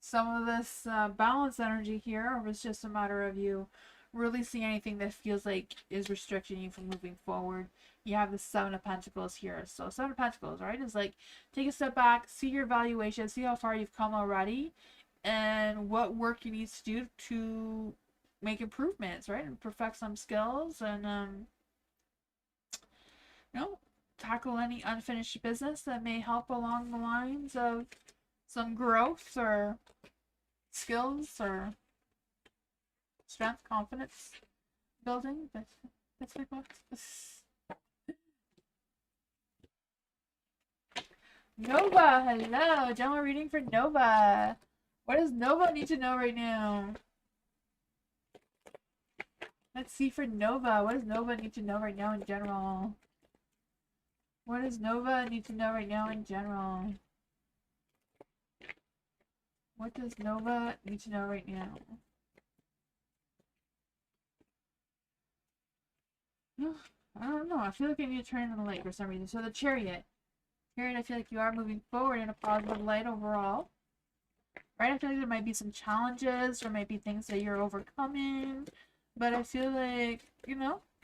some of this balance energy here, or if it's just a matter of you really seeing anything that feels like is restricting you from moving forward. You have the Seven of Pentacles here. So Seven of Pentacles, right, is like, take a step back, see your evaluation, see how far you've come already, and what work you need to do to make improvements, right, and perfect some skills, and tackle any unfinished business that may help along the lines of some growth or skills or strength, confidence building. That's my box. Nova, hello. General reading for Nova. What does Nova need to know right now? Let's see for Nova. What does Nova need to know right now in general? What does Nova need to know right now in general? What does Nova need to know right now? I don't know. I feel like I need to turn on the light for some reason. So the Chariot. Chariot, I feel like you are moving forward in a positive light overall. Right? I feel like there might be some challenges, or might be things that you're overcoming. But I feel like,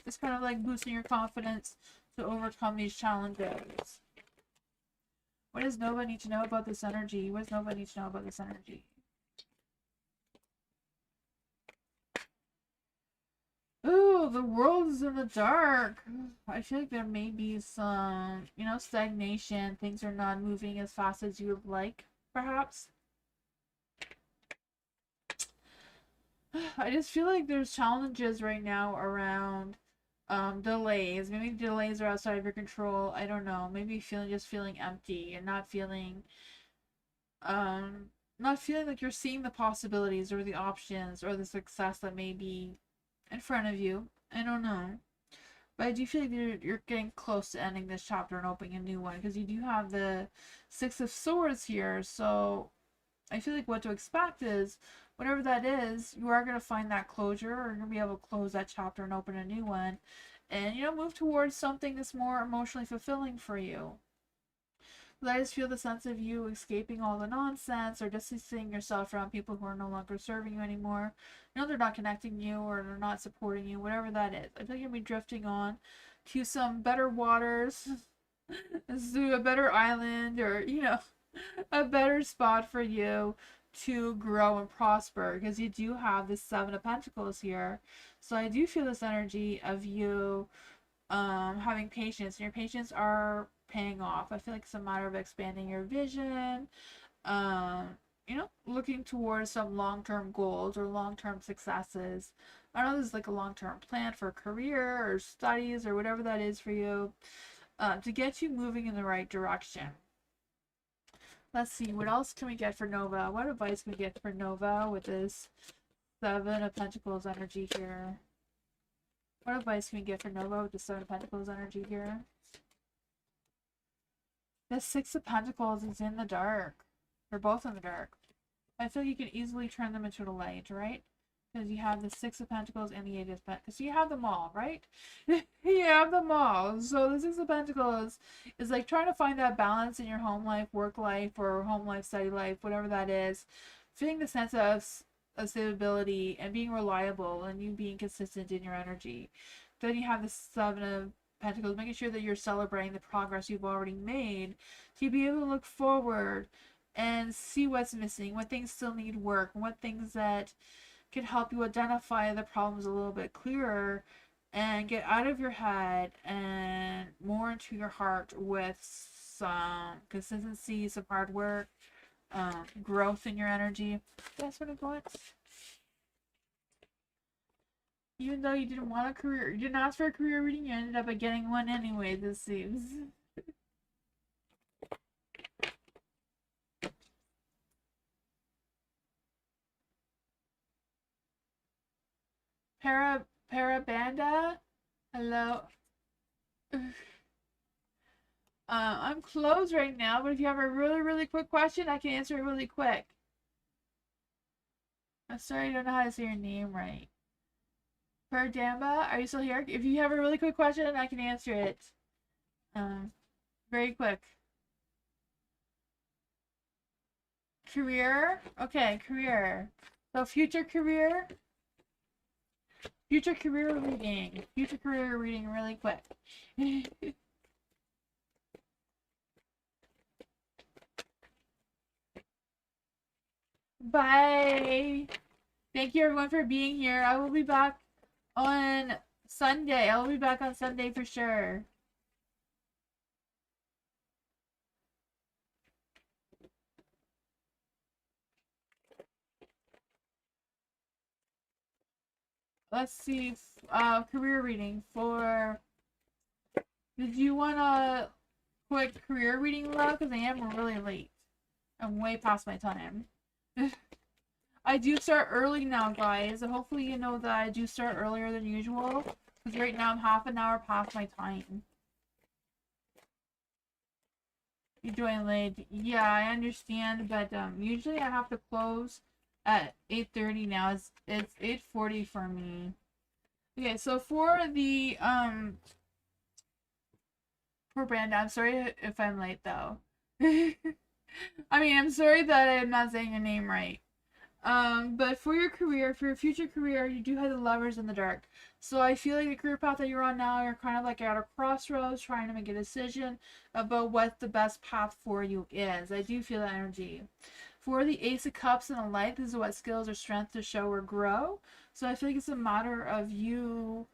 it's kind of like boosting your confidence to overcome these challenges. What does Nova need to know about this energy? What does Nova need to know about this energy? Ooh, the world is in the dark. I feel like there may be some, stagnation. Things are not moving as fast as you would like, perhaps. I just feel like there's challenges right now around delays. Maybe delays are outside of your control. I don't know. Maybe just feeling empty and not feeling like you're seeing the possibilities or the options or the success that may be in front of you. I don't know. But I do feel like you're getting close to ending this chapter and opening a new one, because you do have the Six of Swords here. So I feel like what to expect is, whatever that is, you are going to find that closure, or you're going to be able to close that chapter and open a new one. And, move towards something that's more emotionally fulfilling for you. But I just feel the sense of you escaping all the nonsense, or distancing yourself from people who are no longer serving you anymore. They're not connecting you, or they're not supporting you, whatever that is. I feel like you'll be drifting on to some better waters, to a better island, or, a better spot for you to grow and prosper, because you do have this Seven of Pentacles here. So I do feel this energy of you having patience, and your patience are paying off. I feel like it's a matter of expanding your vision, looking towards some long-term goals or long-term successes. I know this is like a long-term plan for a career or studies or whatever that is for you, to get you moving in the right direction. Let's see, what else can we get for Nova? What advice can we get for Nova with this Seven of Pentacles energy here? What advice can we get for Nova with the Seven of Pentacles energy here? The Six of Pentacles is in the dark. They're both in the dark. I feel like you can easily turn them into the light, right? Because you have the Six of Pentacles and the Eight of Pentacles. So you have them all, right? You have them all. So the Six of Pentacles is like trying to find that balance in your home life, work life, or home life, study life, whatever that is. Feeling the sense of stability and being reliable and you being consistent in your energy. Then you have the Seven of Pentacles, making sure that you're celebrating the progress you've already made to be able to look forward and see what's missing, what things still need work, and what things that can help you identify the problems a little bit clearer and get out of your head and more into your heart with some consistency, some hard work, growth in your energy. That's what it wants. Even though you didn't want a career, you didn't ask for a career reading, you ended up getting one anyway, this seems. Parabanda? Hello? I'm closed right now, but if you have a really, really quick question, I can answer it really quick. I'm sorry, I don't know how to say your name right. Perdamba, are you still here? If you have a really quick question, I can answer it. Very quick. Career? Okay, career. So future career reading. Future career reading really quick. Bye. Thank you everyone for being here. I will be back on Sunday. I will be back on Sunday for sure. Let's see. Career reading for... Did you want a quick career reading, love? Because I am really late. I'm way past my time. I do start early now, guys. Hopefully you know that I do start earlier than usual. Because right now I'm half an hour past my time. You join late. Yeah, I understand, but usually I have to close at 8:30 now. It's 8:40 for me. Okay, so for the for Brenda, I'm sorry if I'm late though. I mean, I'm sorry that I'm not saying your name right. But for your career, for your future career, you do have the Lovers in the Dark. So I feel like the career path that you're on now, you're kind of like at a crossroads, trying to make a decision about what the best path for you is. I do feel that energy. For the Ace of Cups and the Light, this is what skills or strength to show or grow. So I feel like it's a matter of you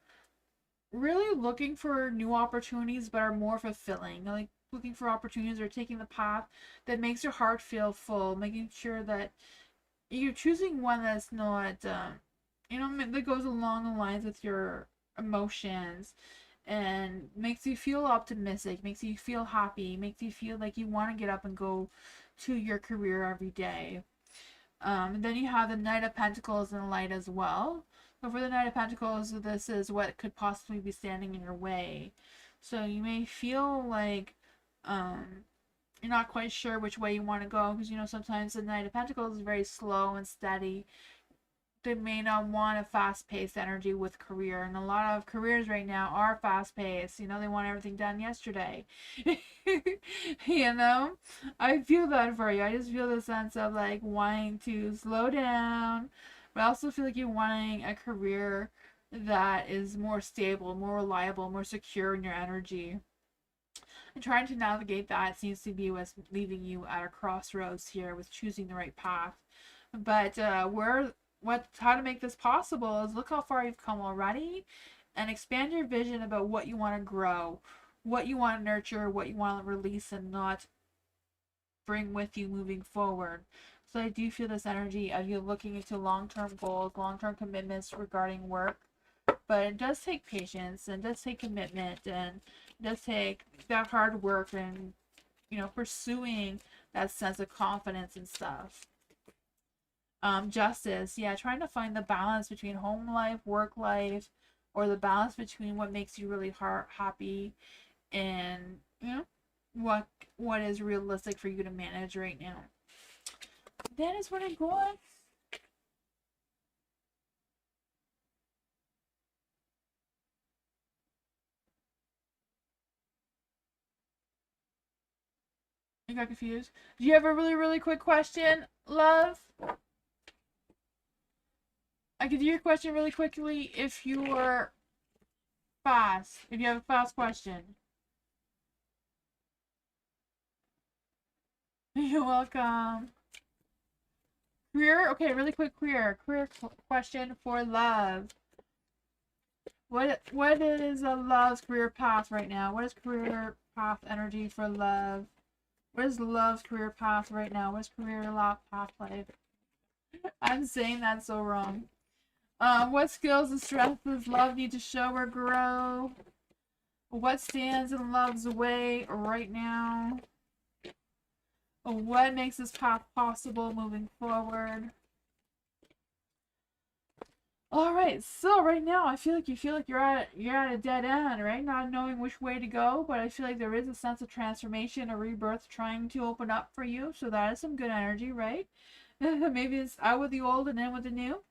really looking for new opportunities but are more fulfilling. Like looking for opportunities or taking the path that makes your heart feel full, making sure that you're choosing one that's not, that goes along the lines with your emotions and makes you feel optimistic, makes you feel happy, makes you feel like you want to get up and go to your career every day. And then you have the Knight of Pentacles and the Light as well. So for the Knight of Pentacles, this is what could possibly be standing in your way. So you may feel like you're not quite sure which way you want to go because sometimes the Knight of Pentacles is very slow and steady. They may not want a fast-paced energy with career, and a lot of careers right now are fast-paced. They want everything done yesterday. I feel that for you. I just feel the sense of like wanting to slow down, but I also feel like you're wanting a career that is more stable, more reliable, more secure in your energy. And trying to navigate that seems to be what's leaving you at a crossroads here with choosing the right path. But how to make this possible is look how far you've come already and expand your vision about what you want to grow, what you want to nurture, what you want to release and not bring with you moving forward. So I do feel this energy of you looking into long-term goals, long-term commitments regarding work. But it does take patience and it does take commitment and it does take that hard work and pursuing that sense of confidence and stuff. Justice, yeah, trying to find the balance between home life, work life, or the balance between what makes you really happy and what is realistic for you to manage right now. That is what I'm going. You got confused. Do you have a really, really quick question, love? I could do your question really quickly if you were fast. If you have a fast question. You're welcome. Career? Okay, really quick career. Career question for love. What is a love's career path right now? What is career path energy for love? What is love's career path right now? What is career path life? I'm saying that so wrong. What skills and strengths does love need to show or grow? What stands in love's way right now? What makes this path possible moving forward? All right, so right now I feel like you're at a dead end, right? Not knowing which way to go, but I feel like there is a sense of transformation, a rebirth trying to open up for you. So that is some good energy, right? Maybe it's out with the old and in with the new.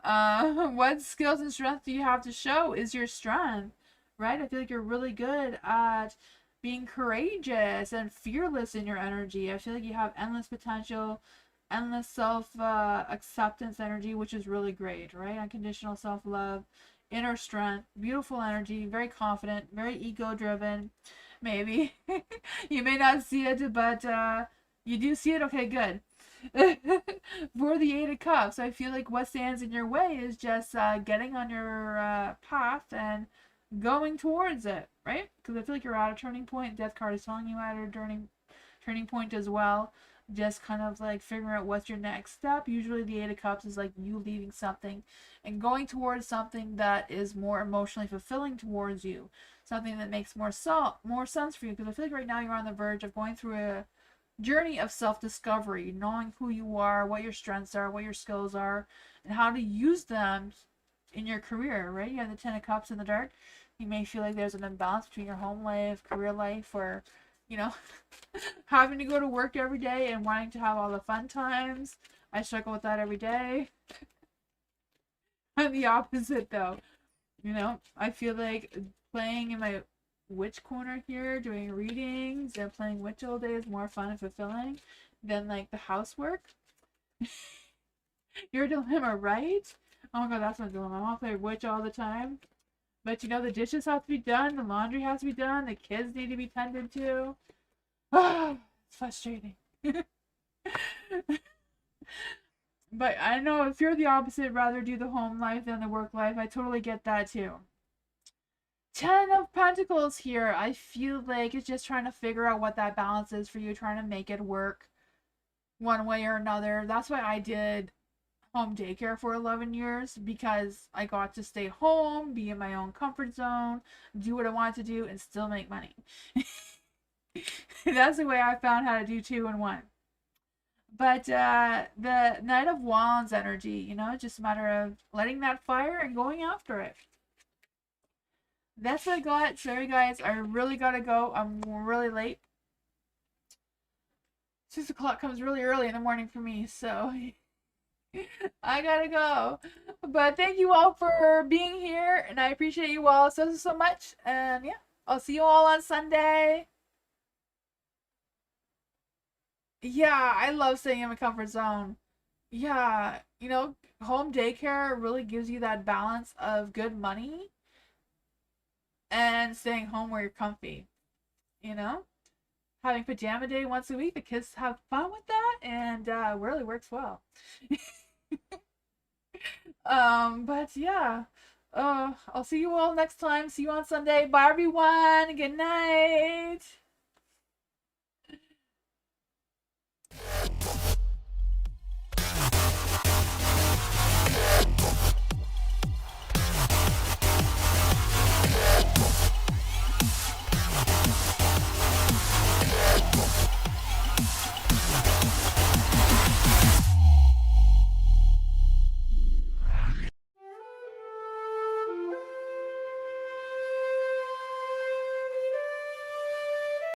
What skills and strength do you have to show is your strength, right? I feel like you're really good at being courageous and fearless in your energy. I feel like you have endless potential, endless self acceptance energy, which is really great, right? Unconditional self love, inner strength, beautiful energy, very confident, very ego driven. Maybe you may not see it, but you do see it. Okay, good. For the Eight of Cups, I feel like what stands in your way is just getting on your path and going towards it, right? Because I feel like you're at a turning point. Death card is telling you at a turning point as well. Just kind of like figuring out what's your next step. Usually the Eight of Cups is like you leaving something and going towards something that is more emotionally fulfilling towards you. Something that makes more sense for you. Because I feel like right now you're on the verge of going through a journey of self-discovery, knowing who you are, what your strengths are, what your skills are, and how to use them in your career, right? You have the Ten of Cups in the dark. You may feel like there's an imbalance between your home life, career life, or, you know, having to go to work every day and wanting to have all the fun times. I struggle with that every day. I'm the opposite, though. You know, I feel like playing in my witch corner here, doing readings and playing witch all day is more fun and fulfilling than like the housework. You're a dilemma, right? Oh my god, that's my dilemma. I want to play witch all the time. But you know, the dishes have to be done, the laundry has to be done, the kids need to be tended to. Ah, it's frustrating. But I know if you're the opposite, rather do the home life than the work life. I totally get that too. Ten of Pentacles here. I feel like it's just trying to figure out what that balance is for you, trying to make it work one way or another. That's why I did home daycare for 11 years, because I got to stay home, be in my own comfort zone, do what I wanted to do, and still make money. That's the way I found how to do 2 in 1. But the Knight of Wands energy, you know, it's just a matter of letting that fire and going after it. That's what I got. Sorry, guys. I really gotta go. I'm really late. 6 o'clock comes really early in the morning for me, so I gotta go. But thank you all for being here, and I appreciate you all so much. And yeah, I'll see you all on Sunday. Yeah, I love staying in my comfort zone. Yeah, you know, home daycare really gives you that balance of good money and staying home where you're comfy, you know? Having pajama day once a week, the kids have fun with that, and really works well. But yeah, I'll see you all next time. See you on Sunday. Bye, everyone. Good night.